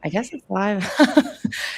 I guess it's live.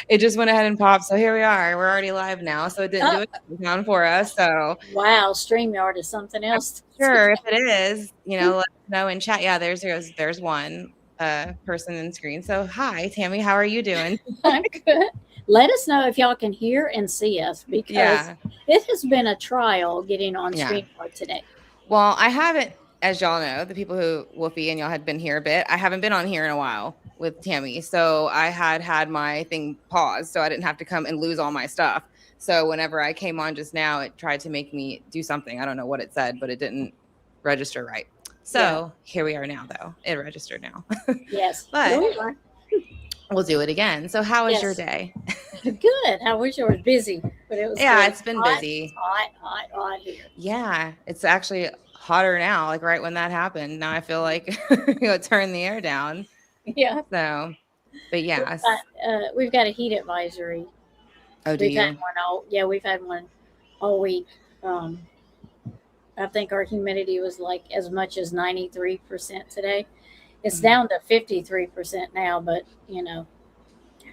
It just went ahead and popped. So here we are. We're already live now. So it didn't Oh, do a countdown for us. So wow. StreamYard is something I'm else. sure if it is, let us know in chat. Yeah, there's one person in screen. So hi, Tammy. How are you doing? I'm good. Let us know if y'all can hear and see us because Yeah. it has been a trial getting on Yeah. StreamYard today. Well, I haven't, as y'all know, the people who Wolfie and y'all had been here a bit. I haven't been on here in a while with Tammy, so I had my thing paused, so I didn't have to come and lose all my stuff. So whenever I came on just now, it tried to make me do something. I don't know what it said, but it didn't register right. Yeah. So here we are now, though. It registered now, Yes. Here but we are. we'll do it again. So how was your Yes. day? Good. How was yours? Busy, but it was Yeah, good. it's been Hot, busy. hot, hot, hot here. Yeah, it's actually hotter now, like right when that happened. Now I feel like turn the air down. Yeah. So, but We've yes. got a heat advisory. Oh, do We've had you? one all, yeah, we've had one all week. Um, I think our humidity was like as much as 93% today. It's Mhm. down to 53% now, but Hi,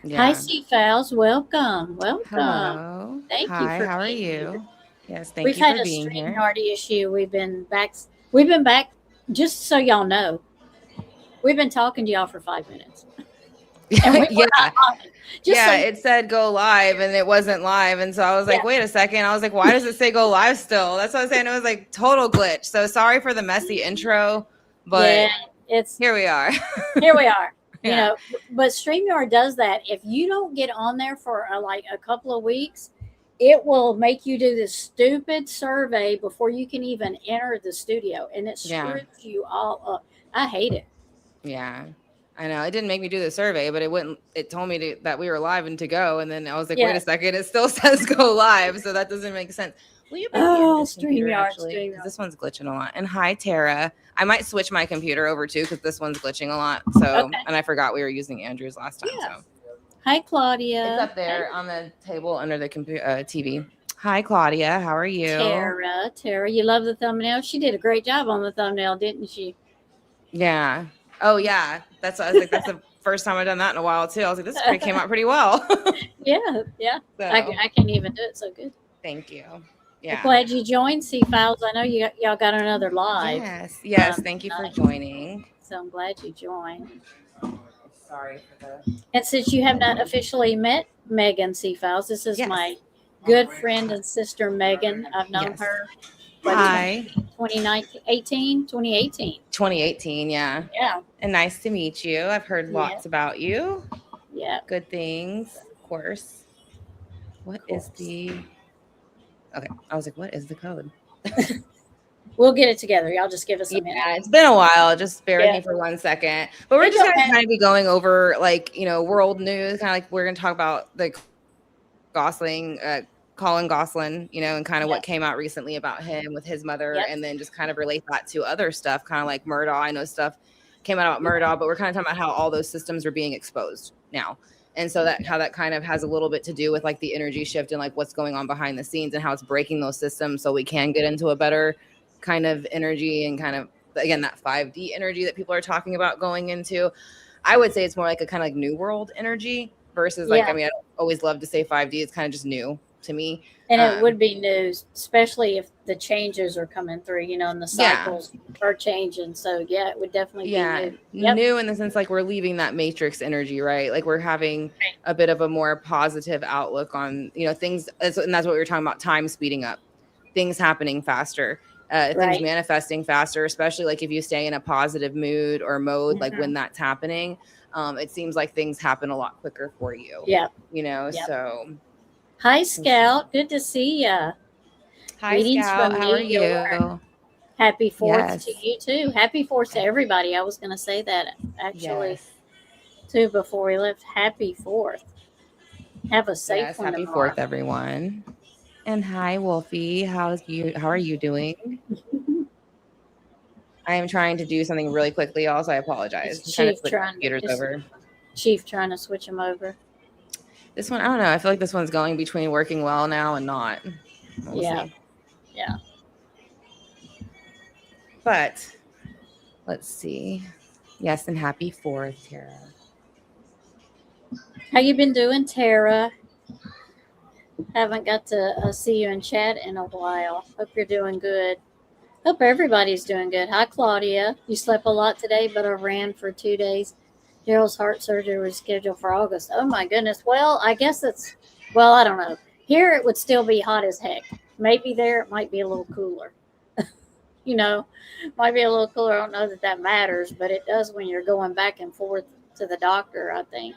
Yeah. Sea Fowls. Welcome. Welcome. Hello. Thank you Hi, for how are being here. you? Yes, thank We've you had for a being here. StreamYard issue. We've been back, just so y'all know, we've been talking to y'all for 5 minutes. And we were Yeah. not live. Just so Yeah, you it said go live and it wasn't live. And so I was like, yeah. wait a second. I was like, why does it say go live still? That's what I was saying. It was like total glitch. So sorry for the messy intro, Yeah. but It's here we are. here we are. Yeah. But StreamYard does that. If you don't get on there for like a couple of weeks, it will make you do this stupid survey before you can even enter the studio, and it Yeah. screws you all up. I hate it. Yeah. I know. It didn't make me do the survey, but it told me that we were live and to go. And then I was like, wait Yeah. a second, it still says go live. So that doesn't make sense. Will you bring me into Oh, this computer StreamYard, actually? Because StreamYard. this one's glitching a lot. And hi, Tara. I might switch my computer over too because this one's glitching a lot. So, Okay. and I forgot we were using Andrew's last time. Yeah. So Hi, it's Claudia. up Hey, there on the table under the computer TV. Hi, Claudia. How are you? Tara. Tara, you love the thumbnail. She did a great job on the thumbnail, didn't she? Yeah. Oh, yeah. That's what I was like. That's the first time I've done that in a while too. I was like, came out pretty well. Yeah, yeah. So I can't even do it so good. thank you. Well, Yeah. glad you joined, C Files. I know y'all got another live Yes. Yes. Thank you for tonight, joining. so I'm glad you joined. Sorry for the. And since you have not officially met Megan C Files, this is Yes. my good friend and sister Megan. I've known Yes. her, what, Hi. 2018. Yeah. Yeah, And nice to meet you. I've heard yeah, lots about you. yeah, Good things, of course. What of is course. the. Okay. I was like, what is the code? We'll get it together. Y'all just give us a Yeah, minute. it's been a while. Just bear with Yeah, me for 1 second. But we're it's just gonna okay. kind of be going over like, world news, kind of like we're gonna talk about the Gosling, Colin Goslin, and kind of Yeah, what came out recently about him with his mother, yep, and then just kind of relate that to other stuff, kind of like Murdaugh. I know stuff came out about Murdaugh, but we're kind of talking about how all those systems are being exposed now. And so that how that kind of has a little bit to do with like the energy shift and like what's going on behind the scenes and how it's breaking those systems so we can get into a better kind of energy and kind of again that 5D energy that people are talking about going into. I would say it's more like a kind of like new world energy versus like, I yeah. mean, I don't always love to say 5D. It's kind of just new to me. And it Um, would be news, especially if the changes are coming through, and the yeah. cycles are changing. So yeah, it would definitely be Yeah. new. Yep. New in the sense like we're leaving that matrix energy, right? Like we're having Right. a bit of a more positive outlook on, things. And that's what we were talking about, time speeding up, things happening faster. Things Right. manifesting faster, especially like if you stay in a positive mood or mode, like Hmm. when that's happening, it seems like things happen a lot quicker for you, Yep. Yep. so Hi, let's see. Scout. Good to see ya. Hi, Greetings Scout. from How are New York. you? Happy Fourth to Yes. you too. Happy Fourth to everybody. I was going to say that actually Yes. too before we left. Happy Fourth. Have a safe Yes. one Happy tomorrow. 4th, everyone. And hi, Wolfie. How are you doing? I am trying to do something really quickly. Also, I apologize. I'm trying to switch computers Is over. Chief trying to switch them over. This one, I don't know. I feel like this one's going between working well now and not. We'll Yeah. see. Yeah. But let's see. Yes, and happy 4th, Tara. How you been doing, Tara? Haven't got to see you in chat in a while. Hope you're doing good. Hope everybody's doing good. Hi, Claudia. You slept a lot today, but I ran for 2 days. Gerald's heart surgery was scheduled for August. Oh my goodness. Well, I guess I don't know. Here it would still be hot as heck. Maybe there it might be a little cooler. Might be a little cooler. I don't know that matters, but it does when you're going back and forth to the doctor, I think.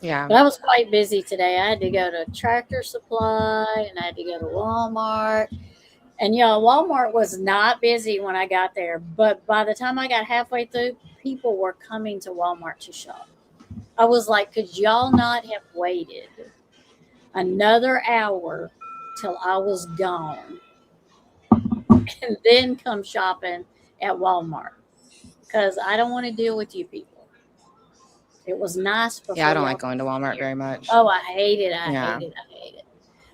Yeah. But I was quite busy today. I had to go to Tractor Supply and I had to go to Walmart. And Walmart was not busy when I got there, but by the time I got halfway through, people were coming to Walmart to shop. I was like, could y'all not have waited another hour till I was gone and then come shopping at Walmart? Because I don't want to deal with you people. It was nice before. Yeah, I don't like going to Walmart very much. Oh, I hate it. I hate it.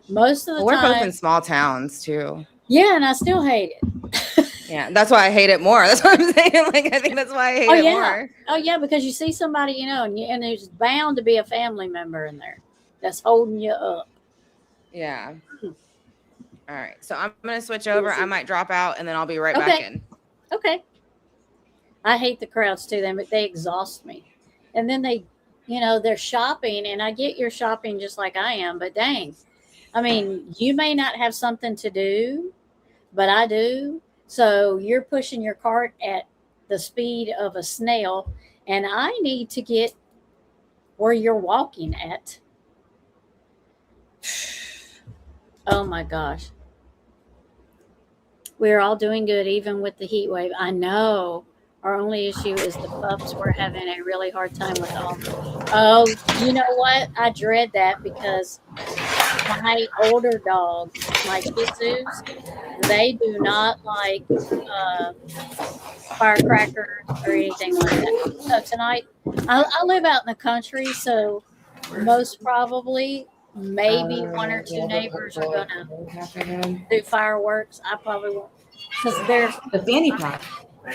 Most of the time. We're both in small towns too. Yeah, and I still hate it. Yeah, that's why I hate it more. That's what I'm saying. Like, I think that's why I hate it more. Oh, yeah, because you see somebody, and there's bound to be a family member in there that's holding you up. Yeah. All right. So I'm going to switch over. I might drop out, and then I'll be right back in. Okay. I hate the crowds, too. They exhaust me. And then they're shopping, and I get you're shopping just like I am, but dang. I mean, you may not have something to do, but I do. So you're pushing your cart at the speed of a snail, and I need to get where you're walking at. Oh my gosh. We're all doing good, even with the heat wave. I know. Our only issue is the pups. We're having a really hard time with all. Oh, you know what? I dread that because my older dogs, my Shih Tzus, they do not like firecrackers or anything like that. So tonight, I live out in the country, so most probably maybe one or two neighbors are going to do fireworks. I probably won't, because there's the fanny pack.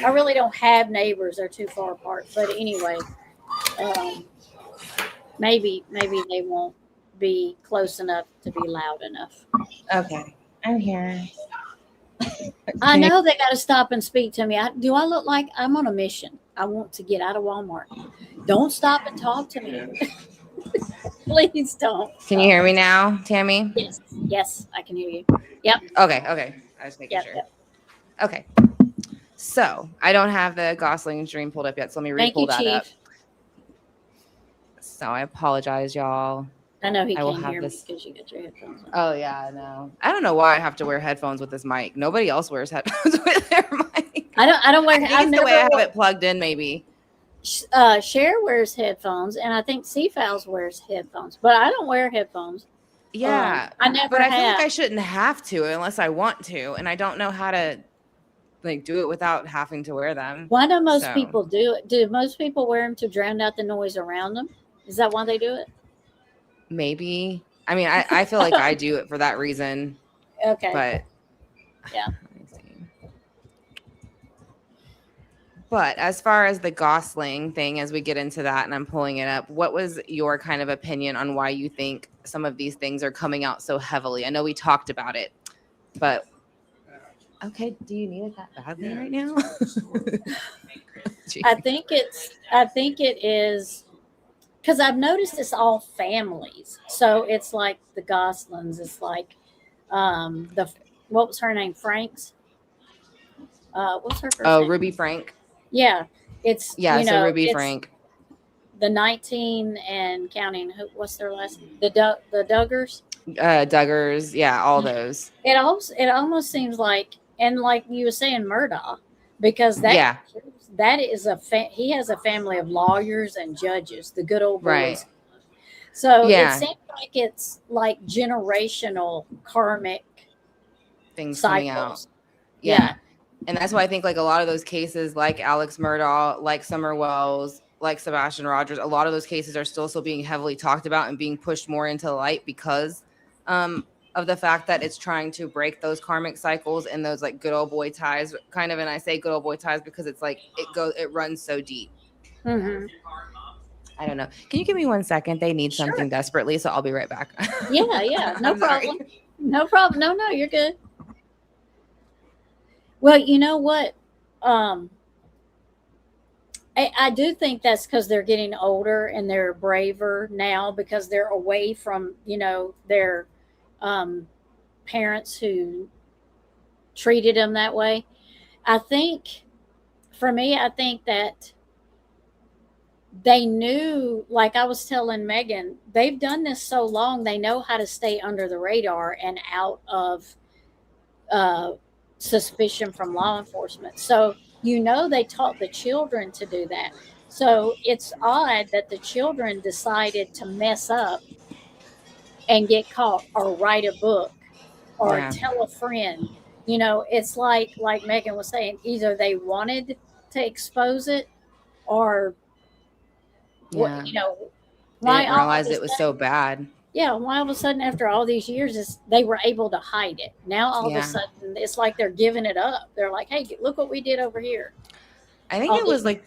I really don't have neighbors. They're too far apart. But anyway, maybe they won't be close enough to be loud enough. Okay, I'm here. I know they got to stop and speak to me. Do I look like I'm on a mission? I want to get out of Walmart. Don't stop and talk to me. Please don't. Can you hear me now, Tammy? Yes, I can hear you. Yep. Okay. I was making sure. Yep. Okay. So I don't have the Gosling stream pulled up yet, so let me re-pull that up. So I apologize, y'all. I know he can't hear me because you got your headphones on. Oh yeah, I know. I don't know why I have to wear headphones with this mic. Nobody else wears headphones with their mic. I don't wear. I think it's the way I have it plugged in, maybe. Cher wears headphones, and I think Seafowls wears headphones, but I don't wear headphones. Yeah, I never. But I feel like I shouldn't have to unless I want to, and I don't know how to do it without having to wear them. Why do most people do it? Do most people wear them to drown out the noise around them? Is that why they do it? Maybe. I mean, I feel like I do it for that reason. Okay. But yeah. Let me see. But as far as the Gosling thing, as we get into that, and I'm pulling it up, what was your kind of opinion on why you think some of these things are coming out so heavily? I know we talked about it, but okay, do you need it that badly right now? I think it is because I've noticed it's all families. So it's like the Goslings. It's like what was her name? Frank's. What's her first name? Ruby Frank. Yeah, it's so Ruby Frank. The 19 and counting. What's their last? The Duggars. Duggars. Yeah, all those. It almost seems like. And like you were saying, Murdaugh, because that is he has a family of lawyers and judges, the good old boys. Right. So it seems like it's like generational karmic things cycles. Coming out. Yeah. And that's why I think like a lot of those cases, like Alex Murdaugh, like Summer Wells, like Sebastian Rogers, a lot of those cases are still being heavily talked about and being pushed more into the light because of the fact that it's trying to break those karmic cycles and those like good old boy ties kind of. And I say good old boy ties because it's like it runs so deep. Mm-hmm. I don't know. Can you give me 1 second? They need Sure. something desperately, so I'll be right back. Yeah. No I'm sorry. problem. No problem. No, you're good. Well, you know what? I do think that's because they're getting older and they're braver now because they're away from, their um, parents who treated them that way. I think, for me, I think that they knew, like I was telling Megan, they've done this so long, they know how to stay under the radar and out of uh, suspicion from law enforcement. So, they taught the children to do that. So it's odd that the children decided to mess up and get caught or write a book or Yeah. tell a friend. It's like Megan was saying, either they wanted to expose it or what, Yeah. They why didn't all of realize a it was sudden, so bad. yeah, why all of a sudden after all these years they were able to hide it. Now all of a Yeah. sudden it's like they're giving it up. They're like, hey, look what we did over here. I think it was like,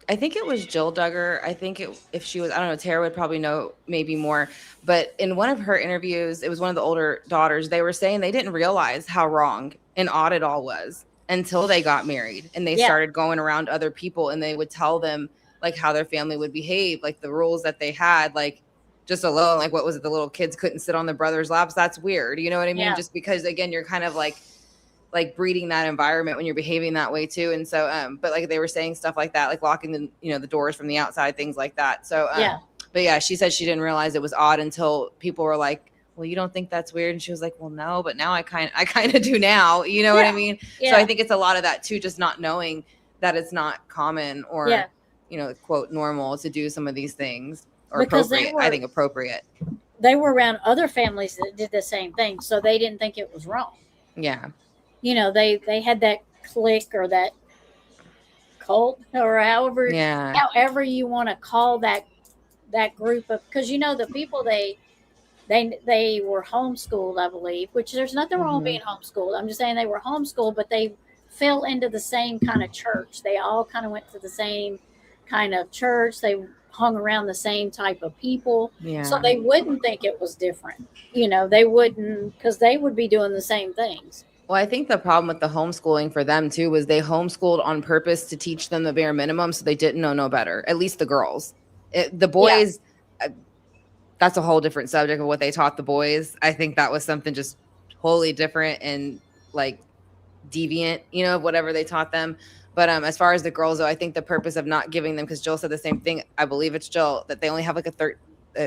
I think it was Jill Duggar. I think if she was, I don't know, Tara would probably know maybe more. But in one of her interviews, it was one of the older daughters, they were saying they didn't realize how wrong and odd it all was until they got married and they started going around other people and they would tell them like how their family would behave, like the rules that they had, like just alone, like what was it? The little kids couldn't sit on the brothers' laps. That's weird. You know what I mean? Yeah. Just because, again, you're kind of like breeding that environment when you're behaving that way too. And so but like they were saying stuff like that, like locking the doors from the outside, things like that. So but yeah, she said she didn't realize it was odd until people were like, well, you don't think that's weird? And she was like, well, no, but now I kind of do now, you know what I mean? So I think it's a lot of that too, just not knowing that it's not common or quote normal to do some of these things, or because appropriate. I think appropriate. They were around other families that did the same thing, so they didn't think it was wrong. Yeah. They had that clique or that cult or however you want to call that group of, because the people they were homeschooled, I believe, which there's nothing wrong with being homeschooled. I'm just saying they were homeschooled, but they fell into the same kind of church. They all kind of went to the same kind of church. They hung around the same type of people. Yeah. So they wouldn't think it was different. They wouldn't, because they would be doing the same things. Well, I think the problem with the homeschooling for them too was they homeschooled on purpose to teach them the bare minimum, so they didn't know no better. At least the girls. The boys, that's a whole different subject of what they taught the boys. I think that was something just wholly different and like deviant, of whatever they taught them. But as far as the girls, though, I think the purpose of not giving them, because Jill said the same thing, I believe it's Jill, that they only have like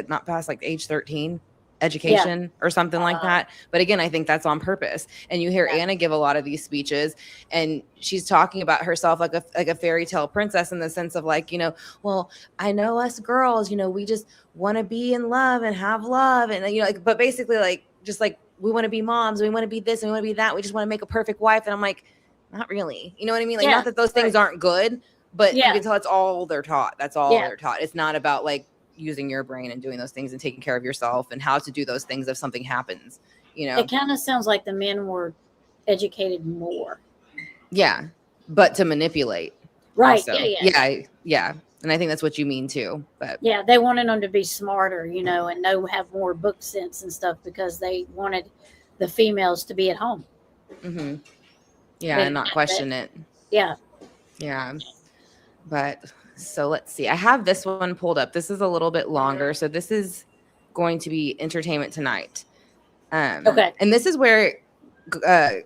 not past like age 13 education or something like that. But again, I think that's on purpose. And you hear Anna give a lot of these speeches and she's talking about herself like a fairy tale princess, in the sense of like, well, I know us girls, we just want to be in love and have love. And, but basically like, just like we want to be moms, we want to be this and we want to be that. We just want to make a perfect wife. And I'm like, not really. You know what I mean? Like, not that those things aren't good, but you can tell it's all they're taught. That's all they're taught. It's not about like using your brain and doing those things and taking care of yourself and how to do those things if something happens, It kind of sounds like the men were educated more. Yeah, but to manipulate. Right. Also. Yeah. And I think that's what you mean too. But yeah, they wanted them to be smarter, and have more book sense and stuff, because they wanted the females to be at home. Mm-hmm. Yeah, and not question it. Yeah. Yeah. But so let's see. I have this one pulled up. This is a little bit longer. So this is going to be Entertainment Tonight. Okay. And this is where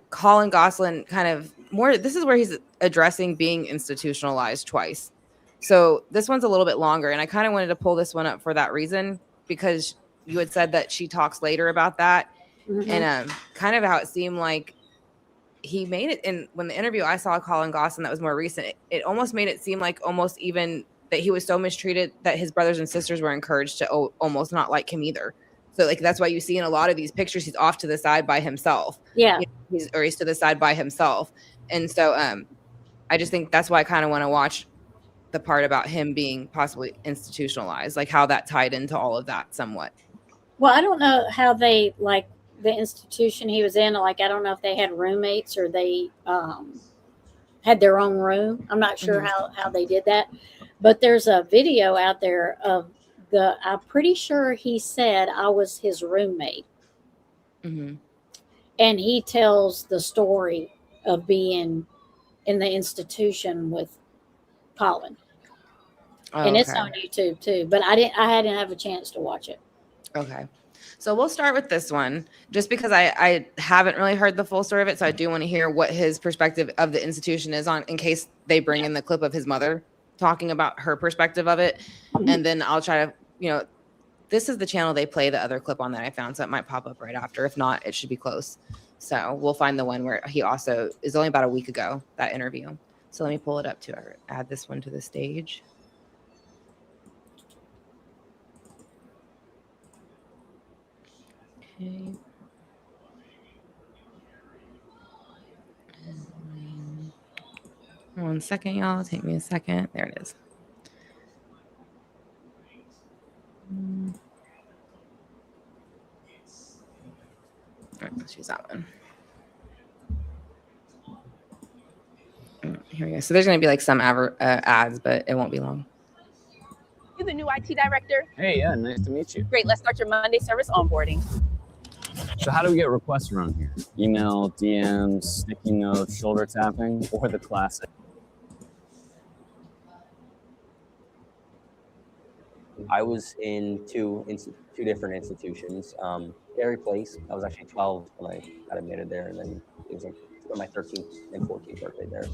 Colin Gosselin this is where he's addressing being institutionalized twice. So this one's a little bit longer. And I kind of wanted to pull this one up for that reason, because you had said that she talks later about that. Mm-hmm. And kind of how it seemed like he made it when the interview I saw Colin Gosselin that was more recent, it almost made it seem like almost even that he was so mistreated that his brothers and sisters were encouraged to almost not like him either. So like that's why you see in a lot of these pictures he's off to the side by himself. Yeah. He's to the side by himself. And so I just think that's why I kind of want to watch the part about him being possibly institutionalized, like how that tied into all of that somewhat. Well, I don't know how they like the institution he was in. Like, I don't know if they had roommates or they had their own room. I'm not sure how they did that, but there's a video out there of I'm pretty sure he said I was his roommate. Mm-hmm. And he tells the story of being in the institution with Colin. And it's on YouTube too, but I hadn't have a chance to watch it. Okay. So we'll start with this one just because I haven't really heard the full story of it. So I do want to hear what his perspective of the institution is on, in case they bring in the clip of his mother talking about her perspective of it. And then I'll try to, this is the channel they play the other clip on that I found. So it might pop up right after. If not, it should be close. So we'll find the one where he also is only about a week ago, that interview. So let me pull it up to add this one to the stage. Okay. 1 second, y'all. Take me a second. There it is. All right, let's use that one. Here we go. So there's going to be like some ads, but it won't be long. You're the new IT director. Hey, yeah, nice to meet you. Great, let's start your Monday service onboarding. So how do we get requests around here? Email, DMs, sticky notes, shoulder tapping, or the classic? I was in two different institutions. Berry Place, I was actually 12 when I got admitted there, and then it was on my 13th and 14th birthday there.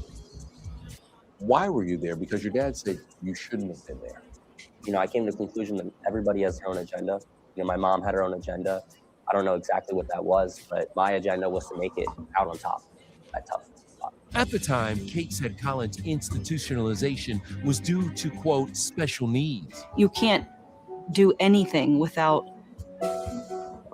Why were you there? Because your dad said you shouldn't have been there. I came to the conclusion that everybody has their own agenda. My mom had her own agenda. I don't know exactly what that was, but my agenda was to make it out on top. That tough spot. At the time, Kate said Colin's institutionalization was due to, quote, special needs. You can't do anything without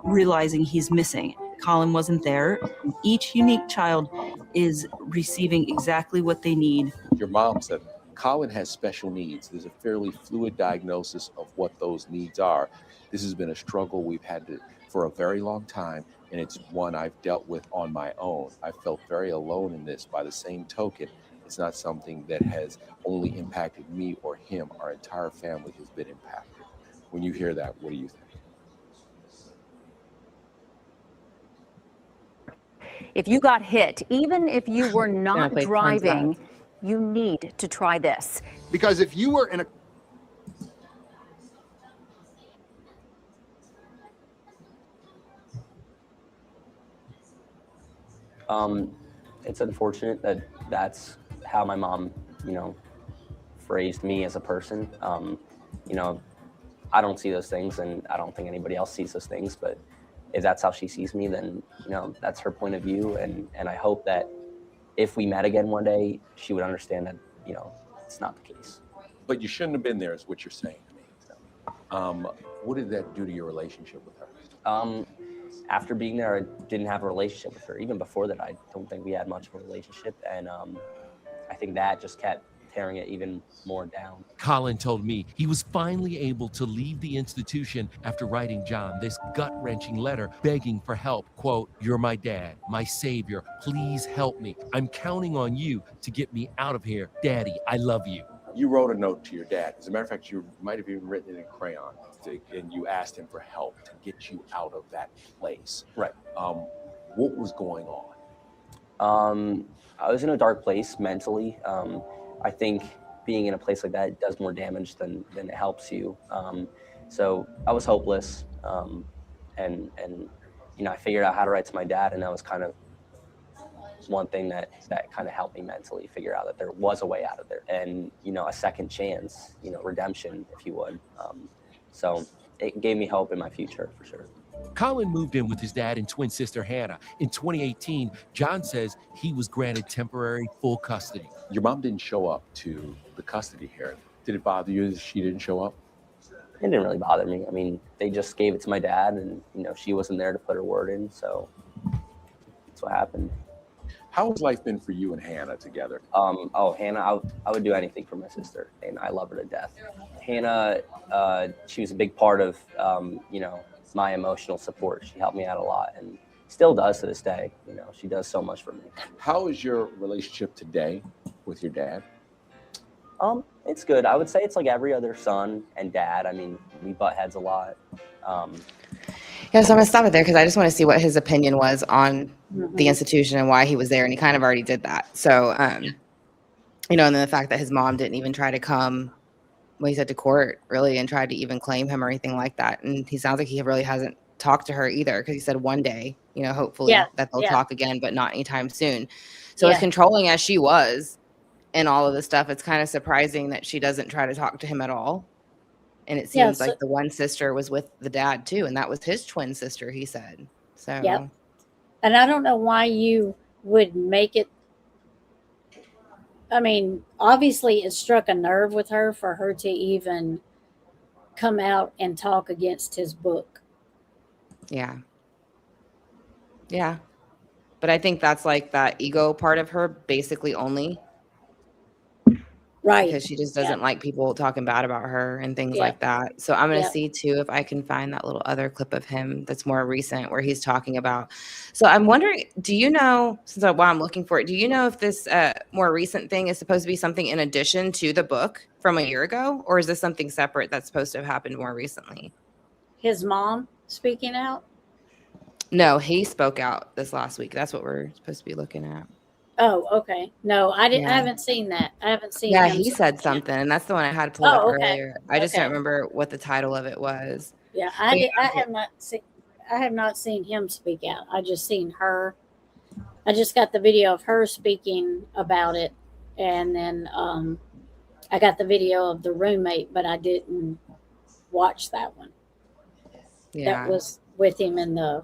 realizing he's missing. Colin wasn't there. Each unique child is receiving exactly what they need. Your mom said Colin has special needs. There's a fairly fluid diagnosis of what those needs are. This has been a struggle we've had for a very long time, and it's one I've dealt with on my own. I felt very alone in this. By the same token, it's not something that has only impacted me or him. Our entire family has been impacted. When you hear that, what do you think? If you got hit, even if you were not driving, you need to try this. Because if you were in a it's unfortunate that that's how my mom, phrased me as a person. I don't see those things, and I don't think anybody else sees those things, but if that's how she sees me, then, that's her point of view. And I hope that if we met again one day, she would understand that, it's not the case. But you shouldn't have been there is what you're saying to me. So, what did that do to your relationship with her? After being there, I didn't have a relationship with her. Even before that, I don't think we had much of a relationship. And I think that just kept tearing it even more down. Colin told me he was finally able to leave the institution after writing John this gut-wrenching letter begging for help. Quote, "You're my dad, my savior. Please help me. I'm counting on you to get me out of here. Daddy, I love you." You wrote a note to your dad. As a matter of fact, you might have even written it in crayon, and you asked him for help to get you out of that place. Right. What was going on? I was in a dark place mentally. I think being in a place like that does more damage than it helps you. So I was hopeless. And I figured out how to write to my dad, and that was kind of one thing that kind of helped me mentally figure out that there was a way out of there, and a second chance, redemption, if you would. So it gave me hope in my future for sure. Colin moved in with his dad and twin sister Hannah. In 2018, John says he was granted temporary full custody. Your mom didn't show up to the custody hearing. Did it bother you that she didn't show up? It didn't really bother me. I mean, they just gave it to my dad, and she wasn't there to put her word in, so that's what happened. How has life been for you and Hannah together? Hannah, I would do anything for my sister, and I love her to death. Hannah, she was a big part of, my emotional support. She helped me out a lot, and still does to this day. She does so much for me. How is your relationship today with your dad? It's good. I would say it's like every other son and dad. I mean, we butt heads a lot. Yeah, so I'm gonna stop it there because I just want to see what his opinion was on Mhm. the institution and why he was there, and he kind of already did that. So, and then the fact that his mom didn't even try to come, he said, to court really, and tried to even claim him or anything like that. And he sounds like he really hasn't talked to her either, because he said one day, hopefully that they'll talk again, but not anytime soon. So as controlling as she was and all of this stuff, it's kind of surprising that she doesn't try to talk to him at all. And it seems like the one sister was with the dad too, and that was his twin sister, he said. So Yep. And I don't know why you would make it. I mean, obviously it struck a nerve with her for her to even come out and talk against his book. Yeah. But I think that's like that ego part of her basically only. Right. Because she just doesn't like people talking bad about her and things Yeah. like that. So I'm going to Yeah. see too if I can find that little other clip of him that's more recent where he's talking about. So I'm wondering, do you know, while I'm looking for it, do you know if this more recent thing is supposed to be something in addition to the book from a year ago? Or is this something separate that's supposed to have happened more recently? His mom speaking out? No, he spoke out this last week. That's what we're supposed to be looking at. Oh, okay. No, I didn't. Yeah. I haven't seen that. I haven't seen. Yeah, him he speaking said out. something, and that's the one I had pulled up Oh, okay. earlier. I just Okay. don't remember what the title of it was. Yeah, But yeah, I have not seen. I have not seen him speak out. I just seen her. I just got the video of her speaking about it, and then I got the video of the roommate, but I didn't watch that one. Yeah. That was with him in the.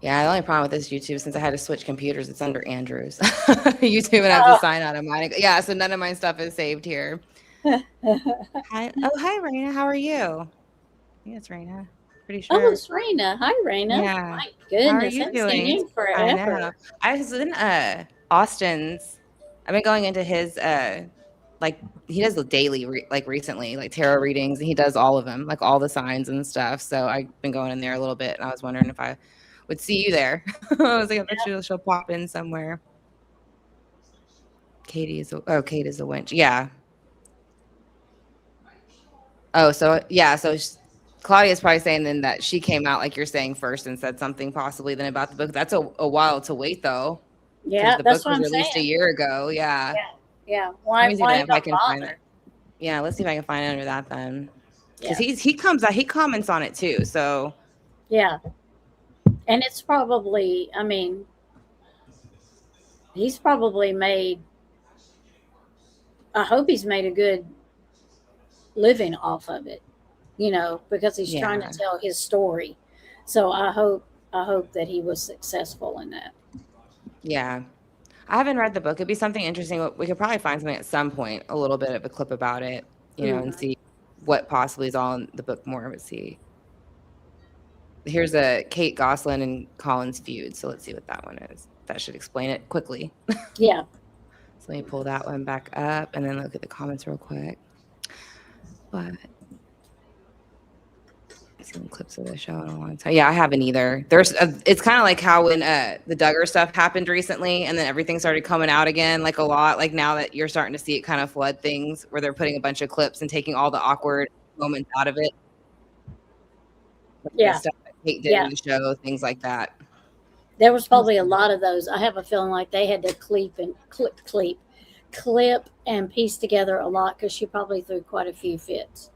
Yeah, the only problem with this YouTube, since I had to switch computers, it's under Andrew's YouTube, and I have to sign out of mine. Yeah, so none of my stuff is saved here. Hi. Oh, hi, Raina. How are you? Yeah, it's Raina. Pretty sure. Oh, it's Raina. Hi, Raina. Yeah. My How are goodness, you I haven't seen doing? you I forever. know. I was in Austin's. I've been going into his like he does the daily recently, like tarot readings, and he does all of them, like all the signs and stuff. So I've been going in there a little bit, and I was wondering if I would see you there. I was like, I bet she'll pop in somewhere. Kate is a wench. Yeah. Oh, so yeah, so Claudia's probably saying then that she came out like you're saying first and said something possibly then about the book. That's a while to wait though. Yeah, The that's book what was I'm released saying. a year ago. Yeah. Yeah. Let Why? me see Why if I not can find bother? it. Yeah, let's see if I can find it under that then. Because Yeah. he comes out, he comments on it too. So Yeah. And it's probably, I mean, he's probably made, I hope he's made a good living off of it, because he's trying to Yeah. tell his story. So I hope that he was successful in that. yeah. I haven't read the book. It'd be something interesting. We could probably find something at some point, a little bit of a clip about it, and see what possibly is all in the book more. Let's see. Here's a Kate Gosselin and Collins feud. So let's see what that one is. That should explain it quickly. Yeah. So let me pull that one back up and then look at the comments real quick. But some clips of the show in a long time. Yeah, I haven't either. It's kind of like how when the Duggar stuff happened recently, and then everything started coming out again, like a lot. Like now that you're starting to see it kind of flood things, where they're putting a bunch of clips and taking all the awkward moments out of it. Like the Yeah. stuff that Kate did in the show, things like that. There was probably a lot of those. I have a feeling like they had to clip and piece together a lot because she probably threw quite a few fits.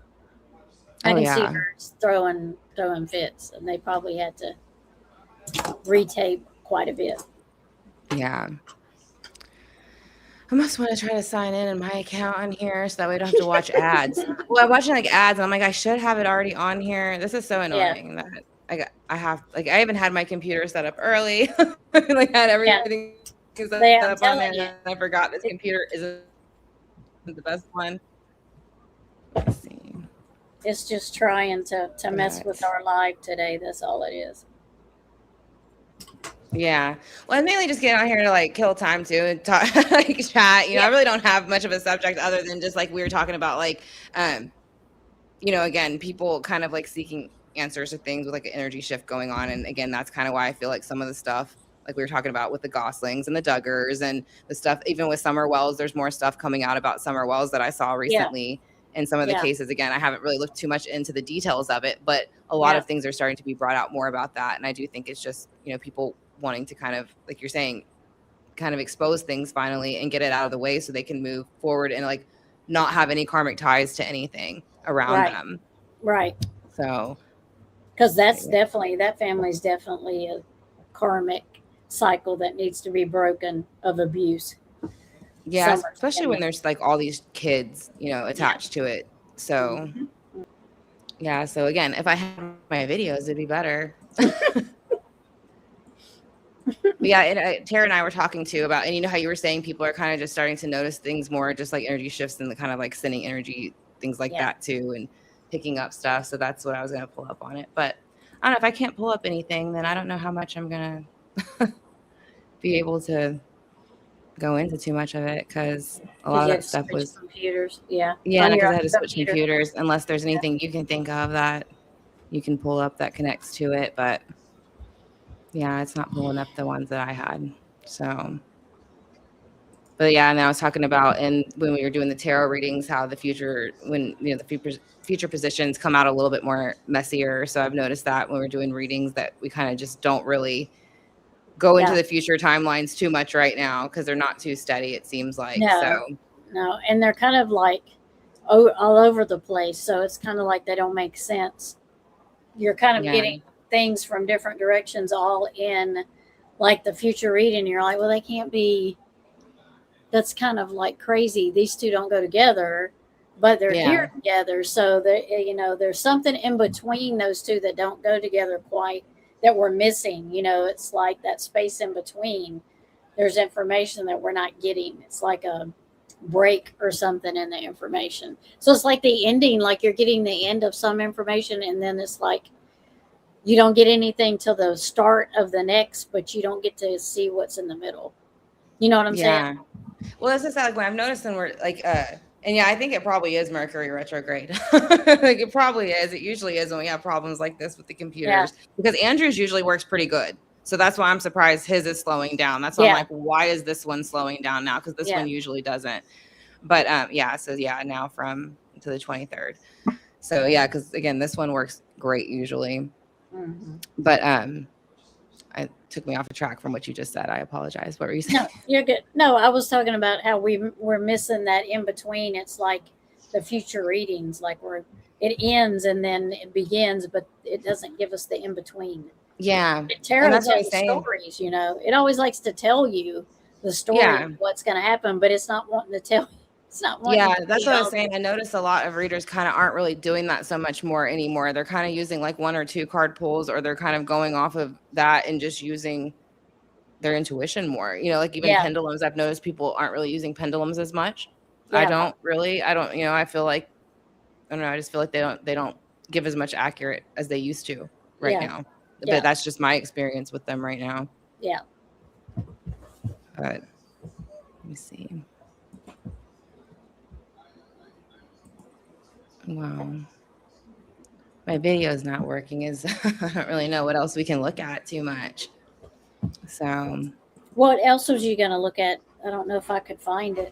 I Oh, can yeah. see her throwing fits, and they probably had to retape quite a bit. Yeah. I must want to try to sign in my account on here so that way I don't have to watch ads. Well, I'm watching like ads, and I'm like, I should have it already on here. This is so annoying that I even had my computer set up early. Like had everything set I'm up on there, telling you. and I forgot this computer isn't the best one. Let's see. It's just trying to mess with our live today. That's all it is. Yeah. Well, I mainly just get on here to like kill time too and talk, like chat. I really don't have much of a subject other than just like we were talking about, like, again, people kind of like seeking answers to things with like an energy shift going on. And again, that's kind of why I feel like some of the stuff like we were talking about with the Goslings and the Duggars and the stuff. Even with Summer Wells, there's more stuff coming out about Summer Wells that I saw recently. In some of the cases. Again, I haven't really looked too much into the details of it, but a lot of things are starting to be brought out more about that. And I do think it's just, people wanting to kind of, like you're saying, kind of expose things finally and get it out of the way so they can move forward and like not have any karmic ties to anything around them. Right. So, because that's definitely, that family's definitely a karmic cycle that needs to be broken of abuse. Yeah, especially when there's like all these kids, attached to it. So, yeah. So again, if I had my videos, it'd be better. But yeah, and Tara and I were talking too about, and how you were saying people are kind of just starting to notice things more, just like energy shifts and the kind of like sending energy, things like that too, and picking up stuff. So that's what I was going to pull up on it. But I don't know if I can't pull up anything, then I don't know how much I'm going to be able to go into too much of it, because a lot of that stuff was computers. because I had to switch computers, unless there's anything you can think of that you can pull up that connects to it. But yeah, it's not pulling up the ones that I had. So, but yeah, and I was talking about, and when we were doing the tarot readings, how the future, when the future positions come out a little bit more messier. So I've noticed that when we're doing readings that we kind of just don't really go into the future timelines too much right now, because they're not too steady, it seems like. No, and they're kind of like all over the place, so it's kind of like they don't make sense. You're kind of getting things from different directions all in like the future reading. You're like, well, they can't be, that's kind of like crazy. These two don't go together, but they're here together. So that, there's something in between those two that don't go together quite, that we're missing. It's like that space in between. There's information that we're not getting. It's like a break or something in the information. So it's like the ending, like you're getting the end of some information, and then it's like you don't get anything till the start of the next, but you don't get to see what's in the middle. You know what I'm saying? Well, that's just like when I've noticed, when we're like, and I think it probably is Mercury retrograde. Like it probably is. It usually is when we have problems like this with the computers, because Andrew's usually works pretty good. So that's why I'm surprised his is slowing down. That's why I'm like, why is this one slowing down now? Because this one usually doesn't. But now from to the 23rd. So because again, this one works great usually. But it took me off a track from what you just said. I apologize. What were you saying? No, you're good. No, I was talking about how we're missing that in between. It's like the future readings, like it ends and then it begins, but it doesn't give us the in between. Yeah. Tarot tells stories, it always likes to tell you the story of what's going to happen, but it's not wanting to tell you. It's not wanting to that's what I was saying. I noticed a lot of readers kind of aren't really doing that so much more anymore. They're kind of using like 1 or 2 card pulls, or they're kind of going off of that and just using their intuition more. Like even pendulums, I've noticed people aren't really using pendulums as much. I don't, I feel like, I don't know. I just feel like they don't give as much accurate as they used to right now. But that's just my experience with them right now. Yeah. But let me see. Wow. My video is not working. I don't really know what else we can look at too much. So what else was you going to look at? I don't know if I could find it.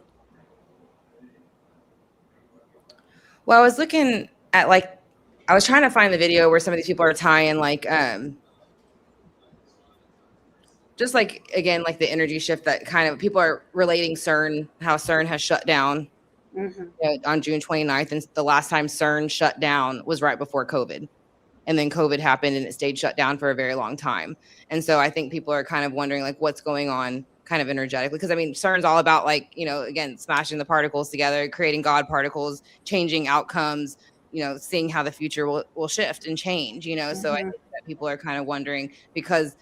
Well, I was looking at I was trying to find the video where some of these people are tying just like, again, like the energy shift that kind of people are relating CERN, how CERN has shut down on June 29th. And the last time CERN shut down was right before COVID. And then COVID happened and it stayed shut down for a very long time. And so I think people are kind of wondering like what's going on kind of energetically. Because I mean, CERN's all about again, smashing the particles together, creating God particles, changing outcomes, seeing how the future will shift and change, So I think that people are kind of wondering, because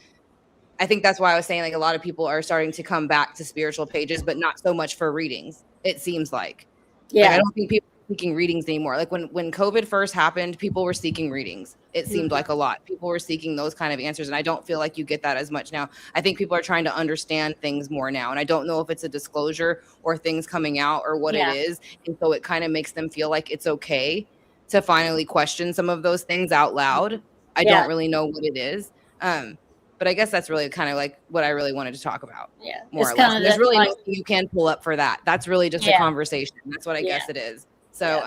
I think that's why I was saying like a lot of people are starting to come back to spiritual pages, but not so much for readings. It seems like, I don't think people are seeking readings anymore. Like when COVID first happened, people were seeking readings. It seemed like a lot. People were seeking those kind of answers. And I don't feel like you get that as much now. I think people are trying to understand things more now. And I don't know if it's a disclosure or things coming out or what it is. And so it kind of makes them feel like it's okay to finally question some of those things out loud. I don't really know what it is. But I guess that's really kind of like what I really wanted to talk about. Yeah. More It's or less. kind of There's really like, nothing you can pull up for that. That's really just a Yeah. conversation. That's what I guess Yeah. it is. So,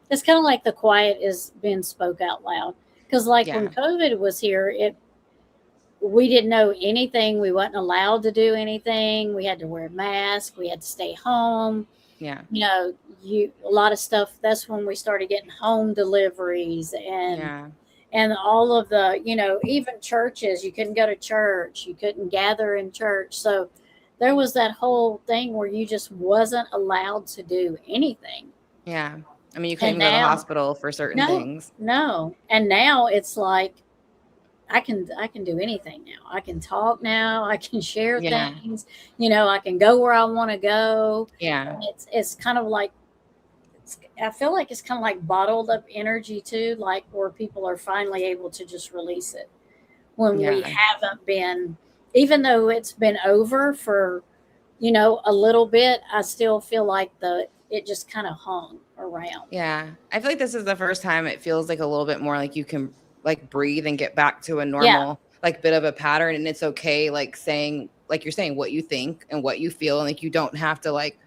it's kind of like the quiet is being spoke out loud. Because like when Yeah. COVID was here, we didn't know anything. We wasn't allowed to do anything. We had to wear masks. We had to stay home. yeah. You know, a lot of stuff. That's when we started getting home deliveries and Yeah. and all of the, you know, even churches. You couldn't go to church. You couldn't gather in church. So there was that whole thing where you just wasn't allowed to do anything. Yeah. I mean, you couldn't And go to the now- hospital for certain things. No. And now it's like I can do anything now. I can talk now. I can share Yeah. things. You know, I can go where I want to go. Yeah. And it's kind of like I feel like it's kind of like bottled up energy too, like where people are finally able to just release it when we Yeah. haven't been, even though it's been over for, you know, a little bit, I still feel like it just kind of hung around. Yeah. I feel like this is the first time it feels like a little bit more like you can like breathe and get back to a normal, like bit of a pattern. And it's okay, like saying, like you're saying, what you think and what you feel. And like you don't have to like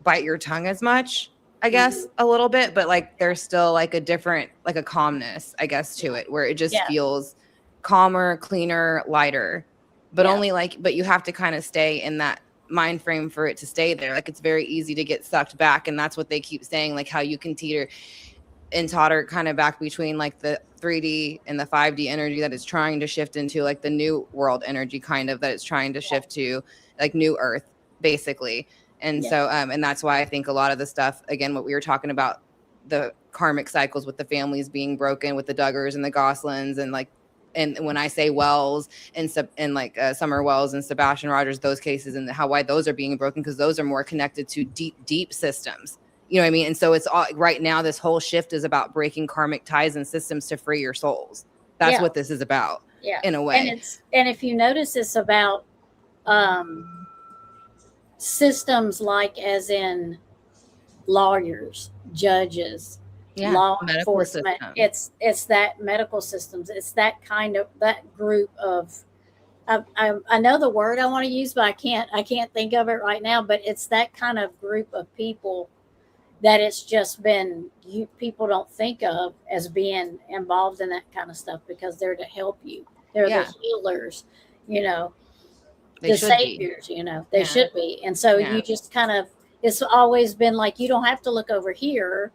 bite your tongue as much, I guess, a little bit. But like there's still like a different, like a calmness, I guess, to it where it just feels calmer, cleaner, lighter. But only like, but you have to kind of stay in that mind frame for it to stay there. Like it's very easy to get sucked back. And that's what they keep saying, like how you can teeter and totter kind of back between like the 3D and the 5D energy that is trying to shift into like the new world energy kind of that it's trying to shift to like new earth basically. And so and that's why I think a lot of the stuff, again, what we were talking about, the karmic cycles with the families being broken with the Duggars and the Goslings and like, and when I say Wells and like Summer Wells and Sebastian Rogers, those cases and why those are being broken, because those are more connected to deep systems. You know what I mean? And so it's all right now, this whole shift is about breaking karmic ties and systems to free your souls. That's what this is about in a way. And if you notice, it's about systems like as in lawyers, judges, law enforcement. System. It's that medical systems. It's that kind of that group of I know the word I want to use, but I can't think of it right now. But it's that kind of group of people that it's just been people don't think of as being involved in that kind of stuff because they're to help you. They're the healers, you know, the saviors, you know, they should be. And so you just kind of, it's always been like, you don't have to look over here.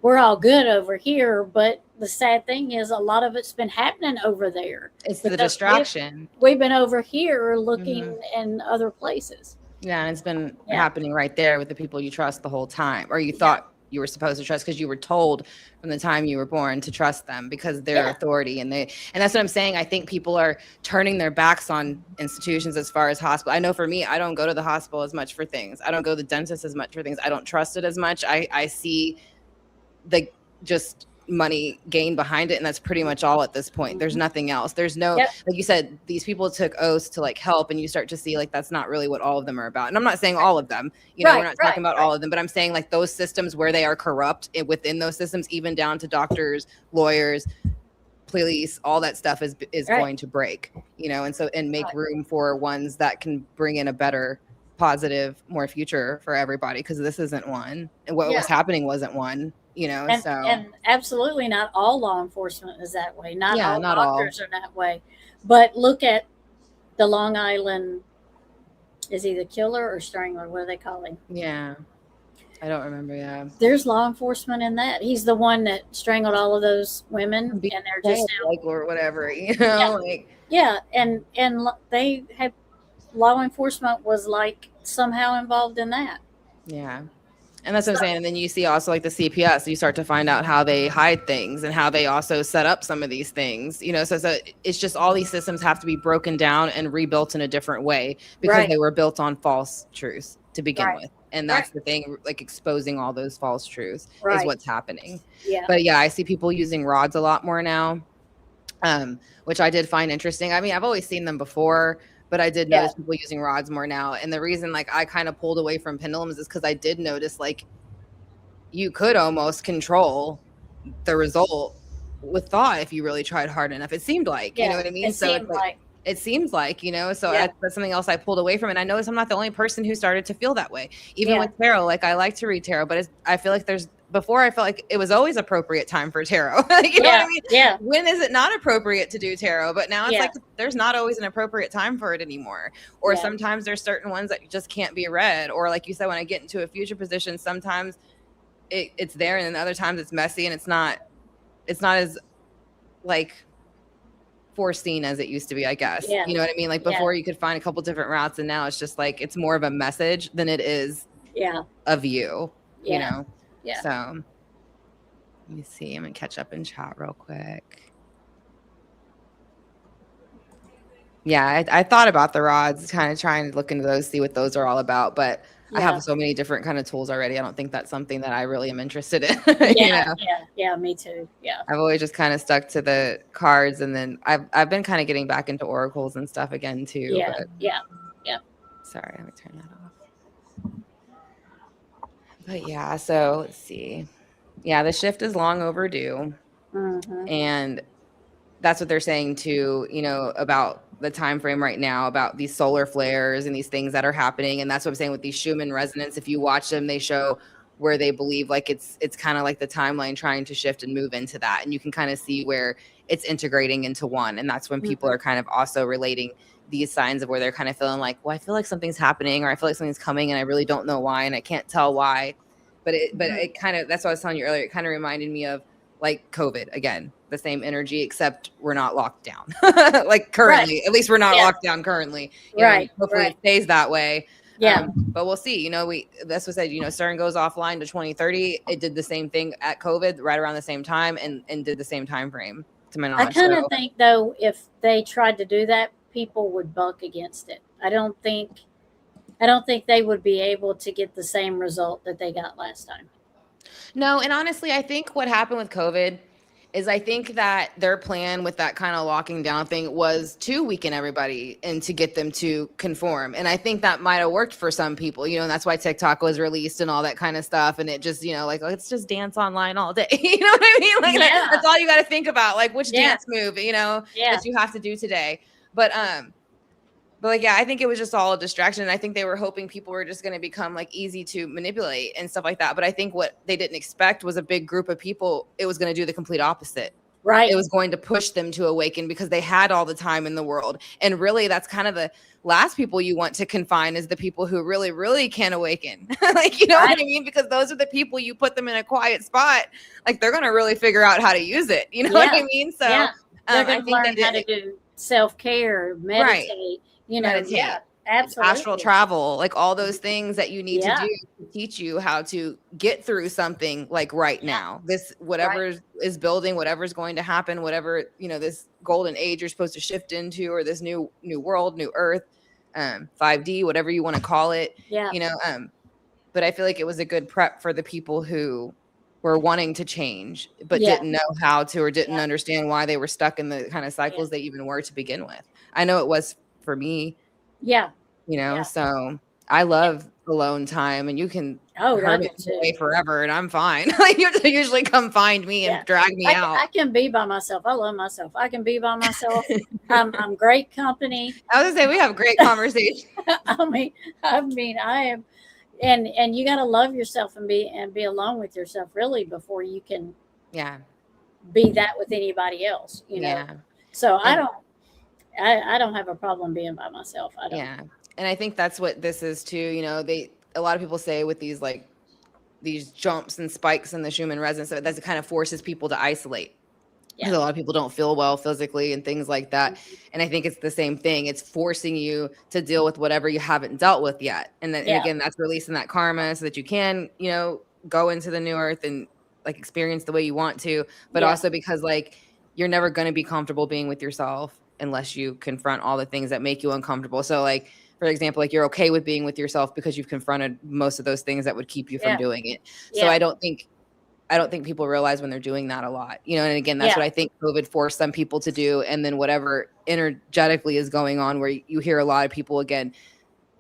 We're all good over here. But the sad thing is a lot of it's been happening over there. It's the distraction. We've been over here looking in other places. Yeah, and it's been happening right there with the people you trust the whole time, or you thought you were supposed to trust because you were told from the time you were born to trust them because they're authority. And that's what I'm saying. I think people are turning their backs on institutions as far as hospital. I know for me, I don't go to the hospital as much for things. I don't go to the dentist as much for things. I don't trust it as much. I see the just money gain behind it, and that's pretty much all at this point. There's nothing else. There's no like you said, these people took oaths to like help, and you start to see like that's not really what all of them are about. And I'm not saying all of them, you know, we're not talking about all of them, but I'm saying like those systems where they are corrupt within those systems, even down to doctors, lawyers, police, all that stuff is going to break, you know, and so and make room for ones that can bring in a better, positive, more future for everybody, because this isn't one, and what was happening wasn't one. You know, and absolutely not all law enforcement is that way. Not all not doctors are that way. But look at the Long Island, is he the killer or strangler? What do they call him? Yeah. I don't remember. Yeah. There's law enforcement in that. He's the one that strangled all of those women and they're just like or whatever, you know, and they had law enforcement was like somehow involved in that. Yeah. And that's what I'm saying. And then you see also like the CPS, you start to find out how they hide things and how they also set up some of these things, you know, so it's just all these systems have to be broken down and rebuilt in a different way because they were built on false truths to begin with. And that's the thing, like exposing all those false truths is what's happening. Yeah. But yeah, I see people using rods a lot more now, which I did find interesting. I mean, I've always seen them before, but I did notice people using rods more now. And the reason like I kind of pulled away from pendulums is because I did notice like you could almost control the result with thought if you really tried hard enough. It seemed like, you know what I mean? It So it's seemed like it seems like, you know, so Yeah. that's something else I pulled away from. And I noticed I'm not the only person who started to feel that way. Even Yeah. with tarot, like I like to read tarot, but I feel like before I felt like it was always appropriate time for tarot. You know what I mean? Yeah. When is it not appropriate to do tarot? But now it's Yeah. like there's not always an appropriate time for it anymore. Or Yeah. sometimes there's certain ones that just can't be read. Or like you said, when I get into a future position, sometimes it's there, and then other times it's messy and it's not as like foreseen as it used to be, I guess. Yeah. You know what I mean? Like Yeah. before you could find a couple different routes, and now it's just like it's more of a message than it is Yeah. of you, you Yeah. know? Yeah. So let me see. I'm gonna catch up in chat real quick. Yeah, I thought about the rods, kind of trying to look into those, see what those are all about, but I Yeah. have so many different kind of tools already. I don't think that's something that I really am interested in. Yeah. You know? Yeah. Me too. Yeah. I've always just kind of stuck to the cards, and then I've been kind of getting back into oracles and stuff again too. Yeah. But Yeah. sorry, let me turn that off. But yeah, so let's see. Yeah, the shift is long overdue, Mhm. and that's what they're saying too, you know, about the time frame right now, about these solar flares and these things that are happening. And that's what I'm saying with these Schumann resonance. If you watch them, they show where they believe like it's kind of like the timeline trying to shift and move into that. And you can kind of see where it's integrating into one. And that's when people are kind of also relating these signs of where they're kind of feeling like, well, I feel like something's happening, or I feel like something's coming and I really don't know why, and I can't tell why. But it kind of, that's what I was telling you earlier. It kind of reminded me of like COVID again, the same energy, except we're not locked down. Like currently, at least we're not locked down currently. You know, hopefully it stays that way. Yeah. But we'll see. You know, that's what I said, you know, CERN goes offline to 2030. It did the same thing at COVID right around the same time and did the same time frame to my I knowledge. kind of So, think though, if they tried to do that, people would buck against it. I don't think they would be able to get the same result that they got last time. no, and honestly, I think what happened with COVID is I think that their plan with that kind of locking down thing was to weaken everybody and to get them to conform. And I think that might have worked for some people, you know, and that's why TikTok was released and all that kind of stuff. And it just, you know, like, let's just dance online all day. You know what I mean? Like that's all you got to think about, like which dance move, you know, that you have to do today. But like, yeah, I think it was just all a distraction. And I think they were hoping people were just going to become like easy to manipulate and stuff like that. But I think what they didn't expect was a big group of people. It was going to do the complete opposite. Right. It was going to push them to awaken because they had all the time in the world. And really, that's kind of the last people you want to confine is the people who really, really can awaken. Like, you know what I mean? Because those are the people you put them in a quiet spot. Like they're going to really figure out how to use it. You know what I mean? So they're going I to think learn how to do self-care, meditate, you know, meditate. yeah, absolutely. Astral travel, like all those things that you need to do to teach you how to get through something like right now. This, whatever is building, whatever's going to happen, whatever, you know, this golden age you're supposed to shift into, or this new world, new earth, 5D, whatever you want to call it. Yeah. You know, but I feel like it was a good prep for the people who were wanting to change, but didn't know how to, or didn't understand why they were stuck in the kind of cycles they even were to begin with. I know it was for me. Yeah. You know, so I love alone time, and you can hermit away forever and I'm fine. Like you usually come find me and drag me out. I can be by myself. I love myself. I can be by myself. I'm great company. I was gonna say we have great conversation. I mean I am, and you got to love yourself and be alone with yourself really before you can be that with anybody else, you know. So I don't have a problem being by myself. I don't. Yeah. And I think that's what this is too. You know, a lot of people say with these like these jumps and spikes in the Schumann resonance, so that kind of forces people to isolate. Because a lot of people don't feel well physically and things like that. And I think it's the same thing. It's forcing you to deal with whatever you haven't dealt with yet. And then and again, that's releasing that karma so that you can, you know, go into the new earth and like experience the way you want to, but also because like you're never going to be comfortable being with yourself unless you confront all the things that make you uncomfortable. So like, for example, like you're okay with being with yourself because you've confronted most of those things that would keep you from doing it. So I don't think people realize when they're doing that a lot, you know, and again, that's what I think COVID forced some people to do. And then whatever energetically is going on where you hear a lot of people, again,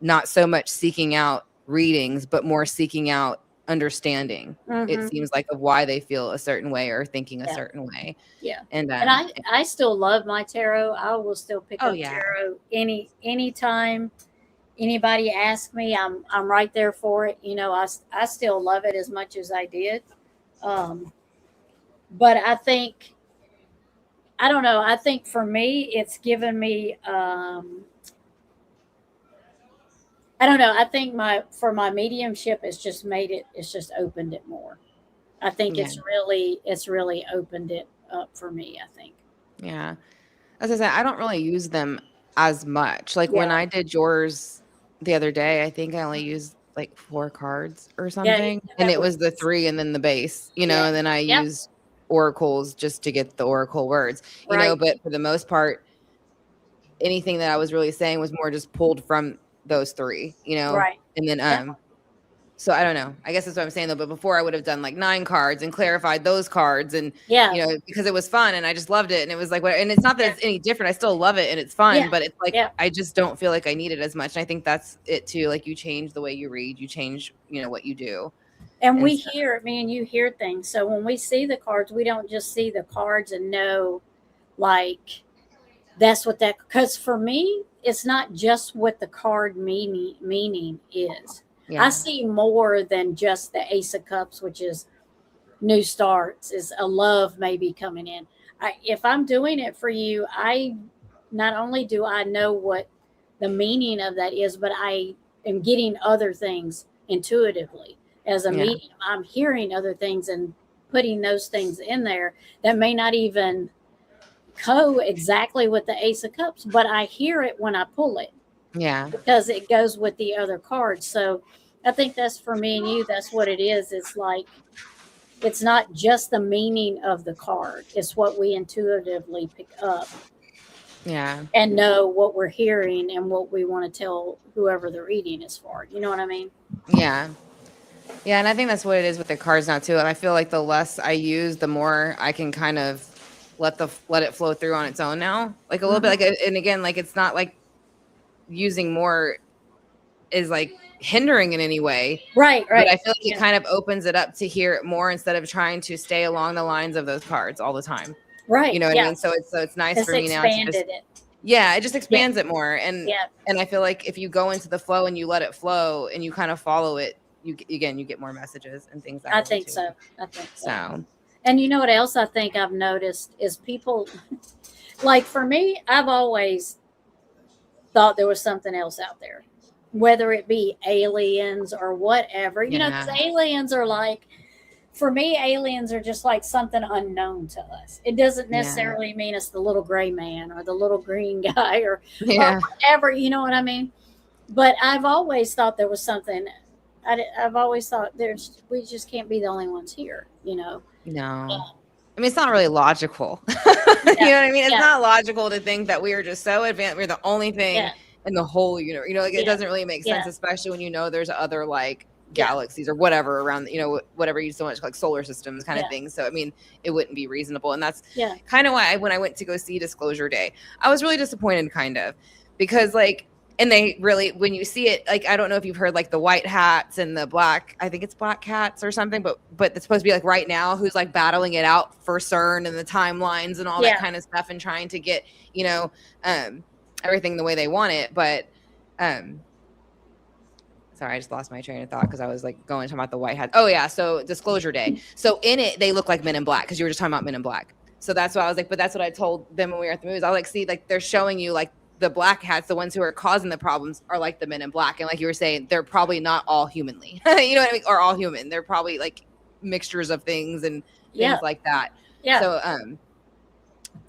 not so much seeking out readings, but more seeking out understanding. It Mhm. seems like of why they feel a certain way or thinking a Yeah. certain way. Yeah. And And I still love my tarot. I will still pick Oh, up yeah. tarot anytime anybody asks me. I'm right there for it. You know, I still love it as much as I did. But I think I don't know. I think for me, it's given me. I don't know. I think my mediumship, it's just made it. It's just opened it more. I think Yeah. it's really opened it up for me. I think. Yeah. As I said, I don't really use them as much. Like when Yeah. I did yours the other day, I think I only used like 4 cards or Yeah, something. And that it was was the 3 and then the base, Yeah. and then I Yep. used oracles just to get the oracle words, Right. but for the most part, anything that I was really saying was more just pulled from those 3, Right. and then, Yeah. so I don't know. I guess that's what I'm saying though. But before I would have done like 9 cards and clarified those cards and, Yeah. because it was fun and I just loved it. And it was like, and it's not that Yeah. it's any different. I still love it and it's fun, Yeah. but it's like, Yeah. I just don't feel like I need it as much. And I think that's it too. Like you change the way you read, you change, what you do. And And we so- hear, me and you hear things. So when we see the cards, we don't just see the cards and know, like, that's what that. Because for me, it's not just what the card meaning is. Yeah. I see more than just the Ace of Cups, which is new starts, is a love maybe coming in. If I'm doing it for you, I not only do I know what the meaning of that is, but I am getting other things intuitively. As a Yeah. medium, I'm hearing other things and putting those things in there that may not even go exactly with the Ace of Cups, but I hear it when I pull it Yeah. because it goes with the other cards. So I think that's for me and you. That's what it is. It's like, it's not just the meaning of the card. It's what we intuitively pick up Yeah. and know what we're hearing and what we want to tell whoever the reading is for. You know what I mean? Yeah. Yeah. And I think that's what it is with the cards now too. And I feel like the less I use, the more I can kind of let it flow through on its own now. Like a little bit like, and again, like, it's not like using more is like hindering in any way. Right. But I feel like it Yeah. kind of opens it up to hear it more instead of trying to stay along the lines of those cards all the time. Right. You know what yeah. I mean? So it's nice It's for me now to expanded just, it. yeah, it just expands it more. And Yeah. and I feel like if you go into the flow and you let it flow and you kind of follow it, you get more messages and things. That I way, think too. so. I think so. So And you know what else I think I've noticed is people, like for me, I've always thought there was something else out there, whether it be aliens or whatever. You know, 'cause Yeah. aliens are like, for me, aliens are just like something unknown to us. It doesn't Yeah. necessarily mean it's the little gray man or the little green guy or yeah, whatever. You know what I mean? But I've always thought there was something. I've always thought we just can't be the only ones here. You know. no. Yeah. I mean, it's not really logical. You know what I mean? It's Yeah. not logical to think that we are just so advanced. We're the only thing Yeah. in the whole universe. Like it Yeah. doesn't really make sense, Yeah. especially when there's other like Yeah. galaxies or whatever around, whatever you so much like solar systems kind Yeah. of thing. So I mean, it wouldn't be reasonable. And that's Yeah. kind of why when I went to go see Disclosure Day, I was really disappointed, kind of, because like, and they really, when you see it, like, I don't know if you've heard like the white hats and the black, I think it's black cats or something, but it's supposed to be like right now who's like battling it out for CERN and the timelines and all Yeah. that kind of stuff and trying to get, everything the way they want it. But, sorry, I just lost my train of thought because I was like going to talk about the white hats. Oh yeah. So Disclosure Day. So in it, they look like Men in Black because you were just talking about Men in Black. So that's why I was like, but that's what I told them when we were at the movies. I was like, see, like they're showing you like the black hats, the ones who are causing the problems are like the Men in Black. And like you were saying, they're probably not all humanly, you know what I mean? Or all human. They're probably like mixtures of things and Yeah. things like that. Yeah. So,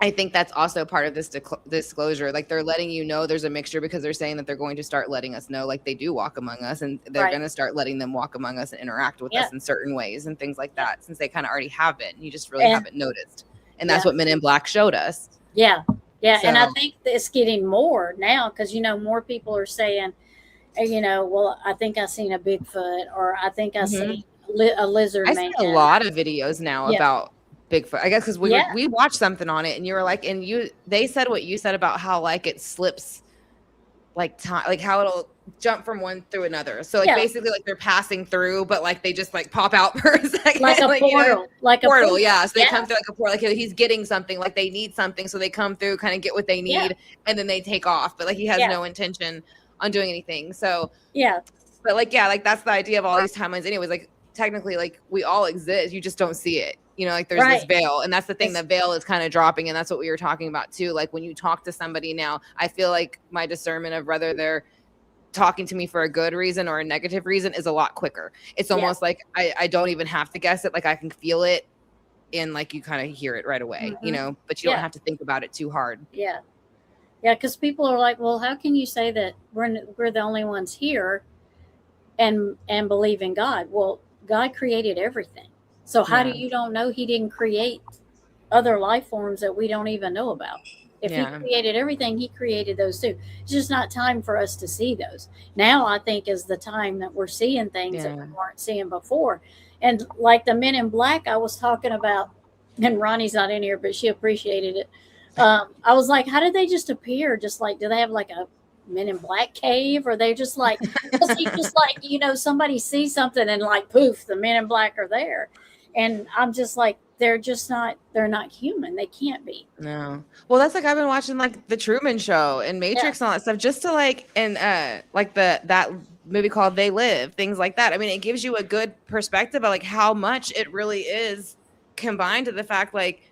I think that's also part of this disclosure. Like they're letting you know there's a mixture because they're saying that they're going to start letting us know, like they do walk among us, and they're Right. going to start letting them walk among us and interact with Yeah. us in certain ways and things like that, since they kind of already have been. You just really And- haven't noticed. And that's Yeah. what Men in Black showed us. Yeah. Yeah. And I So- think that it's getting more now because, more people are saying, well, I think I seen a Bigfoot or I think I seen a lizard I man. see a lot of videos now Yeah. about Bigfoot. I guess because Yeah. we watched something on it, and you were like, and they said what you said about how like it slips like time, like how it'll jump from one through another. So like Yeah. basically like they're passing through, but like they just like pop out for a second. Like a like, you know, portal. Like a portal, yeah. So they Yeah. come through like a portal, like he's getting something, like they need something, so they come through, kind of get what they need, Yeah. and then they take off. But like he has Yeah. no intention on doing anything. So Yeah. but like yeah, like that's the idea of all these timelines anyways. Like technically like we all exist, you just don't see it, you know, like there's this Right. veil, and that's the thing, It's- the veil is kind of dropping, and that's what we were talking about too. Like when you talk to somebody now, I feel like my discernment of whether they're talking to me for a good reason or a negative reason is a lot quicker. It's Yeah. almost like I don't even have to guess it, like I can feel it, and like you kind of hear it right away, you Mhm. know, but you don't Yeah. have to think about it too hard. Yeah. Yeah, because people are like, well, how can you say that we're the only ones here and believe in God? Well, God created everything. So how do Yeah. you don't know he didn't create other life forms that we don't even know about? If Yeah. he created everything, he created those too. It's just not time for us to see those. Now I think is the time that we're seeing things that Yeah. we weren't seeing before. And like the Men in Black I was talking about, and Ronnie's not in here, but she appreciated it. I was like, how did they just appear? Just like, do they have like a Men in Black cave? Or they just like, was he just like, you know, somebody sees something and like, poof, the Men in Black are there. And I'm just like, they're not human. They can't be. No. Well, that's like I've been watching like the Truman Show and Matrix and all that stuff just to like, and like that movie called They Live, things like that. I mean, it gives you a good perspective of like how much it really is combined to the fact like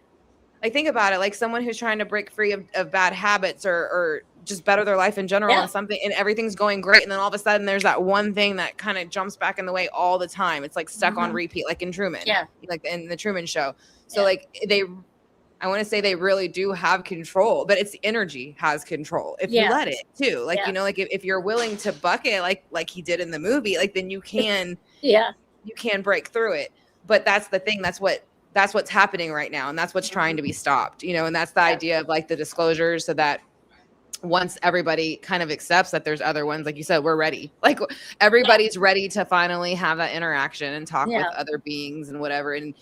think about it, like someone who's trying to break free of bad habits or just better their life in general Yeah. and something, and everything's going great, and then all of a sudden there's that one thing that kind of jumps back in the way all the time. It's like stuck on Mhm. repeat, like in Truman, Yeah. like in the Truman Show. So Yeah. like I want to say they really do have control, but it's energy has control if you Yeah. let it too. Like, Yeah. you know, like if you're willing to buck it like he did in the movie, like then you can Yeah. break through it. But that's the thing. That's what's happening right now. And that's what's trying to be stopped, you know, and that's the idea of like the disclosures, so that once everybody kind of accepts that there's other ones, like you said, we're ready. Like everybody's ready to finally have that interaction and talk Yeah. with other beings and whatever. And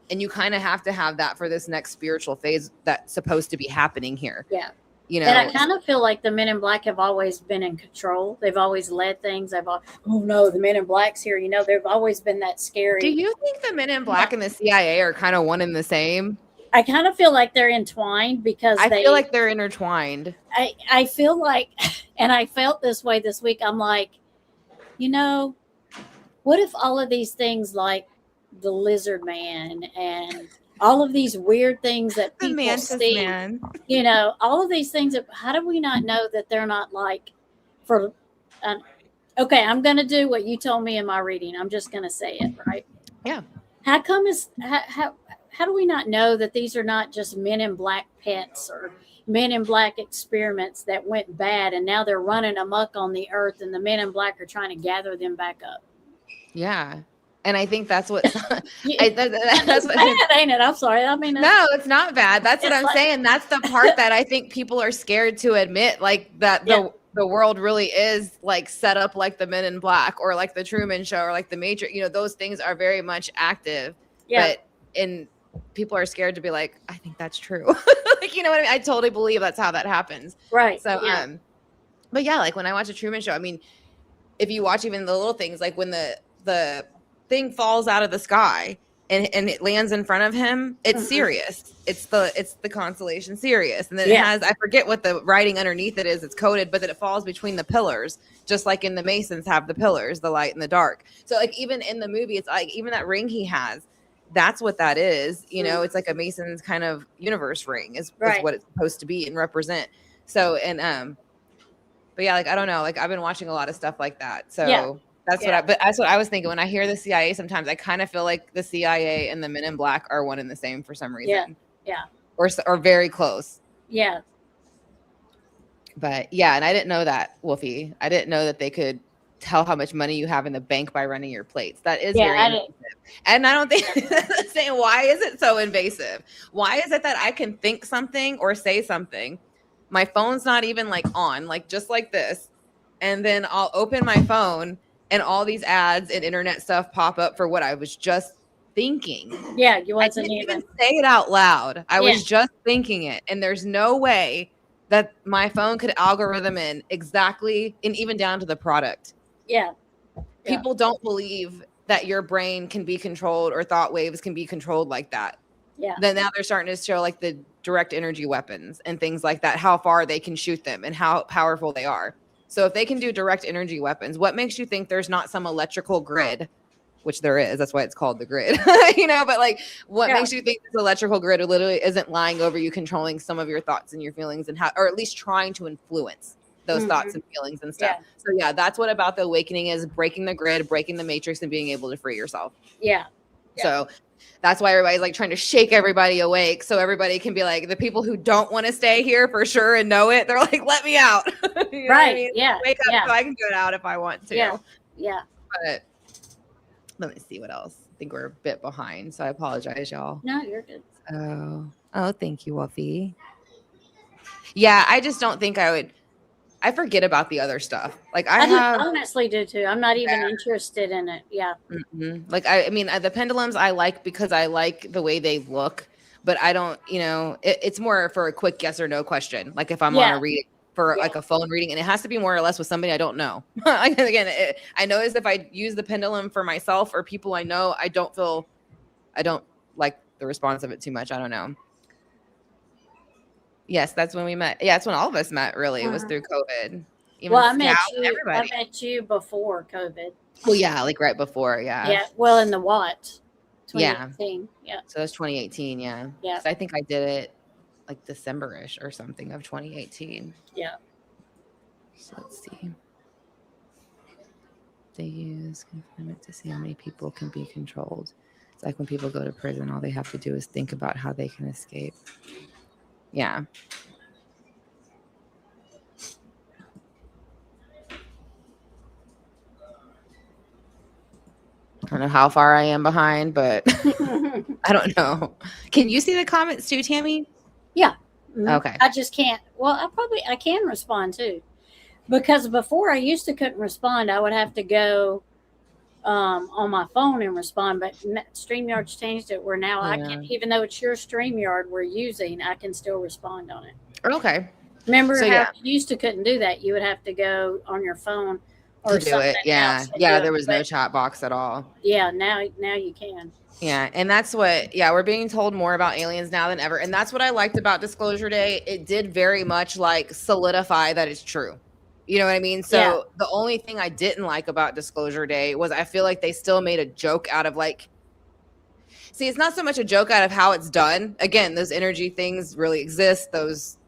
you kind of have to have that for this next spiritual phase that's supposed to be happening here. Yeah. You know, And I kind of feel like the Men in Black have always been in control. They've always led things. Oh no, the Men in Black's here. You know, they've always been that scary. do you think the Men in Black and the CIA are kind of one and the same? I kind of feel like they're entwined because I feel like they're intertwined. I feel like, and I felt this way this week. I'm like, you know, what if all of these things like the Lizard Man and all of these weird things that The people Mantis see, Man. you know, all of these things how do we not know that they're not like for okay, I'm going to do what you told me in my reading. I'm just going to say it, right? Yeah. How come how do we not know that these are not just Men in Black pets or Men in Black experiments that went bad and now they're running amok on the earth and the Men in Black are trying to gather them back up? Yeah. And I think that's what Yeah, that's that's what, bad, ain't it? I'm sorry. I mean, no, it's not bad. That's what It's I'm like- saying. That's the part that I think people are scared to admit, like that Yeah. the world really is like set up like the Men in Black or like the Truman Show or like the Matrix. You know, those things are very much active. yeah, But people are scared to be like, I think that's true. Like, you know what I mean? I totally believe that's how that happens. right. So, yeah. but yeah, like when I watch a Truman Show, I mean, if you watch even the little things, like when the thing falls out of the sky and it lands in front of him, it's Mhm. Sirius. It's the constellation Sirius, and then Yeah. it has, I forget what the writing underneath it is. It's coded, but then it falls between the pillars, just like in the Masons have the pillars, the light and the dark. So like even in the movie, it's like even that ring he has. That's what that is. You know, it's like a Mason's kind of universe ring is Right. what it's supposed to be and represent. So, and, but yeah, like, I don't know, like I've been watching a lot of stuff like that. So Yeah. that's what I was thinking when I hear the CIA. Sometimes I kind of feel like the CIA and the Men in Black are one and the same for some reason. Yeah. Or very close. Yeah. But yeah. And I didn't know that, Wolfie. I didn't know that they could tell how much money you have in the bank by running your plates. That is Yeah, very I invasive. And I don't think saying, why is it so invasive? Why is it that I can think something or say something? My phone's not even like on, like just like this. And then I'll open my phone and all these ads and internet stuff pop up for what I was just thinking. Yeah. You I wasn't didn't even. even say it out loud. I Yeah. was just thinking it. And there's no way that my phone could algorithm in exactly, and even down to the product. Yeah. Yeah. People don't believe that your brain can be controlled or thought waves can be controlled like that. Yeah. Then now they're starting to show like the direct energy weapons and things like that, how far they can shoot them and how powerful they are. So if they can do direct energy weapons, what makes you think there's not some electrical grid, which there is, that's why it's called the grid, but like what makes you think this electrical grid literally isn't lying over you, controlling some of your thoughts and your feelings and how, or at least trying to influence those thoughts and feelings and stuff. So yeah, that's what About the Awakening is: breaking the grid, breaking the matrix, and being able to free yourself. So that's why everybody's like trying to shake everybody awake, so everybody can be like, the people who don't want to stay here for sure and know it, they're like, let me out. You know what I mean? Wake up so I can get out if I want to. But let me see what else. I think we're a bit behind, so I apologize, y'all. No, you're good. Oh, thank you, Wolfie. Yeah, I just don't think I forget about the other stuff. Like I honestly do too. I'm not even interested in it. Yeah. Like I mean, the pendulums I like because I like the way they look, but I don't. It's more for a quick yes or no question. Like if I'm on a reading for like a phone reading, and it has to be more or less with somebody I don't know. Again, I notice if I use the pendulum for myself or people I know, I don't like the response of it too much. I don't know. Yes, that's when we met. Yeah, that's when all of us met. Really, it was through COVID. I met you before COVID. Well, yeah, like right before. Yeah. Yeah. Well, in the what? 2018. Yeah. So that's 2018. Yeah. Yeah. So I think I did it like December-ish or something of 2018. Yeah. So let's see. They use confinement to see how many people can be controlled. It's like when people go to prison, all they have to do is think about how they can escape. Yeah. I don't know how far I am behind, but I don't know. Can you see the comments too, Tammy? Yeah. Okay. I just can't. Well, I can respond too, because before I used to couldn't respond. I would have to go on my phone and respond, but StreamYard's changed it where now I can, even though it's your StreamYard we're using, I can still respond on it. Okay. Remember how you used to couldn't do that? You would have to go on your phone or to do it. Yeah. Yeah. There was no chat box at all. Yeah. Now you can. Yeah. And that's what, we're being told more about aliens now than ever. And that's what I liked about Disclosure Day. It did very much like solidify that it's true. You know what I mean? So the only thing I didn't like about Disclosure Day was I feel like they still made a joke out of see, it's not so much a joke out of how it's done. Again, those energy things really exist. Those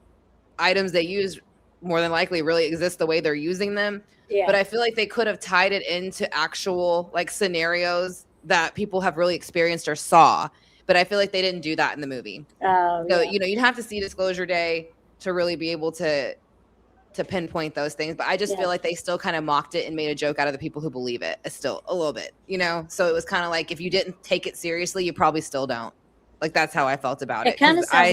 items they use more than likely really exist the way they're using them. Yeah. But I feel like they could have tied it into actual like scenarios that people have really experienced or saw. But I feel like they didn't do that in the movie. So, you'd have to see Disclosure Day to really be able to pinpoint those things. But I just feel like they still kind of mocked it and made a joke out of the people who believe it still a little bit, So it was kind of like, if you didn't take it seriously, you probably still don't. Like, that's how I felt about it. It kind of sounds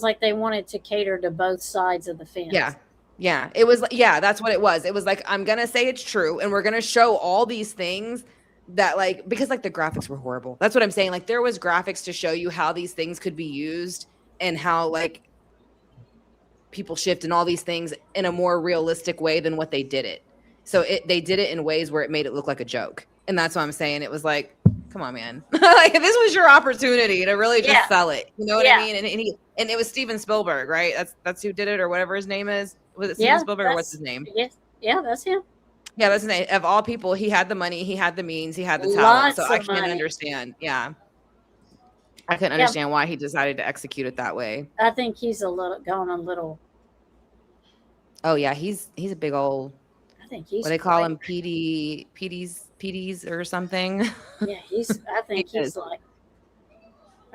like they wanted to cater to both sides of the fence. Yeah. Yeah. It was, that's what it was. It was like, I'm going to say it's true. And we're going to show all these things that because the graphics were horrible. That's what I'm saying. Like, there was graphics to show you how these things could be used and how people shift and all these things in a more realistic way than what they did it. So they did it in ways where it made it look like a joke. And that's what I'm saying. It was like, come on, man. This was your opportunity to really just sell it. You know what I mean? And it was Steven Spielberg, right? That's who did it, or whatever his name is. Was it Steven Spielberg, or what's his name? Yes. Yeah, that's him. Yeah, that's his name. Of all people, he had the money, he had the means, he had the talent. So I can't understand. Yeah. I couldn't understand why he decided to execute it that way. I think he's going a little. Oh yeah, he's a big old. I think he's. What they call him, PDs or something. Yeah, I think he's like.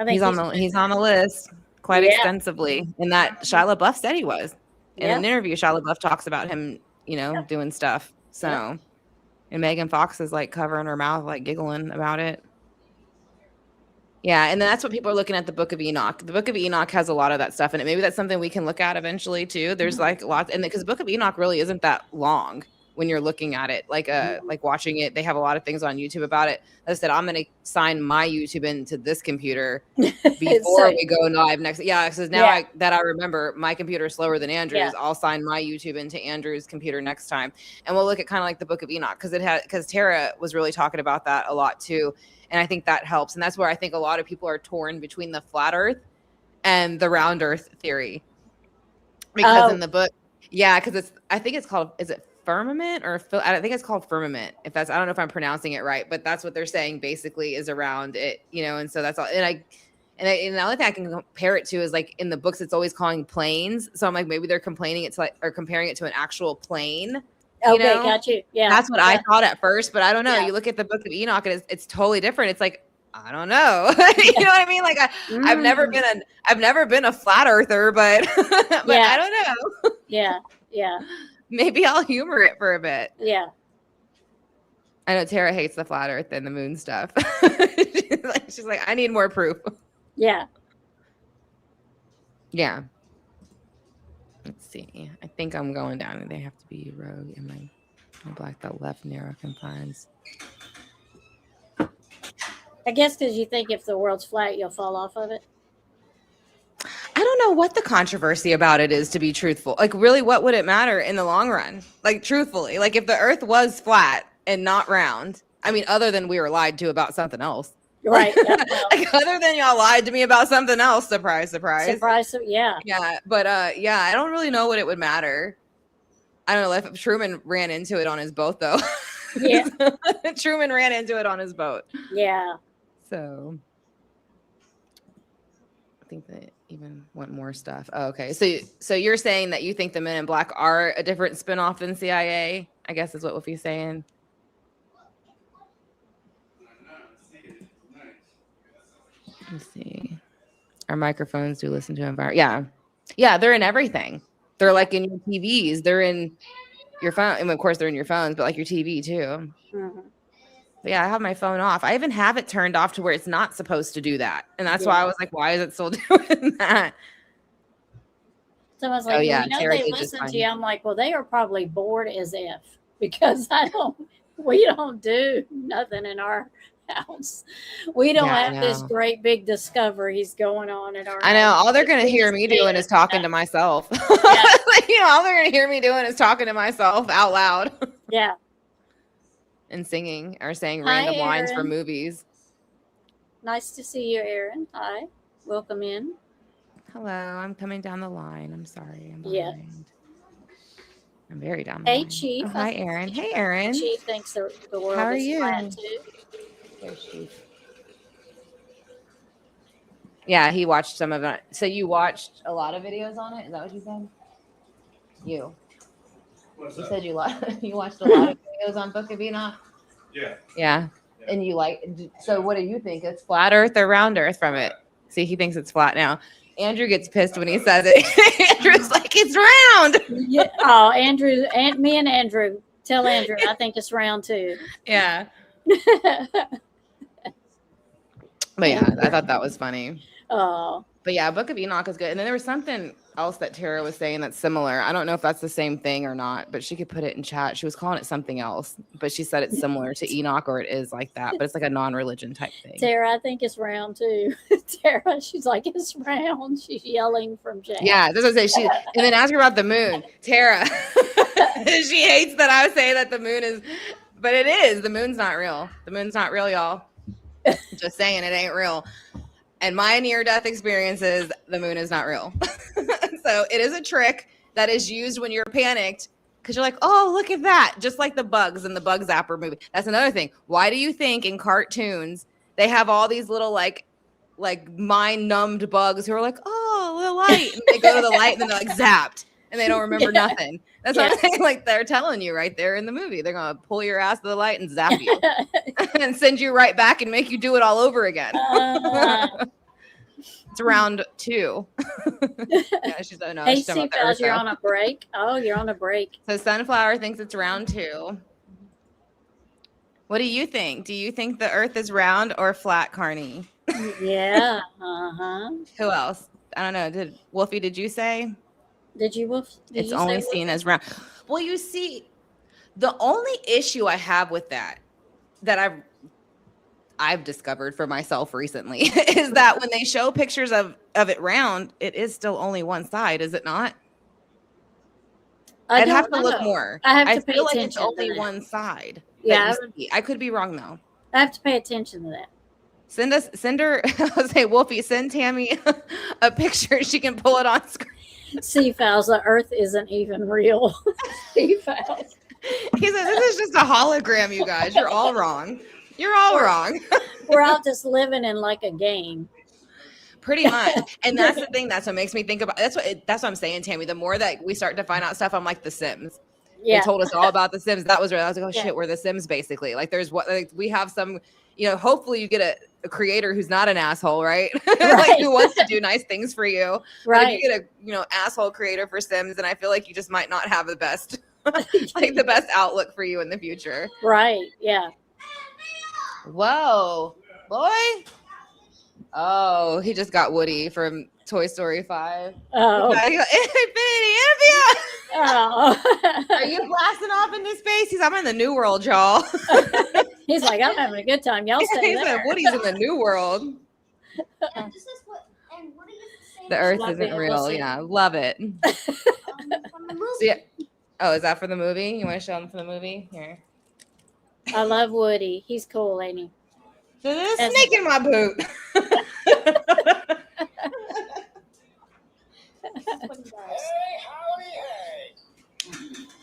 He's on the list quite extensively, and that Shia LaBeouf said he was. In an interview, Shia LaBeouf talks about him, doing stuff. So, and Megan Fox is covering her mouth, giggling about it. Yeah, and that's what people are looking at the Book of Enoch. The Book of Enoch has a lot of that stuff in it. Maybe that's something we can look at eventually too. There's lots, and because the Book of Enoch really isn't that long. when you're looking at it, like watching it. They have a lot of things on YouTube about it. I said, I'm going to sign my YouTube into this computer before we go live next. Yeah. Because now I remember my computer is slower than Andrew's. Yeah. I'll sign my YouTube into Andrew's computer next time. And we'll look at kind of like the Book of Enoch, because Tara was really talking about that a lot too. And I think that helps. And that's where I think a lot of people are torn between the flat earth and the round earth theory. Because in the book, because I think it's called, is it Firmament or I think it's called Firmament. I don't know if I'm pronouncing it right, but that's what they're saying basically is around it, and so that's all. And the only thing I can compare it to is like in the books, it's always calling planes. So I'm like, maybe they're comparing it to an actual plane. Okay, got you. Yeah, that's what I thought at first, but I don't know. Yeah. You look at the Book of Enoch, and it's totally different. It's like, I don't know. You know what I mean? Like I've never been a flat earther, but I don't know. Yeah. Maybe I'll humor it for a bit. Yeah. I know Tara hates the flat earth and the moon stuff. she's like, I need more proof. Yeah. Yeah. Let's see. I think I'm going down and they have to be rogue in my black the left narrow confines. I guess because you think if the world's flat, you'll fall off of it. I don't know what the controversy about it is, to be truthful. Like, really, what would it matter in the long run? Like, truthfully, like if the earth was flat and not round, I mean, other than we were lied to about something else. Right. Like, other than y'all lied to me about something else. Surprise, surprise. Surprise. Yeah. Yeah. But I don't really know what it would matter. I don't know if Truman ran into it on his boat, though. Yeah. Truman ran into it on his boat. Yeah. So I think that even want more stuff. Oh, okay. So you're saying that you think the Men in Black are a different spinoff than CIA? I guess is what Wolfie's saying. Let's see. Our microphones do listen to environment. Yeah, they're in everything. They're like in your TVs. They're in your phone. And of course, they're in your phones, but like your TV too. Mm-hmm. But yeah, I have my phone off. I even have it turned off to where it's not supposed to do that. And that's why I was like, why is it still doing that? Someone's like, they listen to you. I'm like, well, they are probably bored as if, because we don't do nothing in our house. We don't have this great big discoveries going on in our I know. house. All they're going to hear me doing is talking to myself. All they're going to hear me doing is talking to myself out loud. Yeah. And singing or saying random lines from movies. Nice to see you, Aaron. Hi. Welcome in. Hello. I'm coming down the line. I'm sorry. I'm very down the line. Hey, Chief. Oh, hi, Aaron. Hey, Aaron. Chief thinks the world How are is you? flat, too. There's Chief. Yeah, he watched some of it. So you watched a lot of videos on it? Is that what you said? You said you watched a lot of videos on Book of Enoch? Yeah. And so what do you think? It's flat earth or round earth from it? See, he thinks it's flat now. Andrew gets pissed when he says it. Andrew's like, it's round. Yeah. Oh, Andrew, me and Andrew. Tell Andrew, I think it's round too. Yeah. But yeah, I thought that was funny. Oh. But yeah, Book of Enoch is good. And then there was something else that Tara was saying that's similar. I don't know if that's the same thing or not, but she could put it in chat. She was calling it something else, but she said it's similar to Enoch, or it is like that, but it's like a non-religion type thing. Tara, I think it's round too. Tara, she's like, it's round. She's yelling from chat. Yeah, that's what I say. And then ask her about the moon. Tara, she hates that I say that the moon is, but it is. The moon's not real. The moon's not real, y'all. Just saying, it ain't real. And my near-death experiences, the moon is not real. So it is a trick that is used when you're panicked because you're like, oh, look at that. Just like the bugs in the Bug Zapper movie. That's another thing. Why do you think in cartoons they have all these little like mind-numbed bugs who are like, oh, the light. And they go to the light and then they're like zapped and they don't remember nothing. That's what I'm saying. Like they're telling you right there in the movie. They're going to pull your ass to the light and zap you and send you right back and make you do it all over again. It's round 2. Yeah, she's no. Hey, Seatbelt, you're on a break. Oh, you're on a break. So Sunflower thinks it's round 2. What do you think? Do you think the Earth is round or flat, Carney? Yeah. Who else? I don't know. Wolfie, did you say? Did you, Wolf? It's only seen as round. Well, you see, The only issue I have with that I've discovered for myself recently is that when they show pictures of it round, it is still only one side, is it not? I'd have to look more. I have to pay feel like attention it's to only that. one side. Yeah, I could be wrong though. I have to pay attention to that. Send her. I'll say, Wolfie, send Tammy a picture. She can pull it on screen. Sea fowls, the Earth isn't even real. Sea fowls. He said, "This is just a hologram, you guys. You're all wrong. You're all wrong." We're all just living in like a game. Pretty much. And that's the thing. That's what makes me think about. That's what I'm saying, Tammy. The more that we start to find out stuff, I'm like The Sims. Yeah. They told us all about The Sims. That was real. I was like, oh Yeah. shit, we're The Sims basically. Like there's what like we have some, hopefully you get a creator who's not an asshole, right? Like who wants to do nice things for you. Right. But if you get a, asshole creator for Sims, then I feel like you just might not have the best like the best outlook for you in the future. Right. Yeah. Whoa, boy. Oh, he just got Woody from Toy Story 5. Oh. Infinity India! Oh. Are you blasting off into space? He's I'm in the new world, y'all. He's like, I'm having a good time. Y'all stay He said there. Woody's in the new world. Yeah, this is what, and what do you say? The Earth Love isn't it. real. We'll see. Yeah, love it. From the movie. So, yeah. Oh, is that for the movie? You want to show them for the movie? Here. I love Woody. He's cool, ain't he? So there's a That's- snake in my boot.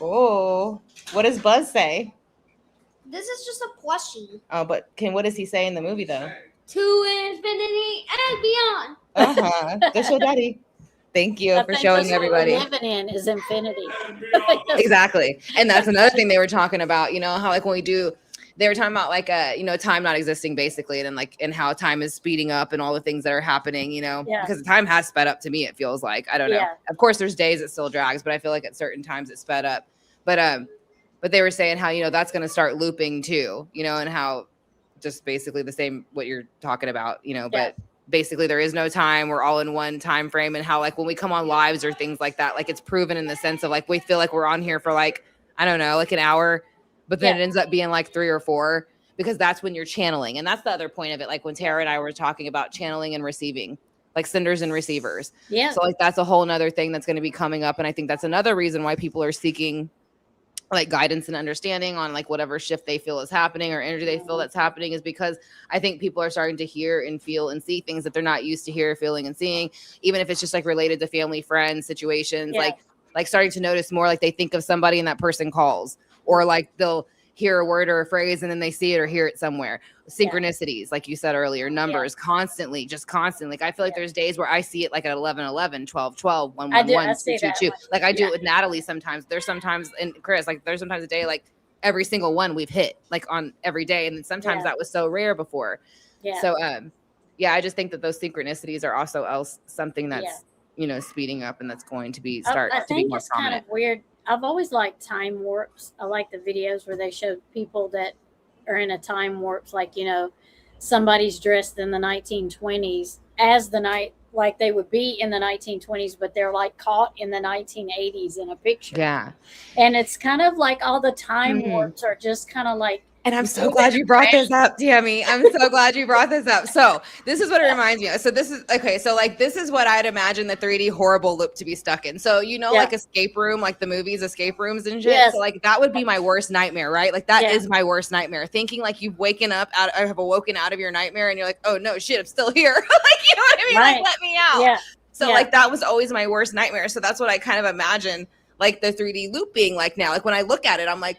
Oh, what does Buzz say? This is just a plushie. Oh, but what does he say in the movie though? To infinity and beyond. That's your daddy. Thank you I for think showing that's what we're everybody. living in is infinity. Exactly. And that's another thing they were talking about, how like when they were talking about like time not existing basically, and then like and how time is speeding up and all the things that are happening, Yeah. because the time has sped up to me, it feels like. I don't know. Yeah. Of course there's days it still drags, but I feel like at certain times it sped up. But they were saying how, that's gonna start looping too, and how just basically the same what you're talking about, but basically there is no time, we're all in one time frame, and how like when we come on lives or things like that, like it's proven in the sense of like we feel like we're on here for like I don't know, like an hour, but then it ends up being like 3 or 4 because that's when you're channeling. And that's the other point of it, like when Tara and I were talking about channeling and receiving, like senders and receivers. Yeah. So like that's a whole nother thing that's going to be coming up, and I think that's another reason why people are seeking like guidance and understanding on like whatever shift they feel is happening or energy they feel that's happening, is because I think people are starting to hear and feel and see things that they're not used to hear, feeling, and seeing, even if it's just like related to family, friends, situations, like starting to notice more, like they think of somebody and that person calls, or like they'll hear a word or a phrase and then they see it or hear it somewhere. Synchronicities, like you said earlier, numbers constantly. Like I feel like there's days where I see it like at 11:11, 12:12, 1:11, 2:22. Like I do it with Natalie sometimes. There's sometimes, and Chris, like there's sometimes a day like every single one we've hit like on every day, and then sometimes that was so rare before. Yeah. So I just think that those synchronicities are also something that's speeding up, and that's going to be I to be think more it's kind prominent. of weird. I've always liked time warps. I like the videos where they show people that are in a time warp, like somebody's dressed in the 1920s as like they would be in the 1920s, but they're like caught in the 1980s in a picture. Yeah. And it's kind of like all the time warps are just kind of like. And I'm so glad you brought this up, Tammy. I'm so glad you brought this up. So this is what it reminds me of. So this is okay. So like this is what I'd imagine the 3D horrible loop to be stuck in. So like escape room, like the movies, escape rooms and shit. Yes. So like that would be my worst nightmare, right? Like that is my worst nightmare. Thinking like you've woken up have awoken out of your nightmare and you're like, oh no, shit, I'm still here. Like you know what I mean? Right. Like let me out. Yeah. So like that was always my worst nightmare. So that's what I kind of imagine like the 3D loop being like now. Like when I look at it, I'm like,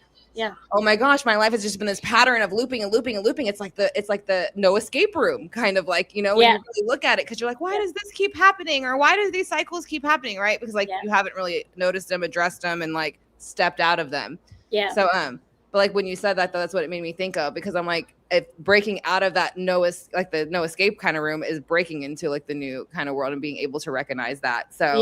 oh my gosh, my life has just been this pattern of looping and looping and looping. It's like the no escape room kind of like, when you really look at it, because you're like, why does this keep happening? Or why does these cycles keep happening? Right. Because like you haven't really noticed them, addressed them, and like stepped out of them. Yeah. So but like when you said that though, that's what it made me think of, because I'm like, if breaking out of that the no escape kind of room is breaking into like the new kind of world and being able to recognize that. So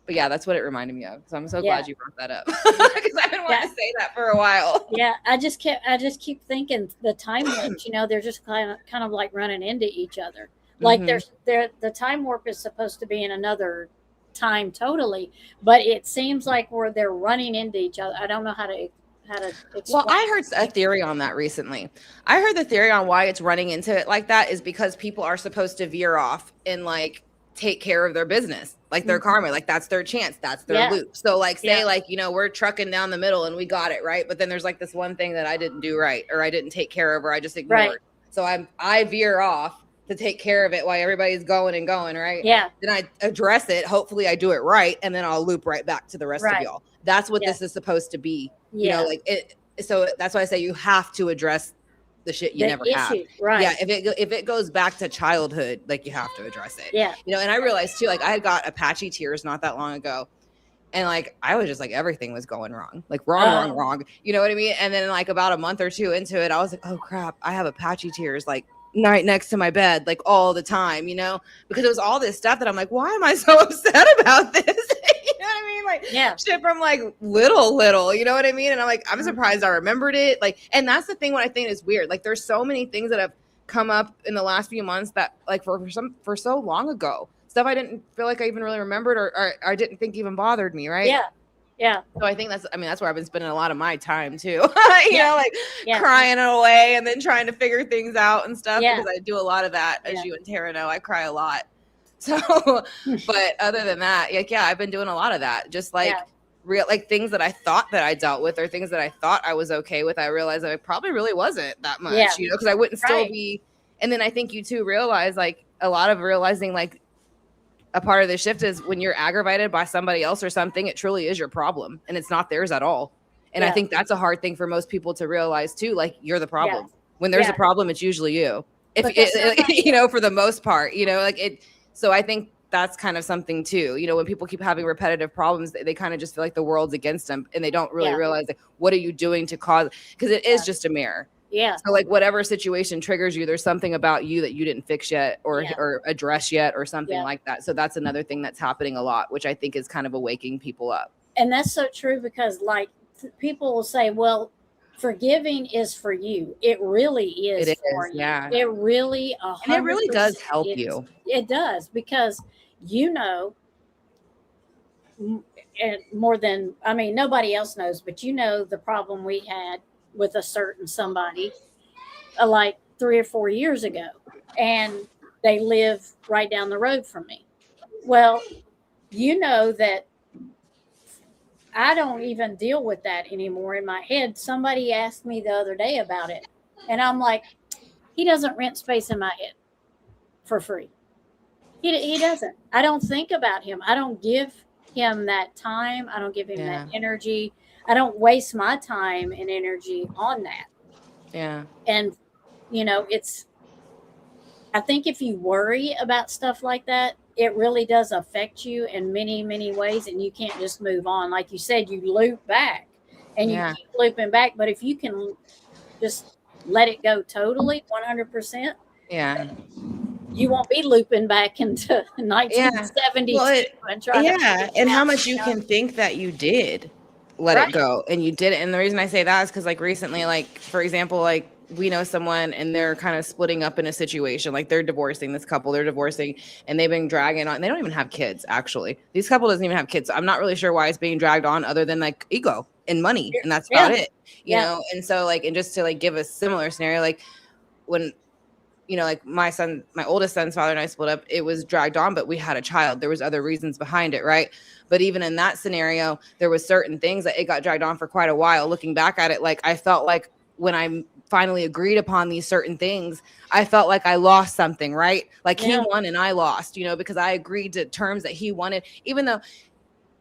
but yeah, that's what it reminded me of. So I'm so glad you brought that up, because I've been wanting to say that for a while. Yeah, I just keep thinking the time loops. They're just kind of like running into each other. Like the time warp is supposed to be in another time totally, but it seems like they're running into each other. I don't know how to how to explain. Well, I heard a theory on that recently. I heard the theory on why it's running into it like that is because people are supposed to veer off and like take care of their business, like their karma, like that's their chance, that's their loop. So like say like, you know, we're trucking down the middle and we got it right, but then there's like this one thing that I didn't do right, or I didn't take care of, or I just ignored. Right. So I veer off to take care of it while everybody's going and going, right? Yeah. Then I address it. Hopefully I do it right, and then I'll loop right back to the rest of y'all. That's what this is supposed to be. You know, like it. So that's why I say you have to address the shit you never have. Right. Yeah. If it goes back to childhood, like you have to address it. Yeah. You know, and I realized too, like I had got Apache tears not that long ago. And like I was just like everything was going wrong. Like wrong. You know what I mean? And then like about a month or two into it, I was like, oh crap, I have Apache tears like right next to my bed, like all the time, you know, because it was all this stuff that I'm like, why am I so upset about this? You know what I mean? Like shit from like little, you know what I mean? And I'm like, I'm surprised I remembered it. Like, and that's the thing what I think is weird. Like there's so many things that have come up in the last few months that like for so long ago, stuff I didn't feel like I even really remembered or I didn't think even bothered me. Right. Yeah. So I think that's where I've been spending a lot of my time too. you know, like crying it away and then trying to figure things out and stuff because I do a lot of that, as you and Tara know. I cry a lot. So, but other than that, like, I've been doing a lot of that. Just like real, like things that I thought that I dealt with or things that I thought I was okay with. I realized I probably really wasn't that much, you know, because I wouldn't still be. And then I think you too realize like a lot of realizing like a part of the shift is when you're aggravated by somebody else or something, it truly is your problem and it's not theirs at all. And I think that's a hard thing for most people to realize too. Like you're the problem. When there's a problem, it's usually you. You know, for the most part, you know, like it. So I think that's kind of something too. You know, when people keep having repetitive problems, they kind of just feel like the world's against them and they don't really realize like, what are you doing to cause, because it is just a mirror. Yeah. So like whatever situation triggers you, there's something about you that you didn't fix yet or address yet or something like that. So that's another thing that's happening a lot, which I think is kind of waking people up. And that's so true because like people will say, well, forgiving is for you. It really is for you. Yeah. It really, and it really does help you. It does because you know, and more than, I mean, nobody else knows, but you know the problem we had with a certain somebody like 3 or 4 years ago, and they live right down the road from me. Well, you know that I don't even deal with that anymore in my head. Somebody asked me the other day about it, and I'm like, he doesn't rent space in my head for free. He doesn't. I don't think about him. I don't give him that time. I don't give him that energy. I don't waste my time and energy on that. Yeah. And, you know, I think if you worry about stuff like that, it really does affect you in many, many ways. And you can't just move on. Like you said, you loop back and you keep looping back. But if you can just let it go totally, 100%. Yeah. You won't be looping back into 1970. And how much you can think that you did let it go and you did it. And the reason I say that is because like recently, like for example, like we know someone and they're kind of splitting up in a situation, like they're divorcing, this couple, they're divorcing and they've been dragging on. They don't even have kids, actually. This couple doesn't even have kids. So I'm not really sure why it's being dragged on other than like ego and money. And that's about it, you know? And so like, and just to like give a similar scenario, like when, you know, like my oldest son's father and I split up, it was dragged on, but we had a child. There was other reasons behind it. Right. But even in that scenario, there was certain things that it got dragged on for quite a while. Looking back at it, like I felt like when I finally agreed upon these certain things, I felt like I lost something, right? Like he won and I lost, you know, because I agreed to terms that he wanted, even though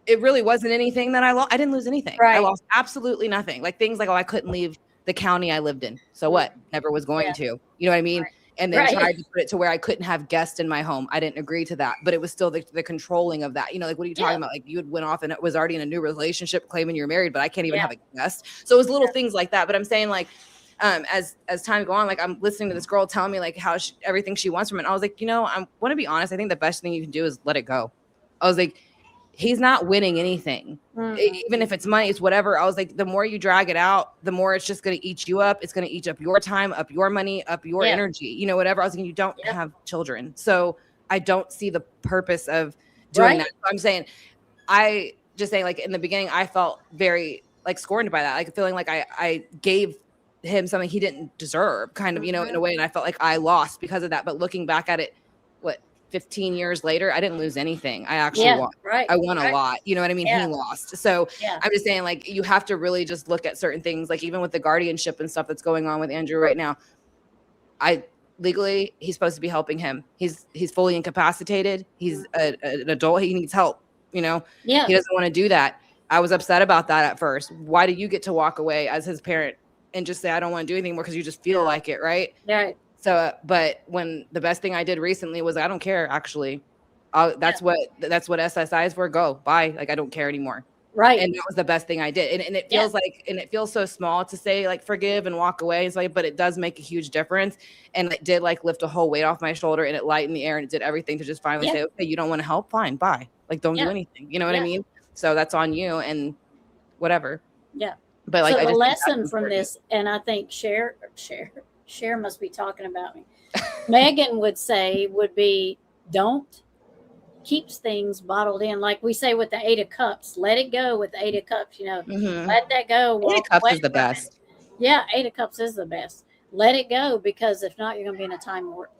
it really wasn't anything that I lost. I didn't lose anything. I lost absolutely nothing. Like things like, oh, I couldn't leave the county I lived in. So what? Never was going to, you know what I mean? And then tried to put it to where I couldn't have guests in my home. I didn't agree to that, but it was still the controlling of that. You know, like, what are you talking about? Like you had went off and it was already in a new relationship claiming you're married, but I can't even have a guest. So it was little things like that. But I'm saying like, as time go on, like I'm listening to this girl telling me like how everything she wants from it. And I was like, you know, I want to be honest. I think the best thing you can do is let it go. I was like, he's not winning anything. Even if it's money, it's whatever. I was like, the more you drag it out, the more it's just going to eat you up. It's going to eat up your time, up your money, up your energy, you know, whatever. I was like, you don't have children. So I don't see the purpose of doing that. So I'm saying, like in the beginning, I felt very like scorned by that, like feeling like I gave him something he didn't deserve, kind of, you know, in a way. And I felt like I lost because of that. But looking back at it, 15 years later, I didn't lose anything. I actually won. Right. I won a lot. You know what I mean? Yeah. He lost. So Yeah. I'm just saying, like, you have to really just look at certain things, like even with the guardianship and stuff that's going on with Andrew right now. Legally, he's supposed to be helping him. He's fully incapacitated. He's an adult. He needs help. You know, Yeah. he doesn't want to do that. I was upset about that at first. Why do you get to walk away as his parent and just say, I don't want to do anything more because you just feel like it, right? Right. So, but when the best thing I did recently was, I don't care, actually. That's what SSI is for. Go, bye. Like, I don't care anymore. Right. And that was the best thing I did. And it feels like, and it feels so small to say like forgive and walk away. It's like, but it does make a huge difference. And it did like lift a whole weight off my shoulder, and it lightened the air, and it did everything to just finally say, okay, you don't want to help? Fine, bye. Like, don't do anything. You know what I mean? So that's on you and whatever. Yeah. But like, so I the just lesson from this, and I think Cher must be talking about me. Megan would be, don't keep things bottled in. Like we say with the 8 of Cups, let it go with the 8 of Cups, you know, let that go. 8 of Cups is the best. Yeah. 8 of Cups is the best. Let it go, because if not, you're going to be in a time warp.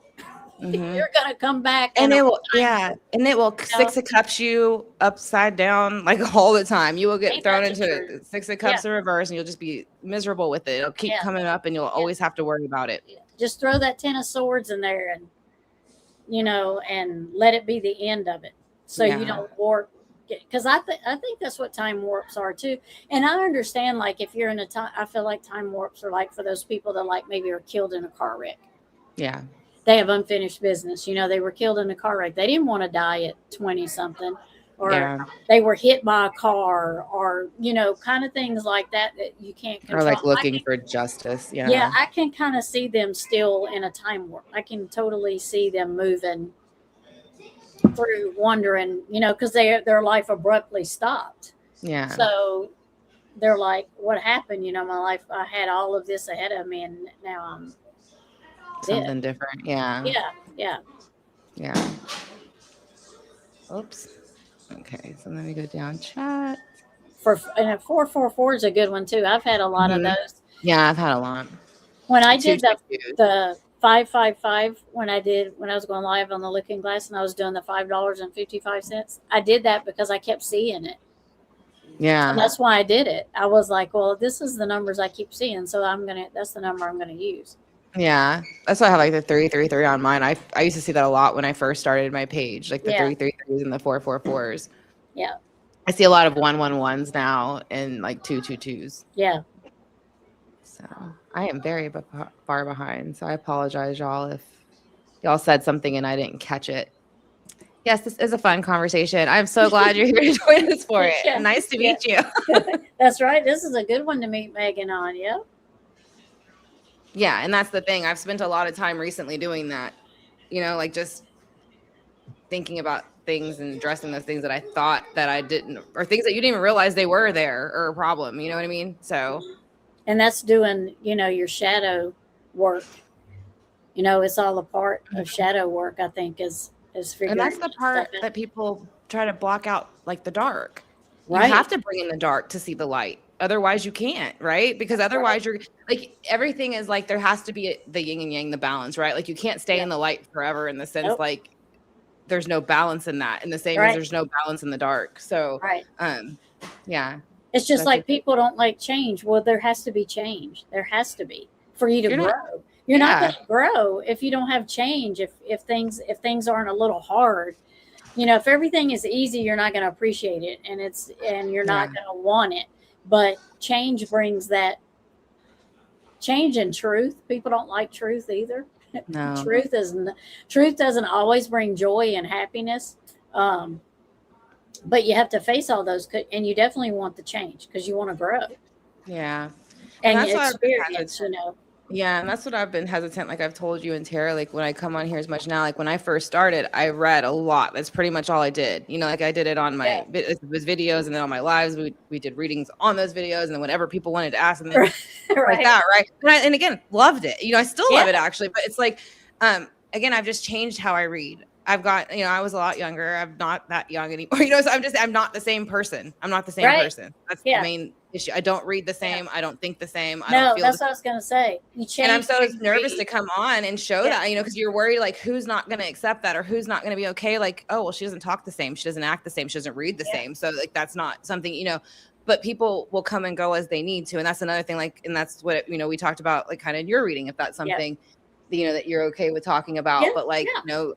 You're going to come back. And it will, and it will 6 of Cups you upside down like all the time. You will get thrown into 6 of Cups in reverse, and you'll just be miserable with it. It'll keep coming up, and you'll always have to worry about it. Just throw that 10 of Swords in there, and you know, and let it be the end of it, so you don't warp. Because I think that's what time warps are too. And I understand, like, if you're in a time, I feel like time warps are like for those people that like maybe are killed in a car wreck. Yeah. They have unfinished business. You know, they were killed in a car wreck. They didn't want to die at 20 something, or they were hit by a car, or, you know, kind of things like that you can't control. Or like looking for justice. Yeah. Yeah. I can kind of see them still in a time warp. I can totally see them moving through, wondering, you know, because their life abruptly stopped. Yeah. So they're like, what happened? You know, my life, I had all of this ahead of me, and now I'm something different. Yeah. Yeah. Oops. Okay, so let me go down chat. And a 444 is a good one too. I've had a lot of those. Yeah, I've had a lot. When I did the 555, when I was going live on the Looking Glass, and I was doing the $5.55, I did that because I kept seeing it. Yeah. And that's why I did it. I was like, well, this is the numbers I keep seeing, so that's the number I'm gonna use. Yeah, that's why I have like the 333 on mine. I used to see that a lot when I first started my page, like the 333s and the 444s. Yeah. I see a lot of 111s now and like 222s. Yeah. So I am very far behind. So I apologize, y'all, if y'all said something and I didn't catch it. Yes, this is a fun conversation. I'm so glad you're here to join us for it. Yeah. Nice to meet you. That's right. This is a good one to meet Megan on. Yeah. Yeah, and that's the thing. I've spent a lot of time recently doing that, you know, like just thinking about things and addressing those things that I thought that I didn't, or things that you didn't even realize they were there or a problem. You know what I mean? So, and that's doing, you know, your shadow work. You know, it's all a part of shadow work, I think, is figuring. And that's the part stuff out. that people try to block out, like the dark. Right. You have to bring in the dark to see the light. Otherwise you can't, right? Because otherwise you're like, everything is like, there has to be the yin and yang, the balance, right? Like you can't stay in the light forever, in the sense like there's no balance in that, in the same as there's no balance in the dark. So yeah, it's just like people don't like change. Well, there has to be change. There has to be for you to grow. You're not going to grow if you don't have change. If things aren't a little hard, you know, if everything is easy, you're not going to appreciate it, and you're not going to want it. But change brings that change and truth. People don't like truth either. No. Truth doesn't always bring joy and happiness. But you have to face all those, and you definitely want the change because you want to grow. Yeah. And that's you experience, you know. Yeah, and that's what I've been hesitant. Like I've told you and Tara, like when I come on here as much now, like when I first started, I read a lot. That's pretty much all I did. You know, like I did it on my videos, and then on my lives, we did readings on those videos, and then whenever people wanted to ask them, like that, right? And again, loved it. You know, I still love it actually, but it's like, again, I've just changed how I read. I've got, you know, I was a lot younger. I'm not that young anymore. You know, so I'm not the same person. I'm not the same Right. person. That's Yeah. the main issue. I don't read the same. I don't think the same. I No, don't feel that's the what I was gonna say. You change. and I'm so how you nervous to read. come on and show Yeah. that, you know, because you're worried like who's not going to accept that or who's not going to be okay. Like, oh, well, she doesn't talk the same. She doesn't act the same. She doesn't read the Yeah. same. So like that's not something, you know, but people will come and go as they need to. And that's another thing. Like, and that's what, you know, we talked about like kind of your reading, if that's Yeah. something, you know, that you're okay with talking about. Yeah, But like, yeah. you know,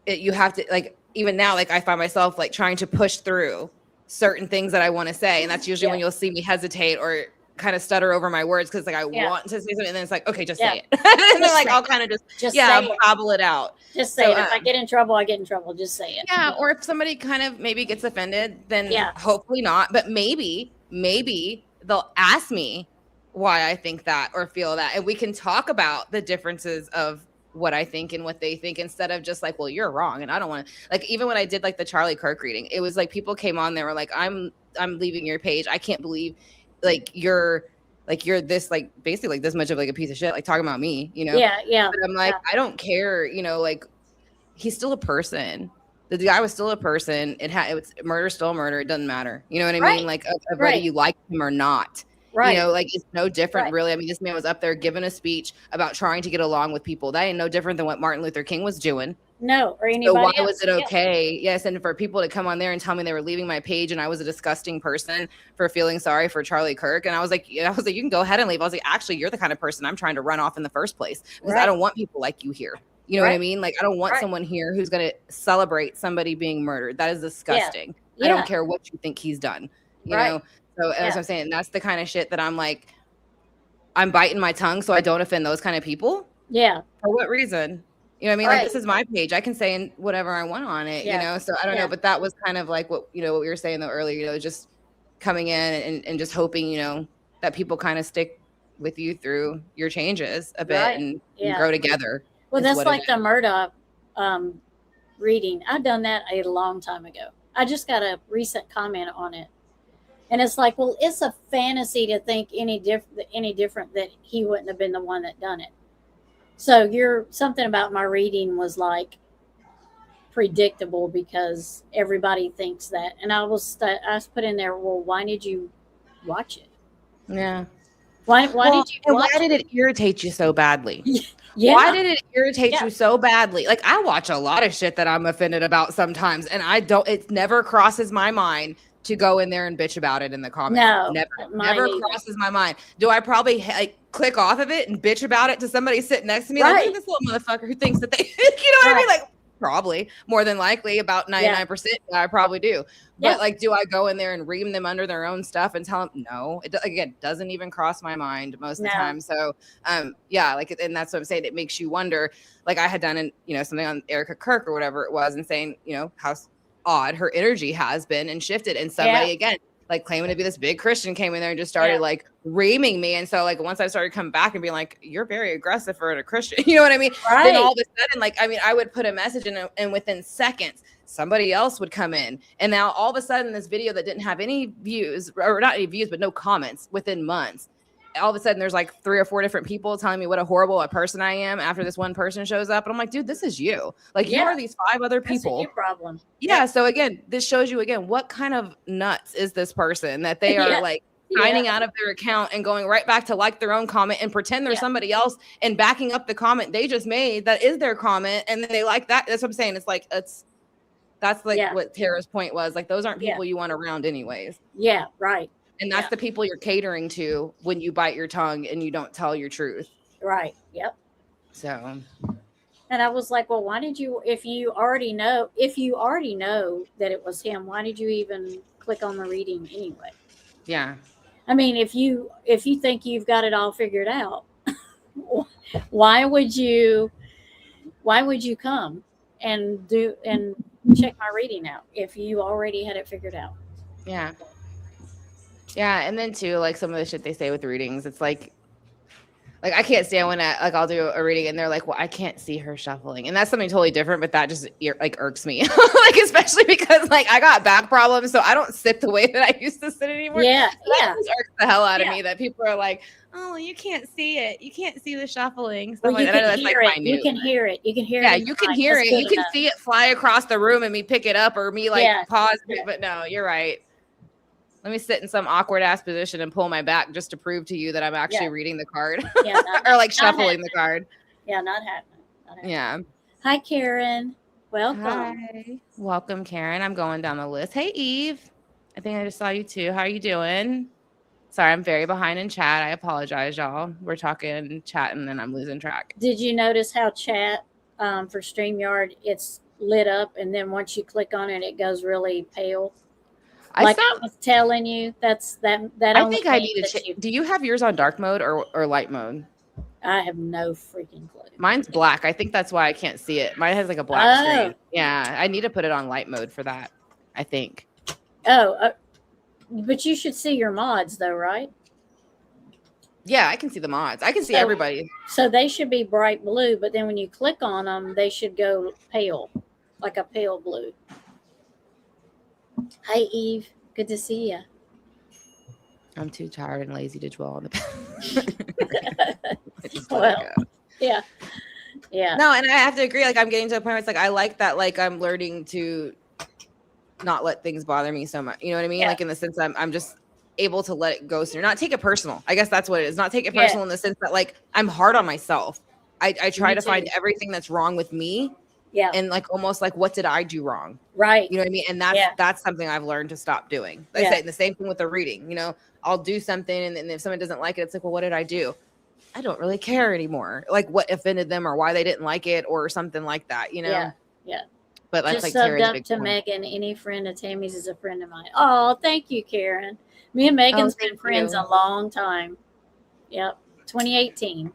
you have to like, even now, like I find myself like trying to push through certain things that I want to say. And that's usually when Yeah. you'll see me hesitate or kind of stutter over my words because like I Yeah. want to say something and then it's like, okay, just Yeah. say it. And then Just like say I'll it. kind of Just yeah, say it. babble it out. Just say So, it. If I get in trouble, I get in trouble. Just say it. Yeah, or if somebody kind of maybe gets offended, then Yeah. hopefully not. But maybe they'll ask me why I think that or feel that. And we can talk about the differences of what I think and what they think instead of just like, well, you're wrong. And I don't want to like even when I did like the Charlie Kirk reading, it was like people came on, they were like, I'm leaving your page. I can't believe you're this like basically like this much of like a piece of shit, like talking about me, you know? Yeah, yeah. But I'm like, yeah. I don't care, you know, like he's still a person. The guy was still a person. It was murder, still murder. It doesn't matter. You know what I Right. mean? Like whether Right. you like him or not. Right. You know, like it's no different, Right. really. I mean, this man was up there giving a speech about trying to get along with people. That ain't no different than what Martin Luther King was doing. No, or anybody So why else. was it Yeah. okay? Yes, and for people to come on there and tell me they were leaving my page and I was a disgusting person for feeling sorry for Charlie Kirk, and I was like, you can go ahead and leave. I was like, actually, you're the kind of person I'm trying to run off in the first place because I Right. don't want people like you here. You know what I Right. mean? Like, I don't want Right. someone here who's going to celebrate somebody being murdered. That is disgusting. I Yeah. don't care what you think he's done. You Right. know. So that's Yeah. what I'm saying. That's the kind of shit that I'm like, I'm biting my tongue so I don't offend those kind of people. Yeah. For what reason? You know what I mean? Right. Like this is my page. I can say whatever I want on it, Yeah. you know? So I don't Yeah. know, but that was kind of like what we were saying though earlier, you know, just coming in and just hoping, you know, that people kind of stick with you through your changes a bit Right. and Yeah. grow together. Well, is that's what it like is. the Murdoch reading. I've done that a long time ago. I just got a recent comment on it. And it's like, well, it's a fantasy to think any different that he wouldn't have been the one that done it. So something about my reading was like predictable because everybody thinks that. And I was put in there, well, why did you watch it? Yeah. Why Well, did you and watch why did it irritate you so badly? Yeah. Why did it irritate Yeah. you so badly? Like I watch a lot of shit that I'm offended about sometimes, and it never crosses my mind to go in there and bitch about it in the comments. No, never mine either. crosses my mind. Do I probably like click off of it and bitch about it to somebody sitting next to me? Like, Right. look at this little motherfucker who thinks that they, you know what I mean? Right. Like probably more than likely about 99%. I probably do. But Yeah. like, do I go in there and ream them under their own stuff and tell them no? It again doesn't even cross my mind most of the No. time. So yeah, like, and that's what I'm saying. It makes you wonder. Like I had done something on Erica Kirk or whatever it was, and saying how odd her energy has been and shifted, and somebody Yeah. again like claiming to be this big Christian came in there and just started Yeah. like reaming me. And so like once I started coming back and being like, you're very aggressive for a Christian, you know what I mean? Right. Then all of a sudden, like, I mean, I would put a message in and within seconds, somebody else would come in. And now all of a sudden this video that didn't have any views or not any views, but no comments within months. All of a sudden there's like 3 or 4 different people telling me what a horrible person I am after this one person shows up. And I'm like, dude, this is you. Like you Yeah. are these 5 other That's a people. you problem. Yeah. So again, this shows you again, what kind of nuts is this person that they are Yeah. like Yeah. signing out of their account and going right back to like their own comment and pretend they're Yeah. somebody else and backing up the comment they just made that is their comment. And then they like that. That's what I'm saying. It's like, that's like Yeah. what Tara's point was. Like, those aren't Yeah. people you want around anyways. Yeah, right. And that's Yeah. the people you're catering to when you bite your tongue and you don't tell your truth. Right. Yep. So And I was like, well, why did you, if you already know that it was him, why did you even click on the reading anyway? yeah. I mean, if you think you've got it all figured out, why would you come and check my reading out if you already had it figured out? Yeah. Yeah. And then too, like some of the shit they say with readings, it's like Like I can't stand when I'll do a reading and they're like, well, I can't see her shuffling. And that's something totally different, but that just irks me. Like, especially because like I got back problems. So I don't sit the way that I used to sit anymore. Yeah. That just irks the hell out of me that people are like, oh, you can't see it. You can't see the shuffling. Stuff Well, like you that. I know can that's like hear it. minute. You can hear it. You can hear Yeah, it. you can hear it. You can see it fly across the room and me pick it up or me like pause it. But no, you're right. Let me sit in some awkward ass position and pull my back just to prove to you that I'm actually reading the card or like shuffling the card. Yeah, not happening. Yeah. Hi, Karen. Welcome. Hi. Welcome, Karen. I'm going down the list. Hey, Eve. I think I just saw you too. How are you doing? Sorry, I'm very behind in chat. I apologize, y'all. We're talking chat and then I'm losing track. Did you notice how chat for StreamYard, it's lit up and then once you click on it, it goes really pale? I was telling you, that I think I need to change. Do you have yours on dark mode or light mode? I have no freaking clue. Mine's black. I think that's why I can't see it. Mine has like a black screen. Yeah, I need to put it on light mode for that, I think. But you should see your mods though, right? Yeah, I can see the mods. I can see everybody. So they should be bright blue, but then when you click on them, they should go pale, like a pale blue. Hi, Eve. Good to see you. I'm too tired and lazy to dwell on the yeah. No, and I have to agree. Like, I'm getting to a point where it's like, I like that. Like, I'm learning to not let things bother me so much. You know what I mean? Like, in the sense I'm just able to let it go sooner, not take it personal. I guess that's what it is. Not take it personal in the sense that like I'm hard on myself. I try to find everything that's wrong with me. Yeah. And like almost like, what did I do wrong? Right. You know what I mean? And that's something I've learned to stop doing. Like I say, the same thing with the reading. You know, I'll do something and if someone doesn't like it, it's like, well, what did I do? I don't really care anymore. Like what offended them or why they didn't like it or something like that, you know? Yeah. But that's just like subbed up to Megan. Any friend of Tammy's is a friend of mine. Oh, thank you, Karen. Me and Megan's been friends a long time. Yep. 2018.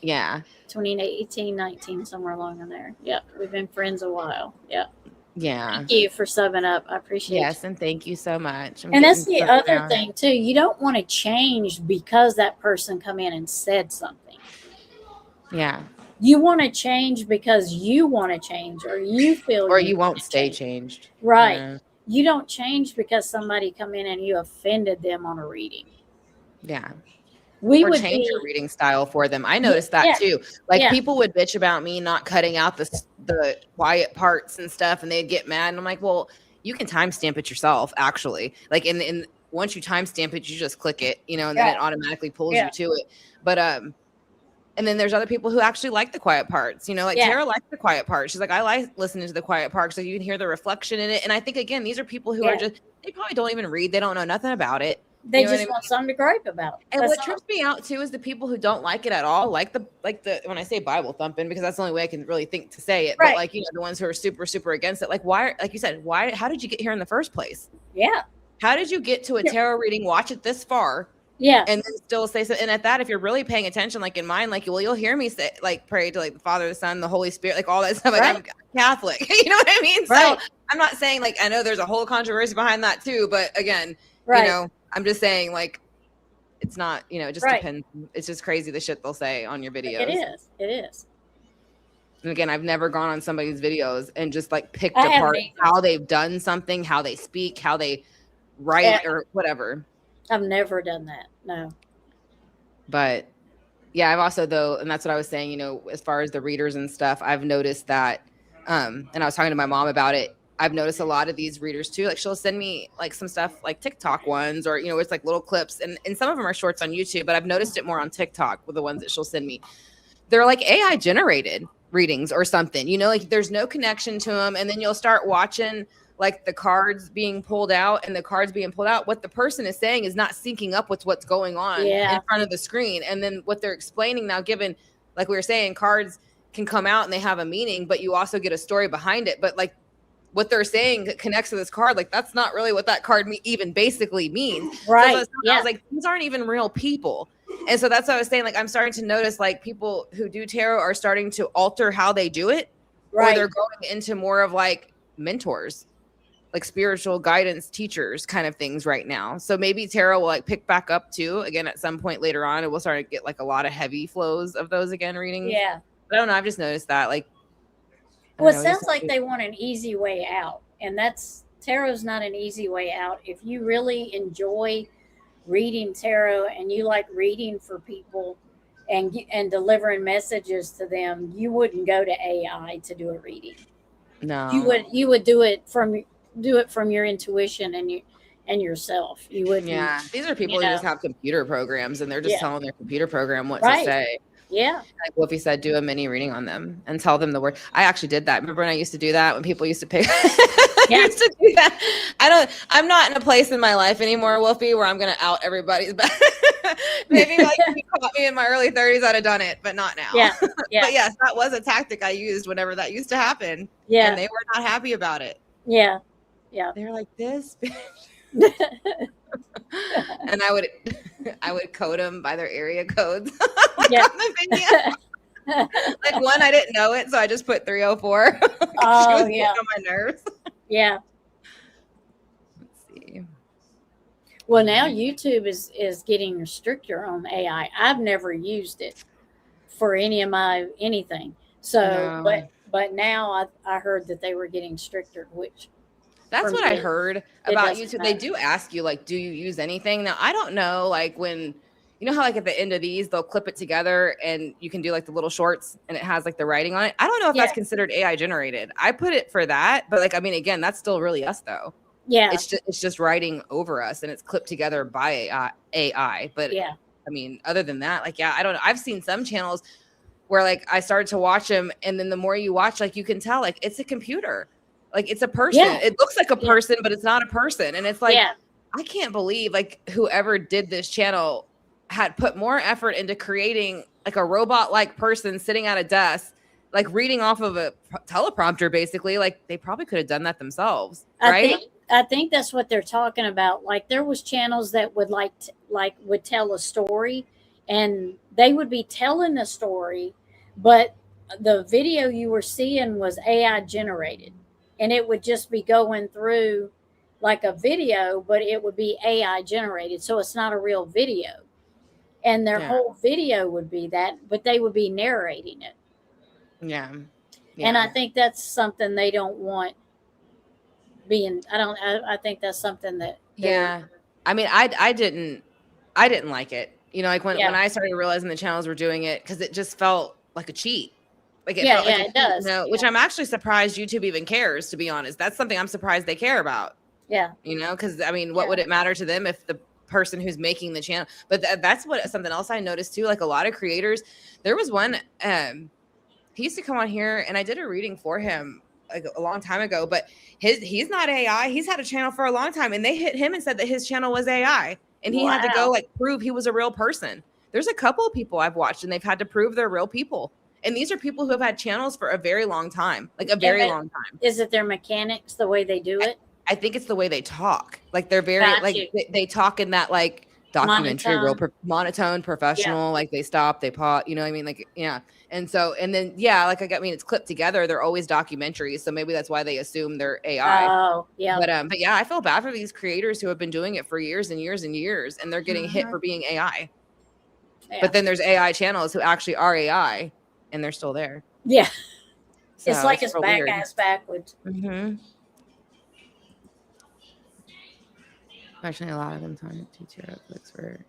Yeah. 2018, 19, somewhere along in there. Yep. We've been friends a while. Yep. Yeah. Thank you for subbing up. I appreciate it. Yes, and thank you so much. And that's the other thing too. You don't want to change because that person come in and said something. Yeah. You want to change because you want to change or you feel or you won't stay changed. Right. Yeah. You don't change because somebody come in and you offended them on a reading. Yeah. We or would change your reading style for them. I noticed that too. Like people would bitch about me not cutting out the quiet parts and stuff, and they'd get mad. And I'm like, well, you can timestamp it yourself, actually. Like in once you timestamp it, you just click it, you know, and then it automatically pulls you to it. But and then there's other people who actually like the quiet parts, you know, like Tara likes the quiet part. She's like, I like listening to the quiet part so you can hear the reflection in it. And I think again, these are people who are just they probably don't even read, they don't know nothing about it. They just want something to gripe about. And what trips me out too is the people who don't like it at all, like the when I say Bible thumping, because that's the only way I can really think to say it. But like, you know, the ones who are super, super against it, like why, like you said, how did you get here in the first place? Yeah. How did you get to a tarot reading, watch it this far? Yeah. And then still say so. And at that, if you're really paying attention, like in mine, like, well, you'll hear me say, like, pray to like the Father, the Son, the Holy Spirit, like all that stuff. Like I'm Catholic, you know what I mean? So I'm not saying like, I know there's a whole controversy behind that too, but again, you know, I'm just saying like, it's not, you know, it just depends. It's just crazy the shit they'll say on your videos. It is. And again, I've never gone on somebody's videos and just like picked apart how they've done something, how they speak, how they write or whatever. I've never done that. No. But yeah, I've also though, and that's what I was saying, you know, as far as the readers and stuff, I've noticed that, and I was talking to my mom about it. I've noticed a lot of these readers too. Like she'll send me like some stuff like TikTok ones or, you know, it's like little clips and some of them are shorts on YouTube, but I've noticed it more on TikTok with the ones that she'll send me. They're like AI generated readings or something, you know, like there's no connection to them. And then you'll start watching like the cards being pulled out and the cards being pulled out. What the person is saying is not syncing up with what's going on in front of the screen. And then what they're explaining now, given, like we were saying, cards can come out and they have a meaning, but you also get a story behind it. But like, what they're saying connects to this card. Like that's not really what that card even basically means. Right. So I was like, these aren't even real people. And so that's what I was saying. Like, I'm starting to notice like people who do tarot are starting to alter how they do it. Or they're going into more of like mentors. like spiritual guidance teachers kind of things right now. So maybe tarot will like pick back up too again at some point later on, and we'll start to get like a lot of heavy flows of those again readings. Yeah. I don't know. I've just noticed that like. I Well, don't it know, sounds like they want an easy way out, and tarot's not an easy way out. If you really enjoy reading tarot and you like reading for people and delivering messages to them, you wouldn't go to AI to do a reading. No, You would do it from your intuition and yourself. You wouldn't. Yeah, these are people who just have computer programs, and they're just Yeah. telling their computer program what Right. to say. Yeah. Like Wolfie said, do a mini reading on them and tell them the word. I actually did that. Remember when I used to do that when people used to pick? I used to do that. I'm not in a place in my life anymore, Wolfie, where I'm going to out everybody's back. Maybe like if you caught me in my early 30s, I'd have done it, but not now. Yeah. Yeah. But yes, that was a tactic I used whenever that used to happen. Yeah. And they were not happy about it. Yeah. Yeah. They were like, this bitch. And I would code them by their area codes. Yeah. On the video. Like one, I didn't know it, so I just put 304. She Oh, was yeah. getting on my nerves. Yeah. Let's see. Well, now YouTube is getting stricter on AI. I've never used it for anything. So, No. but now I heard that they were getting stricter, which That's for what I me, heard it about doesn't YouTube. They matter. do ask you, like, do you use anything? Now, I don't know, like, when, you know how, like, at the end of these, they'll clip it together and you can do, like, the little shorts and it has, like, the writing on it. I don't know if that's Yeah. considered AI generated. I put it for that. But, like, I mean, again, that's still really us, though. Yeah. It's just writing over us and it's clipped together by AI. But, Yeah. I mean, other than that, like, yeah, I don't know. I've seen some channels where, like, I started to watch them, and then the more you watch, like, you can tell, like, it's a computer. Like, it's a person. Yeah. It looks like a person, but it's not a person. And it's like, Yeah. I can't believe, like, whoever did this channel had put more effort into creating, like, a robot-like person sitting at a desk, like, reading off of a teleprompter, basically. Like, they probably could have done that themselves, right? I think that's what they're talking about. Like there was channels that would would tell a story, and they would be telling the story, but the video you were seeing was AI generated, and it would just be going through like a video, but it would be AI generated, so it's not a real video. And their Yeah. whole video would be that, but they would be narrating it. Yeah. And I think that's something they don't want being. I think that's something that. Yeah. I mean, I didn't like it. You know, like when Yeah. I started realizing the channels were doing it, because it just felt like a cheat. Like it Yeah, felt like yeah, a it cheat, does. you know, which I'm actually surprised YouTube even cares, to be honest. That's something I'm surprised they care about. Yeah. You know, because I mean, what would it matter to them if the person who's making the channel? But that's something else I noticed too. Like a lot of creators, there was one. He used to come on here, and I did a reading for him like a long time ago. But he's not AI. He's had a channel for a long time, and they hit him and said that his channel was AI, and he had to go Wow. like prove he was a real person. There's a couple of people I've watched, and they've had to prove they're real people. And these are people who have had channels for a very long time, like a very long time. Is it their mechanics, the way they do it? I think it's the way they talk. Like they're very Got like you. they talk in that like documentary, Monotone. real monotone, professional. Like they stop, they pause. You know what I mean? Like yeah. And so and then yeah, like I mean, it's clipped together. They're always documentaries, so maybe that's why they assume they're AI. Oh, yeah. But yeah, I feel bad for these creators who have been doing it for years and years and years, and they're getting hit for being AI. Yeah. But then there's AI channels who actually are AI, and they're still there. Yeah. So It's like it's real back weird. ass backwards. Mm-hmm. Actually, a lot of them time teacher Netflix for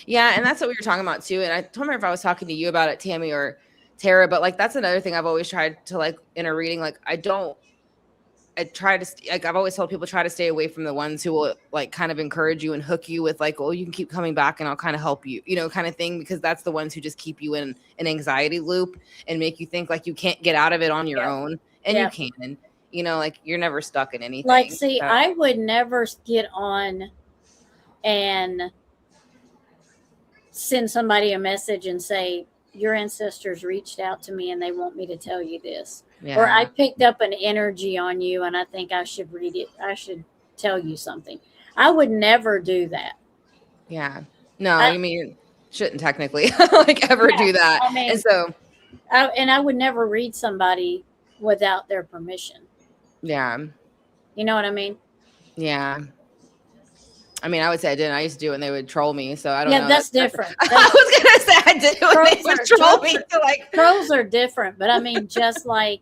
yeah, and that's what we were talking about too. And I don't remember if I was talking to you about it, Tammy or Tara, but like that's another thing I've always tried to like in a reading. Like I've always told people try to stay away from the ones who will like kind of encourage you and hook you with like, oh, you can keep coming back and I'll kind of help you, you know, kind of thing, because that's the ones who just keep you in an anxiety loop and make you think like you can't get out of it on your own, and you can. You know, like you're never stuck in anything. Like, see, So- I would never get on and send somebody a message and say, your ancestors reached out to me and they want me to tell you this. Yeah. Or I picked up an energy on you and I think I should read it. I should tell you something. I would never do that. Yeah. No, I mean, shouldn't technically like ever do that. I mean, and so, I would never read somebody without their permission. yeah. You know what I mean? Yeah. I mean, I would say I didn't. I used to do it and they would troll me. So I don't know. Yeah, that's different. I was going to say I did it when they would troll me. To like, trolls are different, but I mean, just like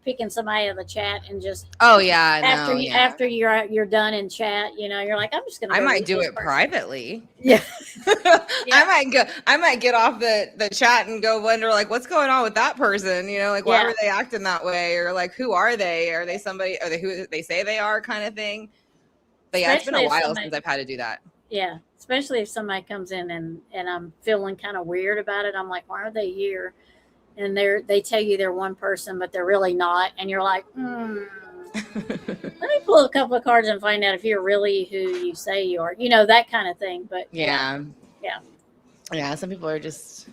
picking somebody out of the chat and just oh yeah, after you're done in chat, you know, you're like, I'm just gonna. I go might read do this it person. privately. Yeah. I might get off the chat and go wonder like what's going on with that person, you know, like why were they acting that way, or like who are they? Are they somebody? Are they who they say they are, kind of thing? But yeah, it's been a while since I've had to do that. Yeah, especially if somebody comes in and I'm feeling kind of weird about it. I'm like, why are they here? And they tell you they're one person, but they're really not, and you're like, let me pull a couple of cards and find out if you're really who you say you are. You know, that kind of thing. But yeah. Some people are just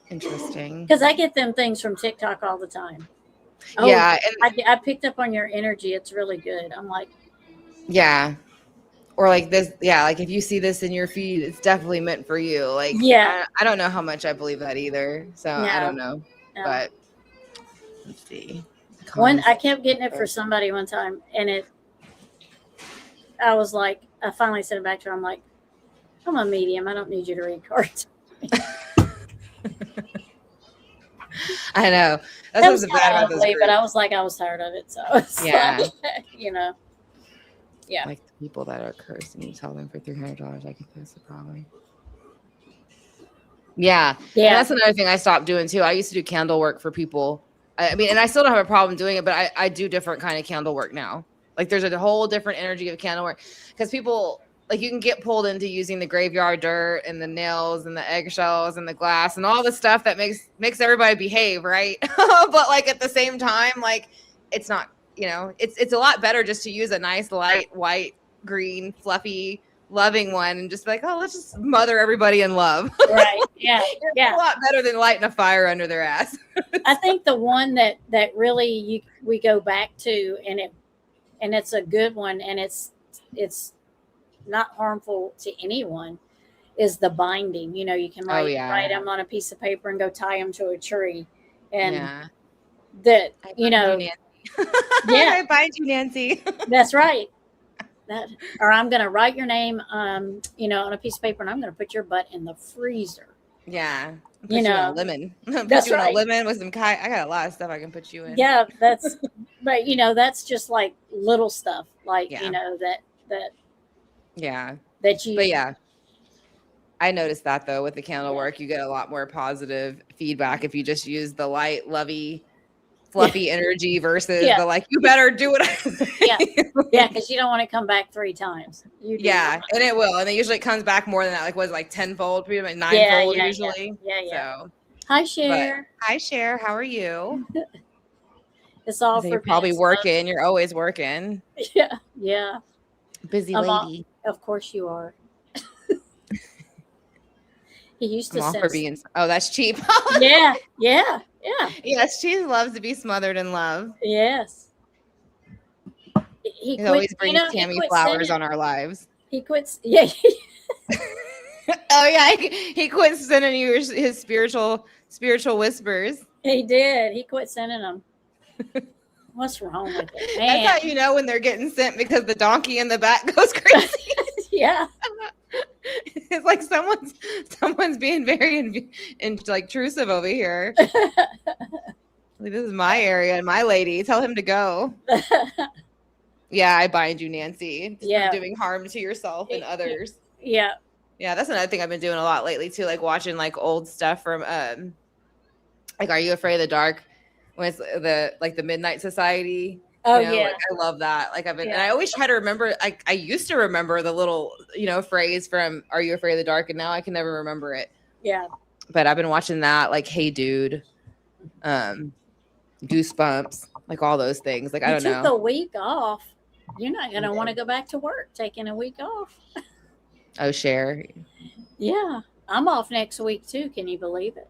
interesting because I get them things from TikTok all the time. Oh, yeah, and I picked up on your energy. It's really good. I'm like, yeah. Or like this, yeah, like if you see this in your feed, it's definitely meant for you. Like, yeah, I don't know how much I believe that either. So I don't know. No. But let's see. I kept getting it for somebody one time, and I was like, I finally sent it back to her. I'm like, I'm a medium. I don't need you to read cards. I know. That was what's bad about this group. but I was like, I was tired of it. So it's like, you know, yeah. Like the people that are cursed and you tell them for $300, I can post the problem. Yeah. And that's another thing I stopped doing too. I used to do candle work for people. I mean, and I still don't have a problem doing it, but I do different kind of candle work now. Like there's a whole different energy of candle work because people like you can get pulled into using the graveyard dirt and the nails and the eggshells and the glass and all the stuff that makes everybody behave, right? But like at the same time, like it's not, you know, it's a lot better just to use a nice light white, green, fluffy, loving one and just be like, oh, let's just mother everybody in love. Right. Yeah. It's a lot better than lighting a fire under their ass. I think the one that really we go back to and it's a good one and it's not harmful to anyone is the binding. You know, you can write them on a piece of paper and go tie them to a tree. And that, you know, I bind you, Nancy. That's right. Or I'm going to write your name, you know, on a piece of paper and I'm going to put your butt in the freezer. Yeah. You know, a lemon. That's right. right. A lemon with some I got a lot of stuff I can put you in. Yeah, but you know, that's just like little stuff, like you know that you. But yeah, I noticed that though with the candle work, you get a lot more positive feedback if you just use the light, lovey, fluffy energy versus the like you better do it. Yeah, because you don't want to come back 3 times. And it will, and then usually it comes back more than that. Like was like 10-fold, pretty much 9-fold usually. Yeah. So, hi, Cher. Hi, Cher. How are you? It's all so for you're probably working. You're always working. Yeah. Busy lady. Of course you are. He used to say, for being. Oh, that's cheap. Yeah. Yes, she loves to be smothered in love. Yes. He always brings Tammy flowers on our lives. He quits. Yeah. Oh yeah, he quit sending you his spiritual whispers. He did. He quit sending them. What's wrong with it? Man. That's how you know when they're getting sent because the donkey in the back goes crazy. Yeah. It's like someone's being very like intrusive over here. Like, this is my area and my lady. Tell him to go. Yeah, I bind you, Nancy. For doing harm to yourself and others. Yeah. Yeah, that's another thing I've been doing a lot lately too, like watching like old stuff from like Are You Afraid of the Dark? When it's the Midnight Society. Oh, you know, like, I love that. Like and I always try to remember, I used to remember the little, you know, phrase from Are You Afraid of the Dark? And now I can never remember it. Yeah. But I've been watching that, like Hey Dude, Goosebumps, like all those things. Like, I don't know. You took a week off. You're not going to want to go back to work taking a week off. Oh, Cher. Yeah. I'm off next week too. Can you believe it?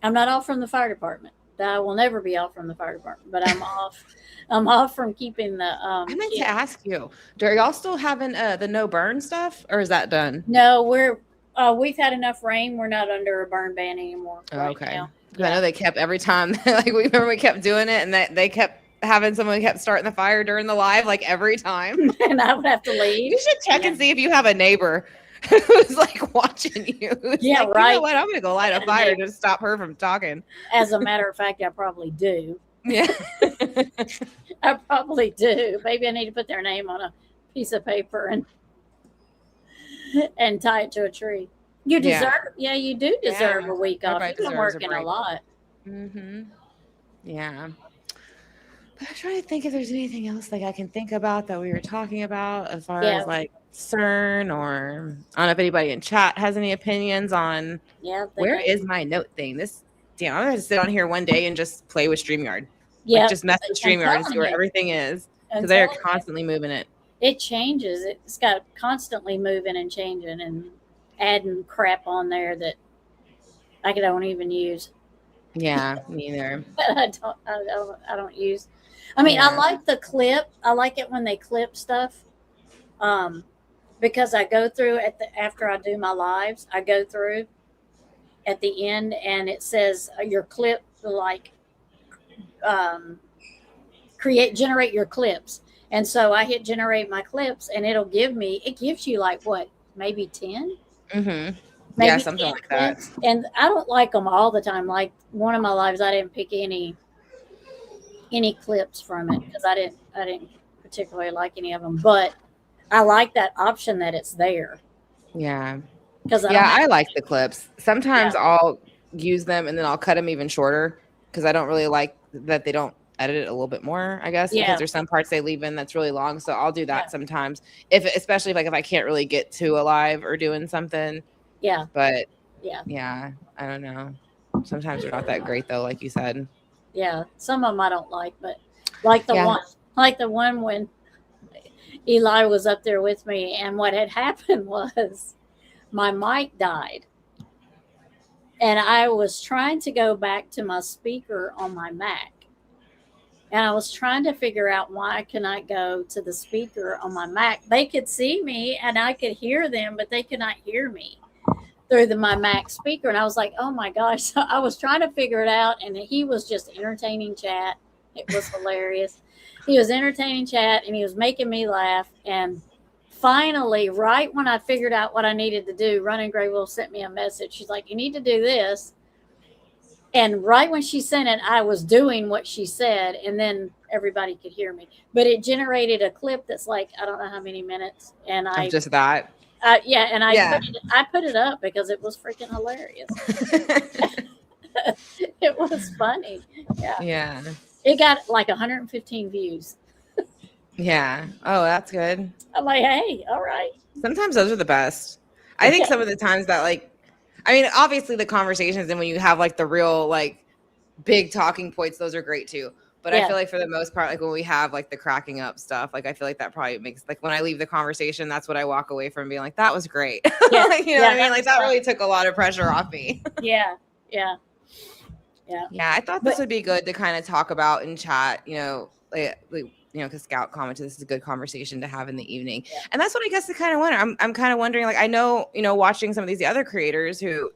I'm not off from the fire department. I will never be off from the fire department, but I'm off. I'm off from keeping the. I meant to ask you, are y'all still having the no burn stuff, or is that done? No, we've had enough rain. We're not under a burn ban anymore. Okay. Now. I know they kept every time. Like we kept doing it, and they kept having someone kept starting the fire during the live like every time. And I would have to leave. You should check and see if you have a neighbor who's like watching you. Who's Yeah, like, right. You know what? I'm gonna go light a Yeah, fire yeah. to stop her from talking. As a matter of fact, I probably do. Yeah. I probably do. Maybe I need to put their name on a piece of paper and tie it to a tree. You Yeah. deserve, yeah, you do deserve Yeah. a week off. Everybody You've been deserves a working a break. lot. Mm-hmm. Yeah. But I'm trying to think if there's anything else like I can think about that we were talking about as far Yeah. as like CERN, or I don't know if anybody in chat has any opinions on Yeah. where is my note thing. Damn, I'm gonna sit on here one day and just play with StreamYard. Yeah. Like just mess with I'm StreamYard and see telling where you. everything is. I'm Because they're telling you. constantly moving it. It changes. It's got constantly moving and changing and adding crap on there that I don't even use. Yeah, neither. I don't use. I mean, I Yeah. like the clip. I like it when they clip stuff. Because I go through after I do my lives, I go through at the end and it says your clip like generate your clips. And so I hit generate my clips and it gives you like what, maybe 10? Mm-hmm. Maybe Yeah, something 10 like that. clips. And I don't like them all the time. Like one of my lives, I didn't pick any clips from it because I didn't particularly like any of them. But I like that option that it's there Yeah. because I like the clips. Sometimes I'll use them and then I'll cut them even shorter because I don't really like that they don't edit it a little bit more, I guess, Yeah. because there's some parts they leave in that's really long. So I'll do that sometimes, especially if I can't really get to a live or doing something. Yeah. But yeah, I don't know. Sometimes they're not that great though, like you said. yeah. Some of them I don't like, but like the one when Eli was up there with me, and what had happened was my mic died. And I was trying to go back to my speaker on my Mac. And I was trying to figure out why I could not go to the speaker on my Mac. They could see me and I could hear them, but they could not hear me through my Mac speaker. And I was like, oh my gosh. So I was trying to figure it out. And he was just entertaining chat. It was hilarious. He was entertaining chat and he was making me laugh. And finally, right when I figured out what I needed to do, Running Gray Wolf sent me a message. She's like, you need to do this. And right when she sent it, I was doing what she said, and then everybody could hear me. But it generated a clip that's like, I don't know how many minutes. And I Just that. I put it up because it was freaking hilarious. It was funny. Yeah. Yeah. It got like 115 views. Yeah. Oh, that's good. I'm like, hey, all right. Sometimes those are the best. I think some of the times that obviously the conversations and when you have like the real like big talking points, those are great too. But I feel like for the most part, like when we have like the cracking up stuff, like I feel like that probably makes like when I leave the conversation, that's what I walk away from being like, that was great. Yeah. Like, you know what I mean? Like that really took a lot of pressure off me. Yeah. Yeah, I thought this would be good to kind of talk about in chat, because Scout commented this is a good conversation to have in the evening. Yeah. And that's what I guess I kind of wonder. I'm kind of wondering, like, I know, watching some of these other creators who,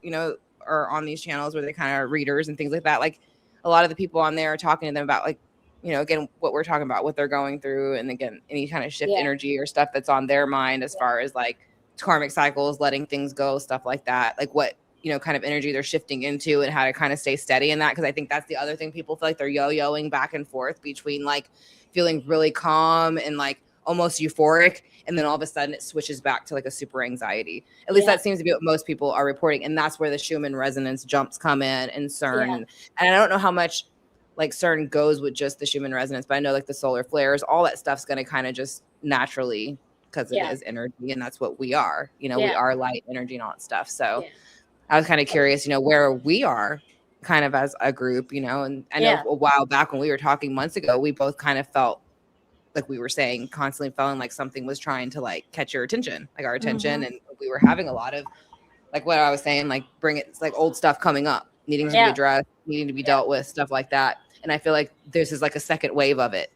are on these channels where they kind of are readers and things like that. Like a lot of the people on there are talking to them about like, again, what we're talking about, what they're going through. And again, any kind of shift energy or stuff that's on their mind as far as like karmic cycles, letting things go, stuff like that. Like what, kind of energy they're shifting into and how to kind of stay steady in that. Cause I think that's the other thing. People feel like they're yo-yoing back and forth between like feeling really calm and like almost euphoric. And then all of a sudden it switches back to like a super anxiety. At least that seems to be what most people are reporting. And that's where the Schumann resonance jumps come in and CERN. Yeah. And I don't know how much like CERN goes with just the Schumann resonance, but I know like the solar flares, all that stuff's going to kind of just naturally, because it is energy and that's what we are, we are light energy and all that stuff. So I was kind of curious, where we are kind of as a group, and I know a while back when we were talking months ago, we both kind of felt like we were saying constantly feeling like something was trying to like catch your attention, like our attention. And we were having a lot of like what I was saying, like it's like old stuff coming up, needing to be addressed, needing to be dealt with, stuff like that. And I feel like this is like a second wave of it.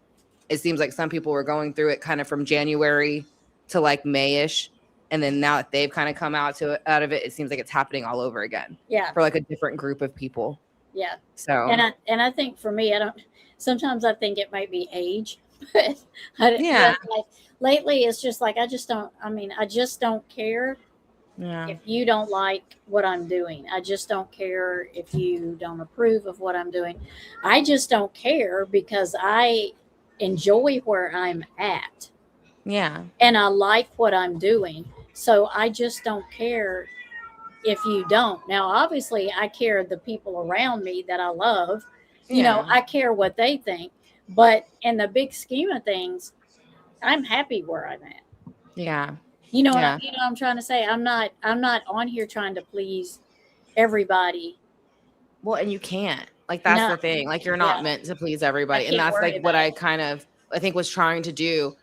It seems like some people were going through it kind of from January to like May-ish. And then now that they've kind of come out of it, it seems like it's happening all over again. Yeah. For like a different group of people. Yeah. So And I think for me, sometimes I think it might be age, but yeah. but like lately it's just like, I just don't care Yeah. if you don't like what I'm doing. I just don't care if you don't approve of what I'm doing. I just don't care because I enjoy where I'm at Yeah. and I like what I'm doing. So I just don't care if you don't. Now, obviously, I care the people around me that I love. Yeah. I care what they think. But in the big scheme of things, I'm happy where I'm at. Yeah. You know Yeah. what I'm trying to say? I'm not on here trying to please everybody. Well, and you can't. Like that's No. the thing. Like you're Yeah. not meant to please everybody. I And can't that's worry like what about I it. kind of I think was trying to do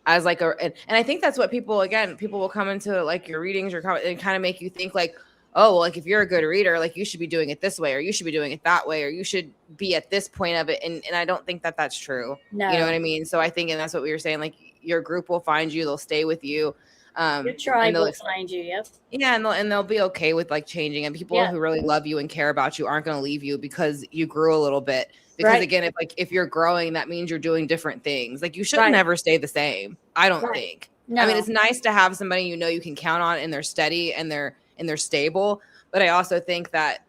as like and I think that's what people will come into like your readings or and kind of make you think like, oh, well, like if you're a good reader, like you should be doing it this way or you should be doing it that way or you should be at this point of it. And I don't think that that's true. No. You know what I mean? So I think, and that's what we were saying, like your group will find you, they'll stay with you. Your tribe and they'll, will find you. Yep. yeah, and they'll be okay with like changing. And people Yeah. who really love you and care about you aren't going to leave you because you grew a little bit. Because Right. again, if you're growing, that means you're doing different things. Like you should Right. never stay the same. I don't Right. think. No. I mean, it's nice to have somebody you can count on and they're steady and they're stable. But I also think that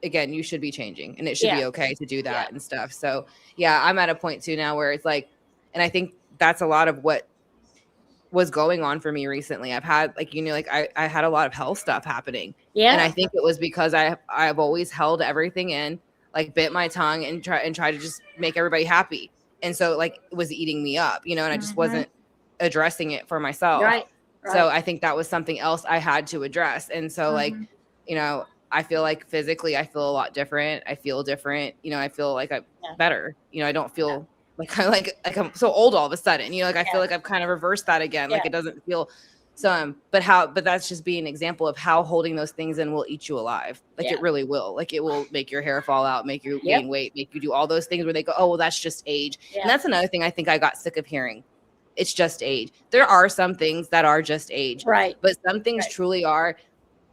again, you should be changing and it should be Yeah. okay to do that Yeah. and stuff. So yeah, I'm at a point too now where it's like, and I think that's a lot of what was going on for me recently. I've had like, I had a lot of health stuff happening. Yeah. And I think it was because I've always held everything in, like bit my tongue and try to just make everybody happy. And so like it was eating me up, and I just wasn't addressing it for myself. Right. So I think that was something else I had to address. And so like, I feel like physically I feel a lot different. I feel different. I feel like I'm better. I don't feel like I'm so old all of a sudden. I feel like I've kind of reversed that again. Like it doesn't feel so but that's just being an example of how holding those things in will eat you alive. Like it really will. Like it will make your hair fall out, make you gain weight, make you do all those things where they go, oh well, that's just age. And that's another thing I think I got sick of hearing. It's just age. There are some things that are just age. Right. But some things truly are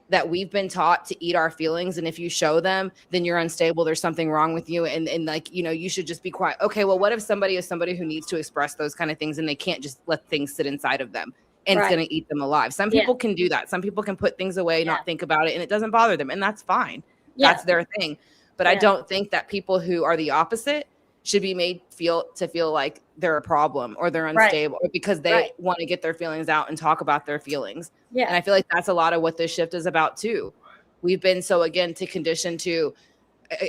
that we've been taught to eat our feelings. And if you show them, then you're unstable. There's something wrong with you. And like, you should just be quiet. Okay, well, what if somebody is somebody who needs to express those kind of things and they can't just let things sit inside of them and it's going to eat them alive? Some people can do that. Some people can put things away, not think about it, and it doesn't bother them. And that's fine. That's their thing. But I don't think that people who are the opposite should be made feel like they're a problem or they're unstable or because they want to get their feelings out and talk about their feelings. Yeah. And I feel like that's a lot of what this shift is about too. We've been to condition to,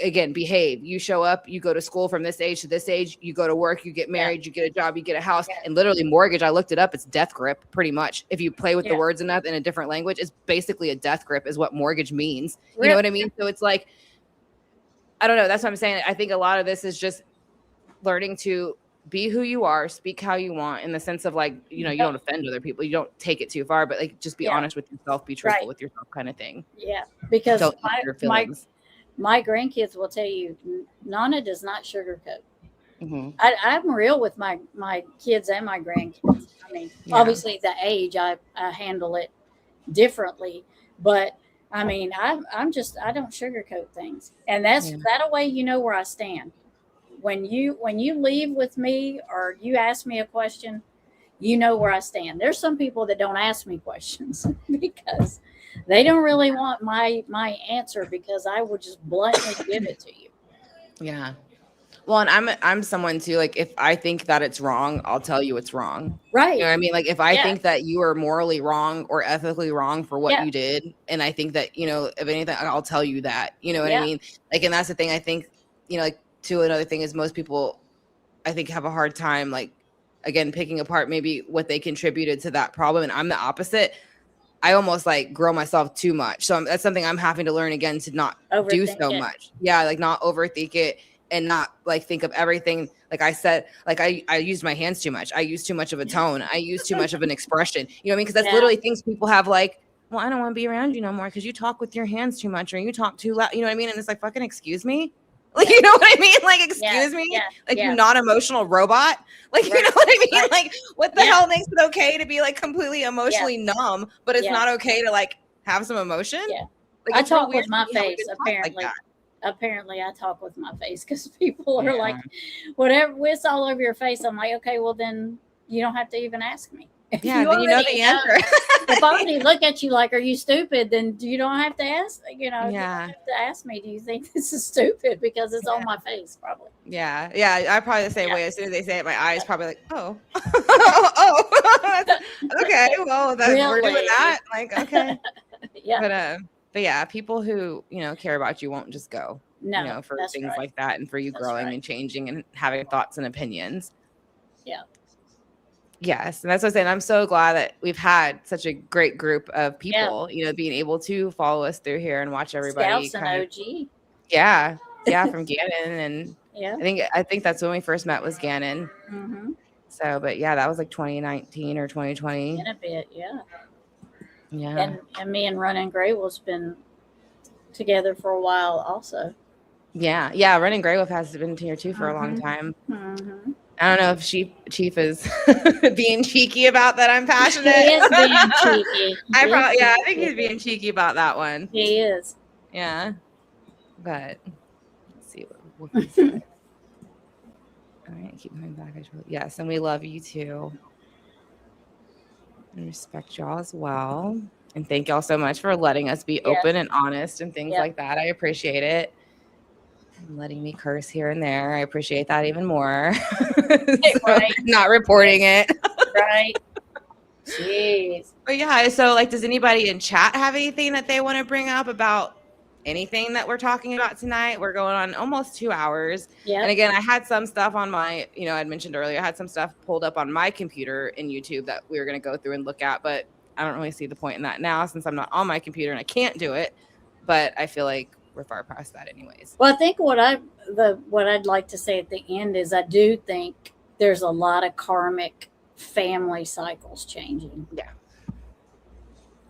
again, behave. You show up, you go to school from this age to this age, you go to work, you get married, you get a job, you get a house, and literally mortgage. I looked it up. It's death grip pretty much. If you play with the words enough in a different language, it's basically a death grip is what mortgage means. You know what I mean? So it's like, I don't know. That's what I'm saying. I think a lot of this is just learning to be who you are, speak how you want in the sense of like, you don't offend other people. You don't take it too far, but like, just be honest with yourself, be truthful with yourself kind of thing. Yeah. Because Don't eat your feelings. my grandkids will tell you, Nana does not sugarcoat. Mm-hmm. I'm real with my kids and my grandkids. I mean, obviously the age, I handle it differently, but I mean, I don't sugarcoat things. And that way, you know where I stand. When you leave with me or you ask me a question, you know where I stand. There's some people that don't ask me questions because they don't really want my answer because I would just bluntly give it to you. Yeah. Well, and I'm someone too, like if I think that it's wrong, I'll tell you it's wrong. Right. You know what I mean? Like if I think that you are morally wrong or ethically wrong for what you did, and I think that, if anything, I'll tell you that. You know what I mean? Like, and that's the thing I think, like too, another thing is most people, I think, have a hard time, like, again, picking apart maybe what they contributed to that problem. And I'm the opposite. I almost like grow myself too much. So that's something I'm having to learn again to not do so much. Yeah. Like not overthink it and not like think of everything. Like I said, like I used my hands too much. I used too much of a tone. I used too much of an expression. You know what I mean? Because that's literally things people have like, well, I don't want to be around you no more because you talk with your hands too much or you talk too loud. You know what I mean? And it's like, fucking excuse me. Like, you know what I mean? Like, excuse me? Like, you're not emotional robot? Like, you know what I mean? Like, what the hell makes it okay to be, like, completely emotionally numb, but it's not okay to, like, have some emotion? Yeah. Like, I it's real talk weird with my to me how we face, can talk apparently. Like apparently I talk with my face because people are like, whatever, it's all over your face. I'm like, okay, well then you don't have to even ask me. If Yeah, then you know already the answer. if I already look at you like, are you stupid? Then you don't have to ask. You know, you Yeah. don't have to ask me. Do you think this is stupid? Because it's on my face, probably. Yeah, yeah, I probably the same Yeah. way. As soon as they say it, my eyes probably like, oh, oh, okay, well, we're doing Really? that. Like, okay, Yeah. but yeah, people who care about you won't just go, No, for that's things right. like that, and for you That's growing right. and changing and having thoughts and opinions. Yeah. Yes, and that's what I'm saying. I'm so glad that we've had such a great group of people, being able to follow us through here and watch everybody. Scouts and OG. Yeah, from Gannon, and Yeah. I think that's when we first met was Gannon. Mm-hmm. So, but yeah, that was like 2019 or 2020. In a bit, yeah. Yeah. And me and Running Gray has been together for a while also. Yeah. Running Grey Wolf has been here too for a long time. Mm-hmm. I don't know if Chief is being cheeky about that. I'm passionate. He is being cheeky. I think he's being cheeky about that one. He is. Yeah. But let's see what he said. All right, keep coming back. Yes, and we love you too. And respect y'all as well. And thank y'all so much for letting us be open and honest and things like that. I appreciate it. And letting me curse here and there. I appreciate that even more. Right. Not reporting it. Right. Jeez. But yeah, so like, does anybody in chat have anything that they want to bring up about anything that we're talking about tonight? We're going on almost 2 hours. Yeah. And again, I had some stuff on my, I'd mentioned earlier, I had some stuff pulled up on my computer in YouTube that we were going to go through and look at, but I don't really see the point in that now since I'm not on my computer and I can't do it. But I feel like we're far past that anyways. Well, I think what I'd like to say at the end is I do think there's a lot of karmic family cycles changing. Yeah.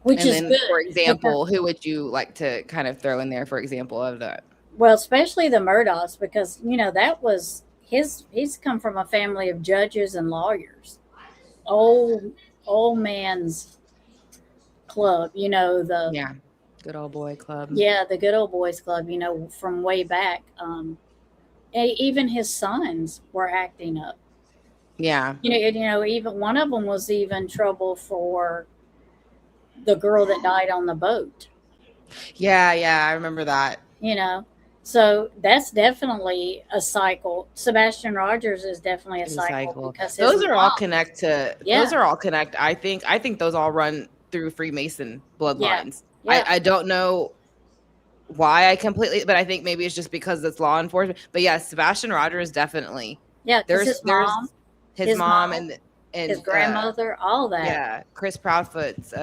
Which and is then, good. For example, who would you like to kind of throw in there for example of that? Well, especially the Murdochs, because that was he's come from a family of judges and lawyers. Old man's club, Good old boy club. Yeah, the good old boys club, from way back. Even his sons were acting up. Yeah. Even one of them was even trouble for the girl that died on the boat. Yeah, I remember that. So that's definitely a cycle. Sebastian Rogers is definitely a cycle because those are all connect. I think those all run through Freemason bloodlines. Yeah. I don't know why but I think maybe it's just because it's law enforcement. But yeah, Sebastian Rogers definitely. Yeah, there's his mom and his grandmother, all that. Yeah, Chris Proudfoot's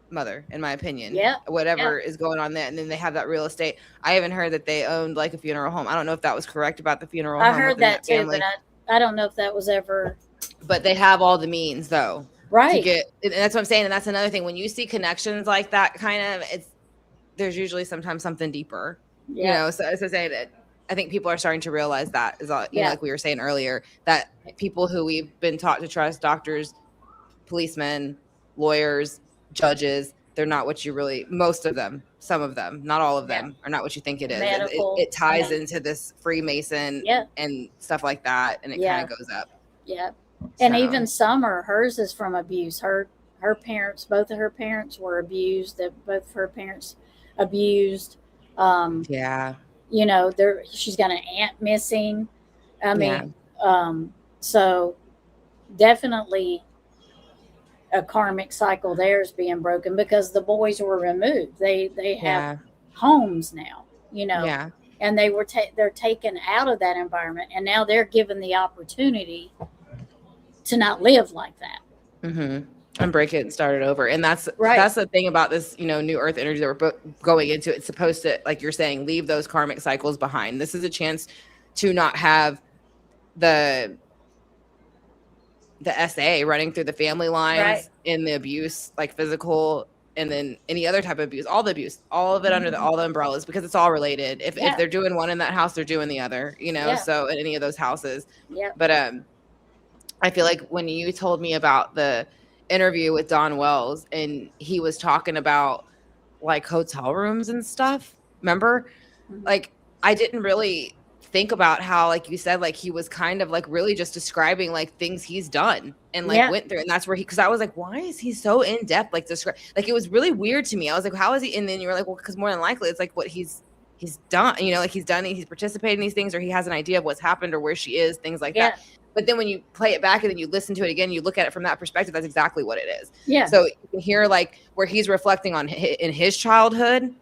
mother, in my opinion. Yeah. Whatever is going on there. And then they have that real estate. I even heard that they owned like a funeral home. I don't know if that was correct about the funeral home. I heard that too, family. but I don't know if that was ever. But they have all the means though. Right. And that's what I'm saying. And that's another thing. When you see connections like that, there's usually sometimes something deeper. Yeah. So as I say that, I think people are starting to realize that is all, like we were saying earlier, that people who we've been taught to trust, doctors, policemen, lawyers, judges, they're not what you really, most of them, some of them, not all of them are not what you think it is. Medical, it ties into this Freemason and stuff like that. And it kind of goes up. Yeah. And even Summer, hers is from abuse. Her parents, both of her parents were abused. Both of her parents abused. She's got an aunt missing. I mean, so definitely a karmic cycle there is being broken because the boys were removed. They have homes now, and they're taken out of that environment, and now they're given the opportunity to not live like that. Mm-hmm. And break it and start it over. And that's the thing about this, new earth energy that we're going into. It's supposed to, like you're saying, leave those karmic cycles behind. This is a chance to not have the SA running through the family lines in the abuse, like physical, and then any other type of abuse, all the abuse, all of it under all the umbrellas, because it's all related. If they're doing one in that house, they're doing the other, so in any of those houses. Yeah. But I feel like when you told me about the interview with Don Wells and he was talking about like hotel rooms and stuff, remember? like I didn't really think about how, like you said, like he was kind of like really just describing like things he's done and like went through, and that's where because I was like, why is he so in depth, like describe, like it was really weird to me. I was like, how is he? And then you were like, well, because more than likely it's like what he's done, you know, like he's done it, he's participated in these things, or he has an idea of what's happened or where she is, things like that. But then when you play it back and then you listen to it again, you look at it from that perspective, that's exactly what it is. Yeah. So you can hear like where he's reflecting on in his childhood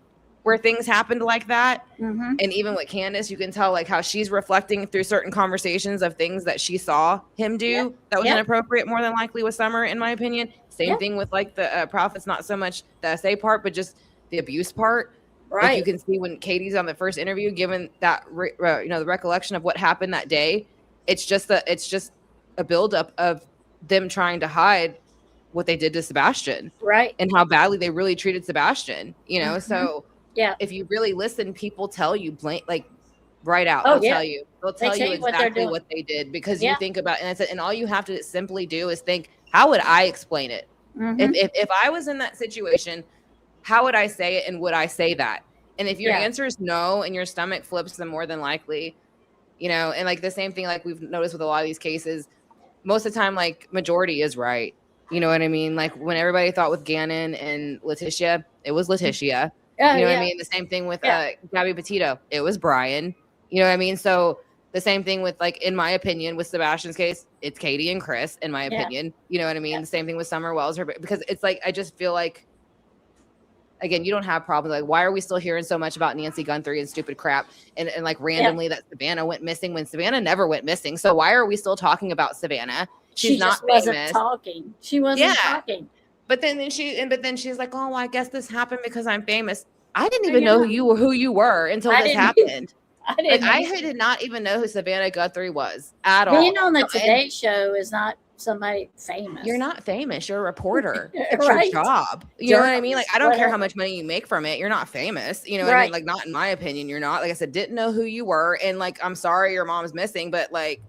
where things happened like that. And even with Candace, you can tell like how she's reflecting through certain conversations of things that she saw him do that was inappropriate, more than likely with Summer, in my opinion. Same thing with like the Prophets, not so much the SA part, but just the abuse part. Right. Like you can see when Katie's on the first interview, given that you know, the recollection of what happened that day, it's just a buildup of them trying to hide what they did to Sebastian, right, and how badly they really treated Sebastian. You know, so if you really listen, people tell you like right out. They'll tell you exactly what they did, because you think about, and all you have to simply do is think, how would I explain it? If I was in that situation, how would I say it, and would I say that? And if your answer is no, and your stomach flips, then more than likely, you know, and like the same thing, like we've noticed with a lot of these cases, most of the time, like majority is right. You know what I mean? Like when everybody thought with Gannon and Letitia, it was Letitia. You know what I mean? The same thing with Gabby Petito, it was Brian. You know what I mean? So the same thing with, like, in my opinion, with Sebastian's case, it's Katie and Chris, in my opinion. You know what I mean? The same thing with Summer Wells, because it's like, I just feel like, again, you don't have problems. Like, why are we still hearing so much about Nancy Guthrie and stupid crap? And like randomly that Savannah went missing when Savannah never went missing. So why are we still talking about Savannah? She's not famous. Wasn't talking. She wasn't talking. But then she's like, oh, well, I guess this happened because I'm famous. I didn't even know who you were until this happened. I did not even know who Savannah Guthrie was at all. Being on the Today Show is not somebody famous. You're not famous. You're a reporter. It's your job. You know what I mean? Like, I don't care how much money you make from it. You're not famous. You know what I mean? Like, not in my opinion, you're not. Like I said, didn't know who you were. And like, I'm sorry your mom's missing, but like,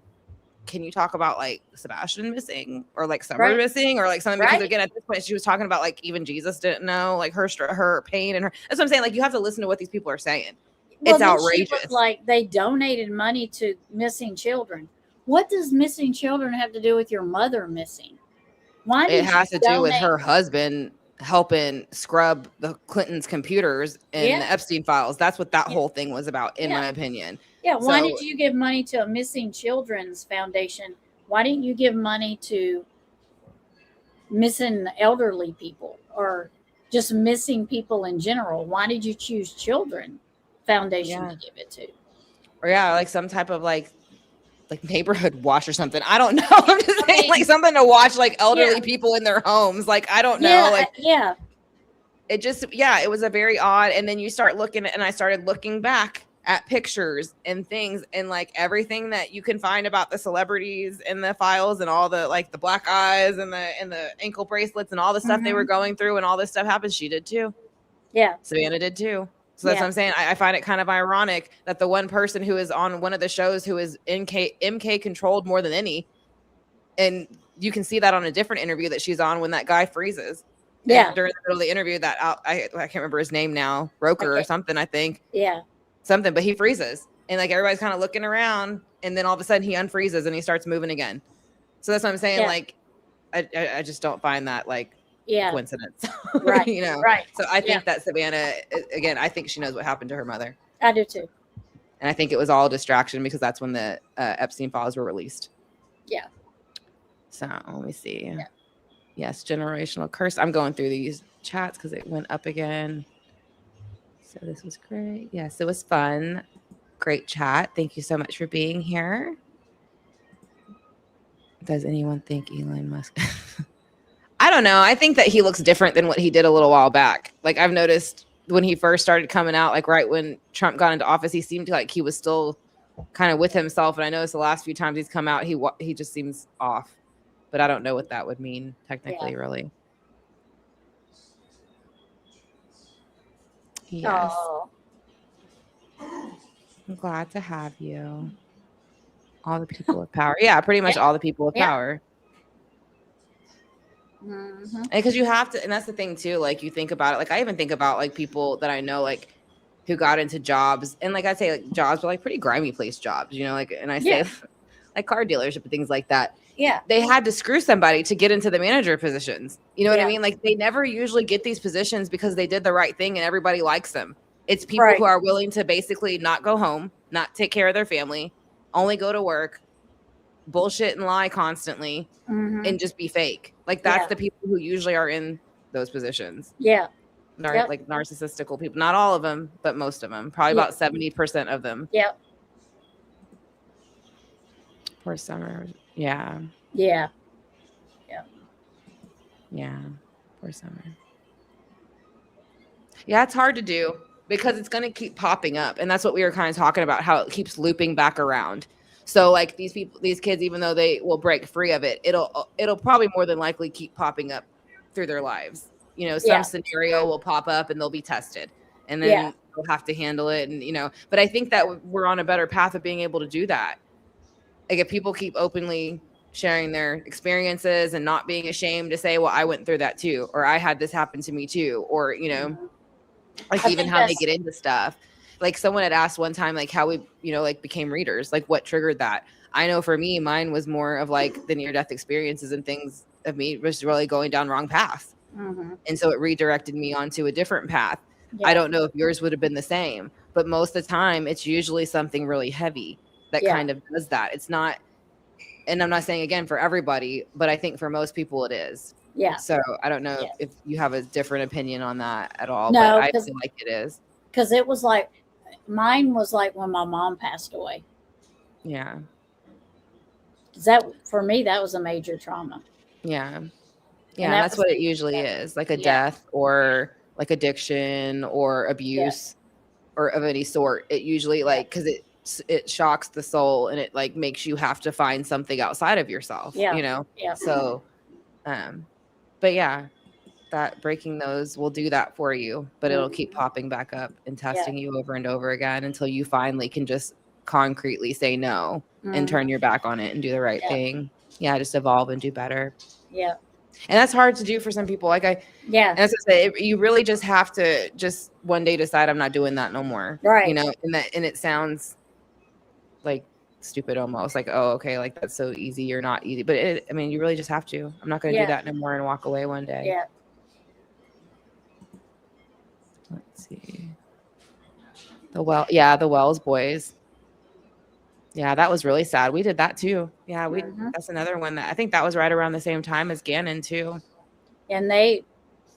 can you talk about like Sebastian missing, or like Summer missing, or like something? Because again, at this point, she was talking about like even Jesus didn't know, like her pain and her. That's what I'm saying. Like, you have to listen to what these people are saying. Well, it's outrageous. She was like, they donated money to missing children. What does missing children have to do with your mother missing? Why? It has to do with her husband helping scrub the Clintons' computers and the Epstein files. That's what that whole thing was about, in my opinion. Yeah. Why did you give money to a missing children's foundation? Why didn't you give money to missing elderly people, or just missing people in general? Why did you choose children foundation to give it to? Or like some type of like neighborhood watch or something. I don't know. I'm just saying, like, something to watch like elderly people in their homes. Like, I don't know. Like, it just, it was a very odd. And then you start looking and I started looking back at pictures and things, and like everything that you can find about the celebrities in the files, and all the like the black eyes and the ankle bracelets and all the stuff they were going through, and all this stuff happened. She did too. Yeah. Savannah did too. So that's what I'm saying. I find it kind of ironic that the one person who is on one of the shows who is MK controlled more than any, and you can see that on a different interview that she's on when that guy freezes. Yeah. During the middle of the interview, that I can't remember his name now, Roker or something, I think. Yeah. Something, but he freezes, and like everybody's kind of looking around, and then all of a sudden he unfreezes and he starts moving again. So that's what I'm saying. Like, I just don't find that like coincidence. Right. You know. Right. So I think that Savannah, again, I think she knows what happened to her mother. I do too. And I think it was all a distraction, because that's when the Epstein files were released. Yeah. So let me see. Yeah. Yes, generational curse. I'm going through these chats because it went up again. So this was great. Yes, it was fun. Great chat. Thank you so much for being here. Does anyone think Elon Musk? I don't know. I think that he looks different than what he did a little while back. Like, I've noticed when he first started coming out, like right when Trump got into office, he seemed like he was still kind of with himself. And I noticed the last few times he's come out, he just seems off. But I don't know what that would mean technically, really. Yes. Oh. I'm glad to have you. All the people with power. Yeah, pretty much all the people with power. Mm-hmm. And because you have to, and that's the thing too, like you think about it, like I even think about like people that I know, like who got into jobs, and like I say, like jobs were like pretty grimy place jobs, you know, like, and I say Yeah. like car dealership and things like that. Yeah. They had to screw somebody to get into the manager positions. You know what I Yeah. mean? Like they never usually get these positions because they did the right thing and everybody likes them. It's people Right. who are willing to basically not go home, not take care of their family, only go to work, bullshit and lie constantly, Mhm. and just be fake. Like that's Yeah. the people who usually are in those positions. Yeah. Yep. Like narcissistical people. Not all of them, but most of them. Probably Yeah. about 70% of them. Yep. Poor Summer. Yeah. Yeah. Yeah. Poor Summer. Yeah, it's hard to do because it's going to keep popping up. And that's what we were kind of talking about, how it keeps looping back around. So like these kids, even though they will break free of it, it'll probably more than likely keep popping up through their lives. You know, some Yeah. scenario will pop up and they'll be tested, and then Yeah. they'll have to handle it. And, you know, but I think that we're on a better path of being able to do that. Like if people keep openly sharing their experiences and not being ashamed to say, well, I went through that too, or I had this happen to me too, or, you know, like I even think how they that's- get into stuff. Like someone had asked one time, like how we, you know, like became readers, like what triggered that. I know for me, mine was more of like the near-death experiences and things of me was really going down wrong paths. Mhm. And so it redirected me onto a different path. Yeah. I don't know if yours would have been the same, but most of the time it's usually something really heavy that Yeah. kind of does that. It's not, and I'm not saying again for everybody, but I think for most people it is. Yeah. So I don't know Yeah. if you have a different opinion on that at all, No, but I 'cause- feel like it is. Because it was like, mine was like when my mom passed away. Yeah. 'Cause that, for me, that was a major trauma. Yeah. Yeah. that That's was- what it usually is, like a Yeah. death or like addiction or abuse or of any sort. It usually like, because it shocks the soul and it like makes you have to find something outside of yourself, Yeah. you know? Yeah. So, but yeah, that breaking those will do that for you, but it'll keep popping back up and testing you over and over again until you finally can just concretely say no and Mhm. turn your back on it and do the right Yeah. thing. Yeah, just evolve and do better. Yeah. And that's hard to do for some people. Like Yeah. as I say, you really just have to just one day decide I'm not doing that no more. Right. You know, and it sounds like stupid almost, like, oh, okay, like that's so easy or not easy. But I mean, you really just have to. I'm not going to Yeah. do that no more and walk away one day. Yeah. Let's see. The Wells boys. Yeah, that was really sad. We did that too. Yeah, Mhm. that's another one that I think that was right around the same time as Gannon too. And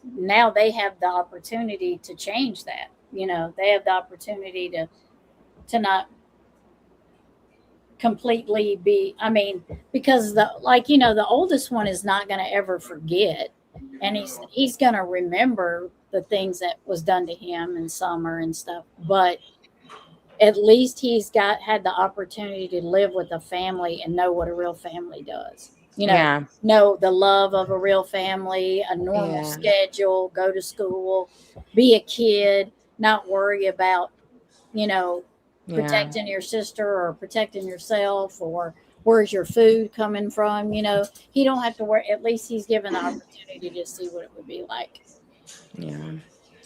now they have the opportunity to change that. You know, they have the opportunity to not completely be, I mean, because the oldest one is not going to ever forget, and he's going to remember the things that was done to him in summer and stuff, but at least he's had the opportunity to live with a family and know what a real family does. You know, Yeah. know the love of a real family, a normal Yeah. schedule, go to school, be a kid, not worry about, you know, Yeah. protecting your sister or protecting yourself, or where's your food coming from. You know, he don't have to worry. At least he's given the opportunity to see what it would be like. Yeah.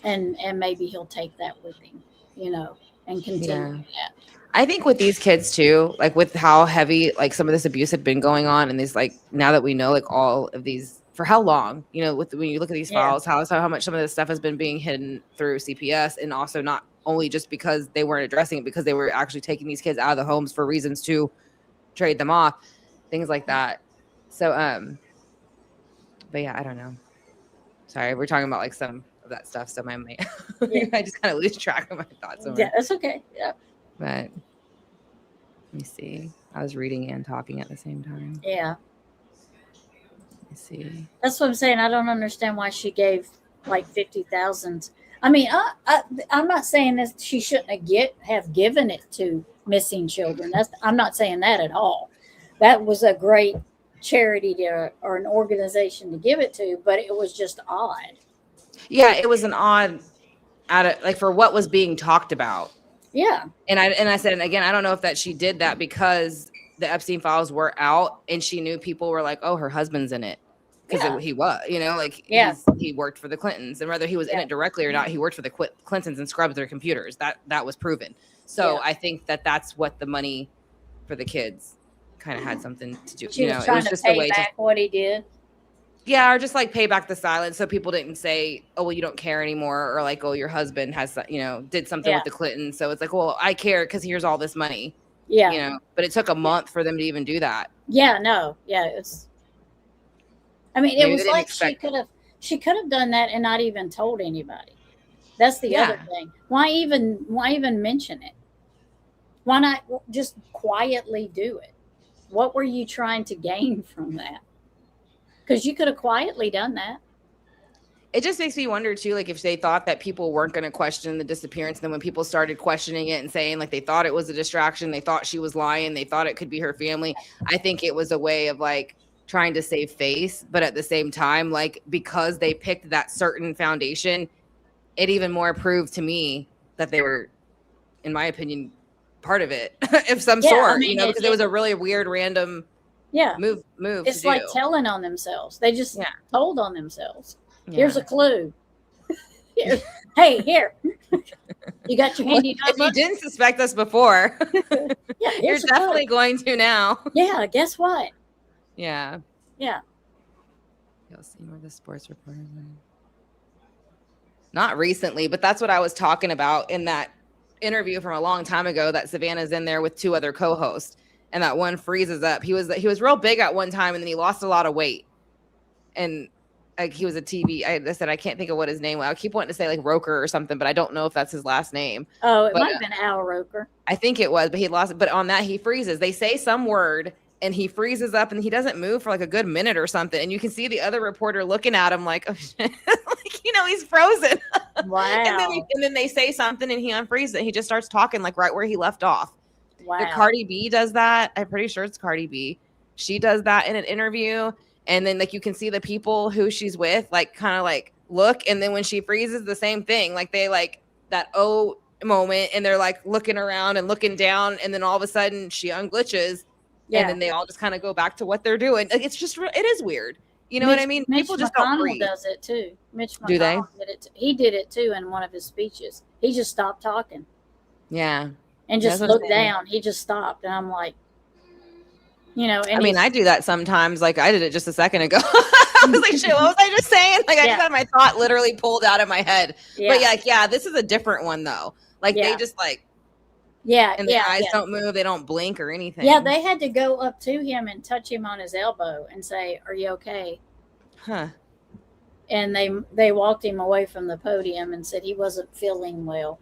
And maybe he'll take that with him, you know, and continue that. I think with these kids too, like with how heavy like some of this abuse had been going on, and these like now that we know like all of these for how long, you know, when you look at these Yeah. files, how much some of this stuff has been being hidden through CPS, and also not only just because they weren't addressing it, because they were actually taking these kids out of the homes for reasons to trade them off, things like that. So but yeah, I don't know. Sorry, we're talking about like some of that stuff, so I just kind of lose track of my thoughts. Yeah, that's okay. Yeah. But let me see. I was reading and talking at the same time. Yeah. Let me see. That's what I'm saying. I don't understand why she gave like 50,000. I mean, I'm not saying that she shouldn't have given it to missing children. I'm not saying that at all. That was a great charity or an organization to give it to, but it was just odd. Yeah, it was an odd, like for what was being talked about. Yeah. And I said, and again, I don't know if that she did that because the Epstein files were out and she knew people were like, oh, her husband's in it. because Yeah. he was, like Yeah. he worked for the Clintons, and whether he was in it directly or not, he worked for the Clintons and scrubbed their computers. That was proven. So Yeah. I think that's what the money for the kids kind of had something to do. She was it trying was to just a pay way back what he did. yeah, or just like pay back the silence, so people didn't say, "Oh, well, you don't care anymore," or like, "Oh, your husband has, did something Yeah. with the Clintons." So it's like, "Well, I care because here's all this money." Yeah. But it took a month for them to even do that. Yeah, no. Yeah, it's I mean, it Maybe was they didn't like expect- she could have done that and not even told anybody. That's the other Yeah. thing. Why even mention it? Why not just quietly do it? What were you trying to gain from that? Because you could have quietly done that. It just makes me wonder too, like if they thought that people weren't going to question the disappearance, then when people started questioning it and saying like they thought it was a distraction, they thought she was lying, they thought it could be her family. I think it was a way of like trying to save face, but at the same time, like because they picked that certain foundation, it even more proved to me that they were, in my opinion, part of it of some Yeah, I sort, mean, because it was a really weird random Yeah. move. It's to like do. telling on themselves. They just Yeah. told on themselves. Yeah. Here's a clue. Hey, here. You got your handy If you notebook? didn't suspect us before, Yeah, you're here's a clue. definitely going to now. Yeah, guess what? Yeah. Yeah. You'll see where the sports reporter went. Not recently, but that's what I was talking about in that interview from a long time ago that Savannah's in there with two other co-hosts, and that one freezes up. He was real big at one time, and then he lost a lot of weight. And like he was a TV. I said I can't think of what his name was. I keep wanting to say like Roker or something, but I don't know if that's his last name. Oh, it But, might have been Al Roker. I think it was, but he lost. But on that, he freezes. They say some word, and he freezes up, and he doesn't move for like a good minute or something. And you can see the other reporter looking at him like, oh shit, like he's frozen. Wow. and then they say something, and he unfreezes it. He just starts talking like right where he left off. Wow. The Cardi B does that. I'm pretty sure it's Cardi B. She does that in an interview. And then like you can see the people who she's with, like kind of like look. And then when she freezes, the same thing. Like they like that moment, and they're like looking around and looking down. And then all of a sudden she unglitches. Yeah. And then they all just kind of go back to what they're doing. Like it is weird. You know what I mean? Mitch People just don't McConnell breathe. does it too. Mitch McConnell Do they? did it. He did it too in one of his speeches. He just stopped talking Yeah. and just That's what I'm looked saying. down. He just stopped, and I'm like, and I mean, I do that sometimes. Like I did it just a second ago. I was like, shit, what was I just saying? Like I Yeah. just had my thought literally pulled out of my head. Yeah. But this is a different one though. Like Yeah. they just like, yeah, and their eyes yeah. don't move, they don't blink or anything. Yeah, they had to go up to him and touch him on his elbow and say, "Are you okay?" Huh. And they walked him away from the podium and said he wasn't feeling well.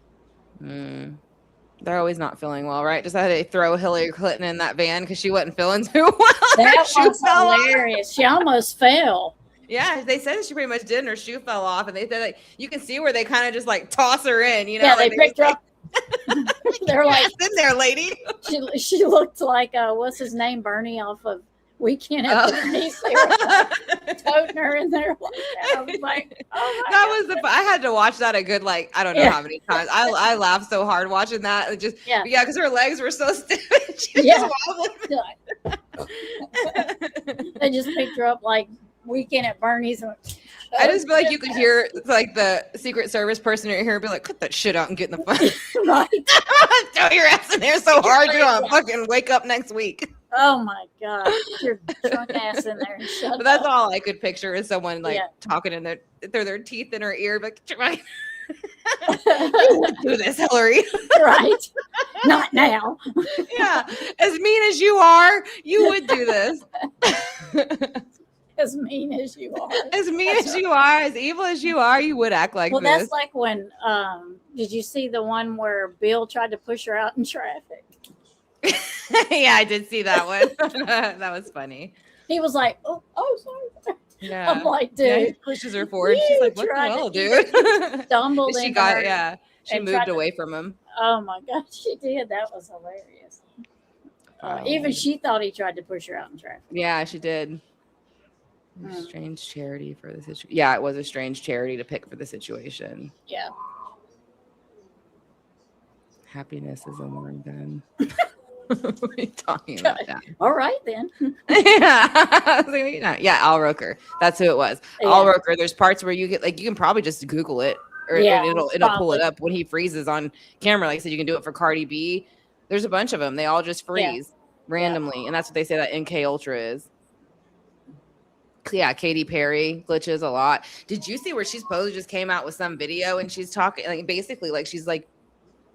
They're always not feeling well, right? Just had to throw Hillary Clinton in that van because she wasn't feeling too well. That Her shoe was fell off. hilarious. She almost fell. Yeah, they said she pretty much did, and her shoe fell off. And they said like you can see where they kind of just like toss her in, Yeah, like, they picked her up. They're like, in there, lady. she looked like what's his name, Bernie off of Weekend at Bernie's. They were toting her in there like that. I was like, oh my That was I had to watch that a good like I don't know Yeah. how many times. I laughed so hard watching that. It just Yeah. because her legs were so stiff. She was Yeah. just wobbling. They just picked her up like Weekend at Bernie's. And I just feel like you could hear like the Secret Service person in here be like, cut that shit out and get in the phone. Right. Throw your ass in there so hard you're gonna fucking wake up next week. Oh my God. Get your drunk ass in there and shut But that's up. all I could picture is someone like Yeah. talking in their teeth in her ear, like you would do this, Hillary. Right. Not now. Yeah. As mean as you are, you would do this. As mean as you are. As mean as you are, as evil as you are, you would act like Well, this. that's like when did you see the one where Bill tried to push her out in traffic? Yeah, I did see that one. That was funny. He was like, oh sorry. Yeah. I'm like, Yeah, he dude, pushes her forward. She's you like, what the tried to- hell, you dude? stumbled She into got, her yeah. She and tried moved to- away from him. Oh my God, she did. That was hilarious. Even she thought he tried to push her out in traffic. Yeah, she did. Mm. Strange charity for the situation. Yeah, it was a strange charity to pick for the situation. Yeah. Happiness is a warm gun. What are you talking about? That? All right then. Yeah. I was like, yeah, Al Roker. That's who it was. Al Yeah. Roker. There's parts where you get like you can probably just Google it, or Yeah, it'll pull probably. it up when he freezes on camera. Like I said, you can do it for Cardi B. There's a bunch of them. They all just freeze randomly, and that's what they say that MK Ultra is. Yeah, Katy Perry glitches a lot. Did you see where she's supposed just came out with some video and she's talking like basically like she's like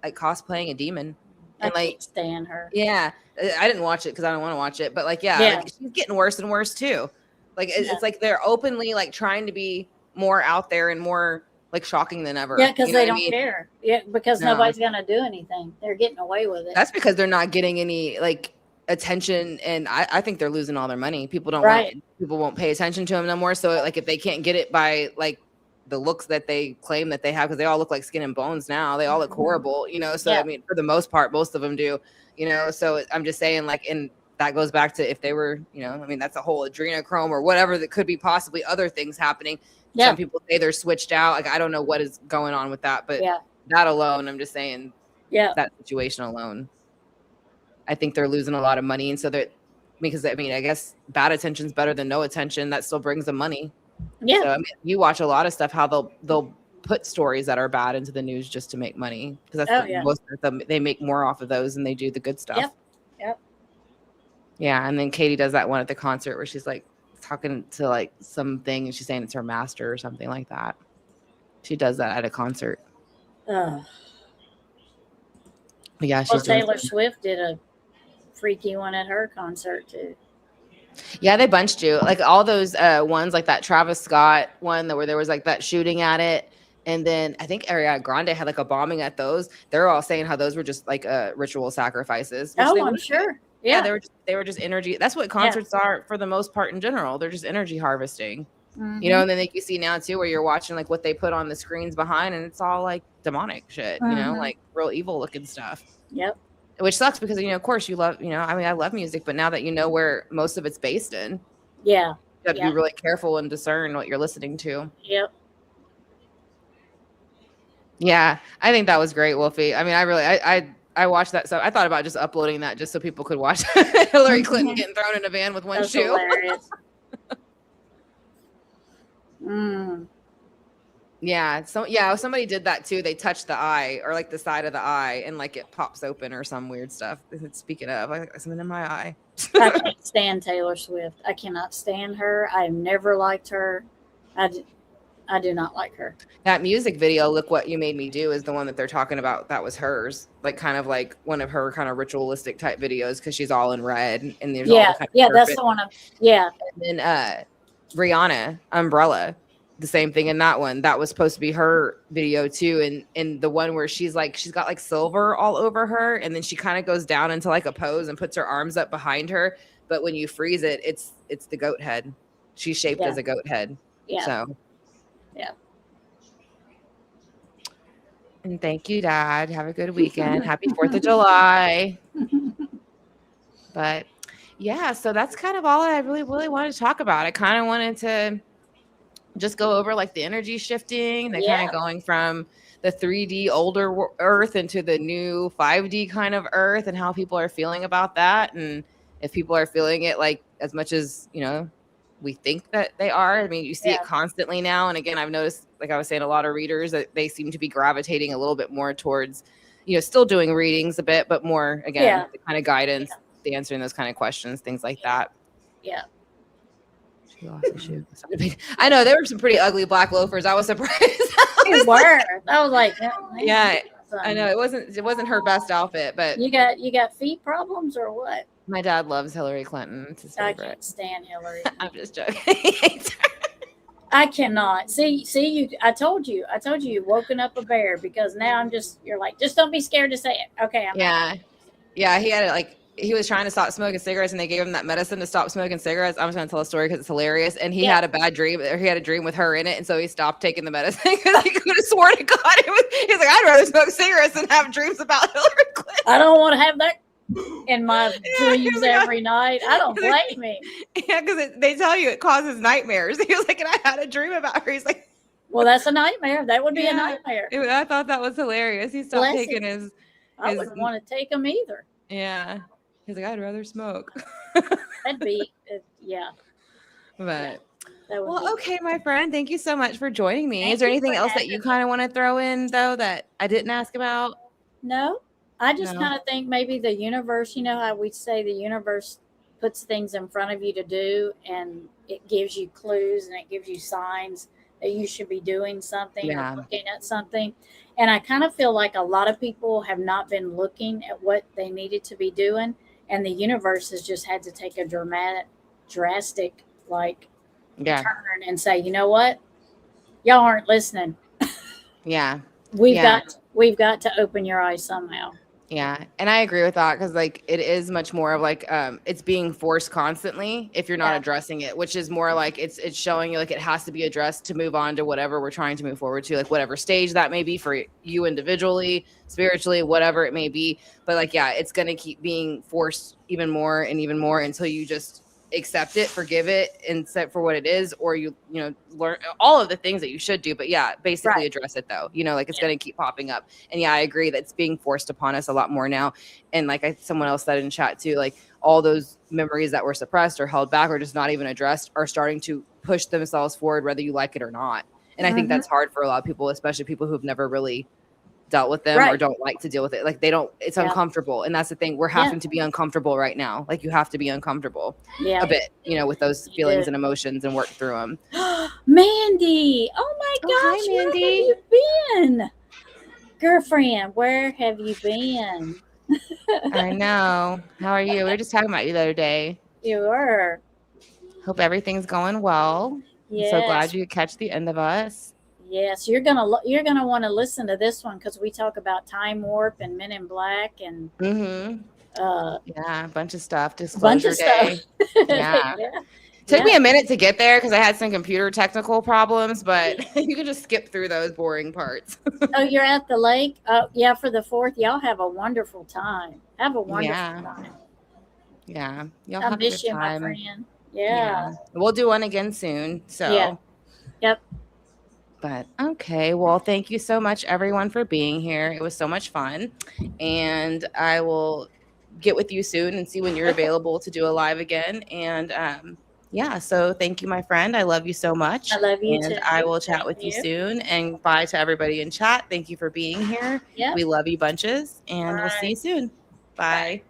cosplaying a demon and I like can't stand her. yeah, I didn't watch it because I don't want to watch it, but like like, she's getting worse and worse too. Like it's like they're openly like trying to be more out there and more like shocking than ever. Yeah, because You know they what I don't mean? care. Yeah, because No. nobody's gonna do anything. They're getting away with it. That's because they're not getting any like attention, and I think they're losing all their money. People don't Right. people won't pay attention to them no more. So like if they can't get it by like the looks that they claim that they have, because they all look like skin and bones now, they all look horrible, you know. So Yeah. I mean, for the most part, most of them do, you know. So I'm just saying, like, and that goes back to if they were, you know, I mean, that's a whole adrenochrome or whatever that could be possibly other things happening. Yeah. Some people say they're switched out. Like I don't know what is going on with that, but Yeah. that alone, I'm just saying Yeah. that situation alone, I think they're losing a lot of money. And so that because I mean, I guess bad attention's better than no attention. That still brings them money. Yeah. So I mean, you watch a lot of stuff how they'll put stories that are bad into the news just to make money because that's most of them. They make more off of those than they do the good stuff. Yep. Yep. Yeah, and then Katie does that one at the concert where she's like talking to like something and she's saying it's her master or something like that. She does that at a concert. Ugh. But yeah, Well, she's doing Taylor something. Swift did a freaky one at her concert too. Yeah, they bunched you. Like all those ones, like that Travis Scott one where there was like that shooting at it. And then I think Ariana Grande had like a bombing at those. They're all saying how those were just like ritual sacrifices. which Oh, they I'm would be. sure. Yeah, Yeah. they were just energy. That's what concerts are for the most part in general. They're just energy harvesting. Mhm. You know, and then like you see now too where you're watching like what they put on the screens behind and it's all like demonic shit, you know, Mhm. like real evil looking stuff. Yep. Which sucks because you know, of course you love, you know, I mean I love music, but now that you know where most of it's based in, Yeah. you have to Yeah. be really careful and discern what you're listening to. Yep. Yeah, I think that was great, Wolfie. I mean, I watched that, so I thought about just uploading that just so people could watch Hillary Clinton getting thrown in a van with one That's shoe. hilarious. Mm. Yeah, somebody did that too. They touched the eye or like the side of the eye, and like it pops open or some weird stuff. Speaking of, I got something in my eye. I can't stand Taylor Swift. I cannot stand her. I've never liked her. I do not like her. That music video, Look What You Made Me Do, is the one that they're talking about. That was hers, like kind of like one of her kind of ritualistic type videos because she's all in red and there's all Yeah. the kind of Yeah. That's purpose. the one. Yeah. And then Rihanna, Umbrella, the same thing in that one. That was supposed to be her video too. And the one where she's got like silver all over her, and then she kind of goes down into like a pose and puts her arms up behind her. But when you freeze it, it's the goat head. She's shaped as a goat head. Yeah. So yeah. And thank you, Dad. Have a good weekend. Happy 4th of July. But yeah, so that's kind of all I really wanted to talk about. I kind of wanted to just go over like the energy shifting, the kind of going from the 3D older Earth into the new 5D kind of Earth and how people are feeling about that. And if people are feeling it like as much as, you know, we think that they are. I mean, you see it constantly now. And again, I've noticed, like I was saying, a lot of readers that they seem to be gravitating a little bit more towards, you know, still doing readings a bit, but more, again, the kind of guidance, the answering those kind of questions, things like that. Yeah. She lost a shoe. I know there were some pretty ugly black loafers. I was surprised. They were. I was like, yeah, I know it wasn't her best outfit, but you got feet problems or what? My dad loves Hillary Clinton. It's his I favorite. can't stand Hillary. I'm just joking. I cannot see you. I told you woken up a bear because now you're like, just don't be scared to say it. Okay. Yeah. He was trying to stop smoking cigarettes and they gave him that medicine to stop smoking cigarettes. I'm just going to tell a story because it's hilarious. And he had a bad dream, or he had a dream with her in it. And so he stopped taking the medicine because he could have sworn to God. He's like, I'd rather smoke cigarettes than have dreams about Hillary Clinton. I don't want to have that in my dreams every night. I don't blame me. Yeah, because they tell you it causes nightmares. He was like, and I had a dream about her. He's like, well, that's a nightmare. That would be a nightmare. I thought that was hilarious. He stopped taking his. I wouldn't want to take them either. Yeah. He's like, I'd rather smoke. That'd be, yeah. But That would well, be. okay, my friend. Thank you so much for joining me. Thank Is there you anything for else that having you me. kind of want to throw in though that I didn't ask about? No, I just No. kind of think maybe the universe, you know how we say the universe puts things in front of you to do and it gives you clues and it gives you signs that you should be doing something Yeah. or looking at something. And I kind of feel like a lot of people have not been looking at what they needed to be doing. And the universe has just had to take a drastic, like, Yeah. turn and say, you know what? Y'all aren't listening. Yeah. We've Yeah. got to open your eyes somehow. Yeah. And I agree with that because like it is much more of like it's being forced constantly if you're not Yeah. addressing it, which is more like it's showing you like it has to be addressed to move on to whatever we're trying to move forward to, like whatever stage that may be for you individually, spiritually, whatever it may be. But like, yeah, it's gonna keep being forced even more and even more until you just accept it, forgive it, and set for what it is, or you know, learn all of the things that you should do. But yeah, basically Right. address it though. You know, like it's Yeah. gonna keep popping up. And yeah, I agree that it's being forced upon us a lot more now. And like someone else said in chat too, like all those memories that were suppressed or held back or just not even addressed are starting to push themselves forward, whether you like it or not. And I think Mhm. that's hard for a lot of people, especially people who've never really dealt with them or Right. don't like to deal with it. Like they don't, it's Yeah. uncomfortable. And that's the thing. We're Yeah. having to be uncomfortable right now. Like you have to be uncomfortable Yeah. a bit, you know, with those You feelings do. and emotions and work through them. Mandy, oh my Oh, hi, gosh, where have Mandy. you been? Girlfriend, where have you been? I know. How are you? We were just talking about you the other day. You were. Hope everything's going well. Yes. I'm so glad you could catch the end of us. Yes, you're gonna want to listen to this one because we talk about time warp and Men in Black and Mm-hmm. uh, Yeah, a bunch of stuff. a Disclosure bunch of day. stuff. Yeah. Yeah. Took me Yeah. a minute to get there because I had some computer technical problems, but you can just skip through those boring parts. Oh, you're at the lake. Oh, yeah. For the 4th, y'all have a wonderful time. Have a wonderful Yeah. time. Yeah. Y'all I have a miss good you, my time. friend. Yeah. We'll do one again soon. So Yeah. Yep. But okay, well, thank you so much, everyone, for being here. It was so much fun. And I will get with you soon and see when you're available to do a live again. And yeah, so thank you, my friend. I love you so much. I love you And too. I will chat Thank with you you. soon. And bye to everybody in chat. Thank you for being here. Yep. We love you bunches. And we'll see Bye. you soon. Bye.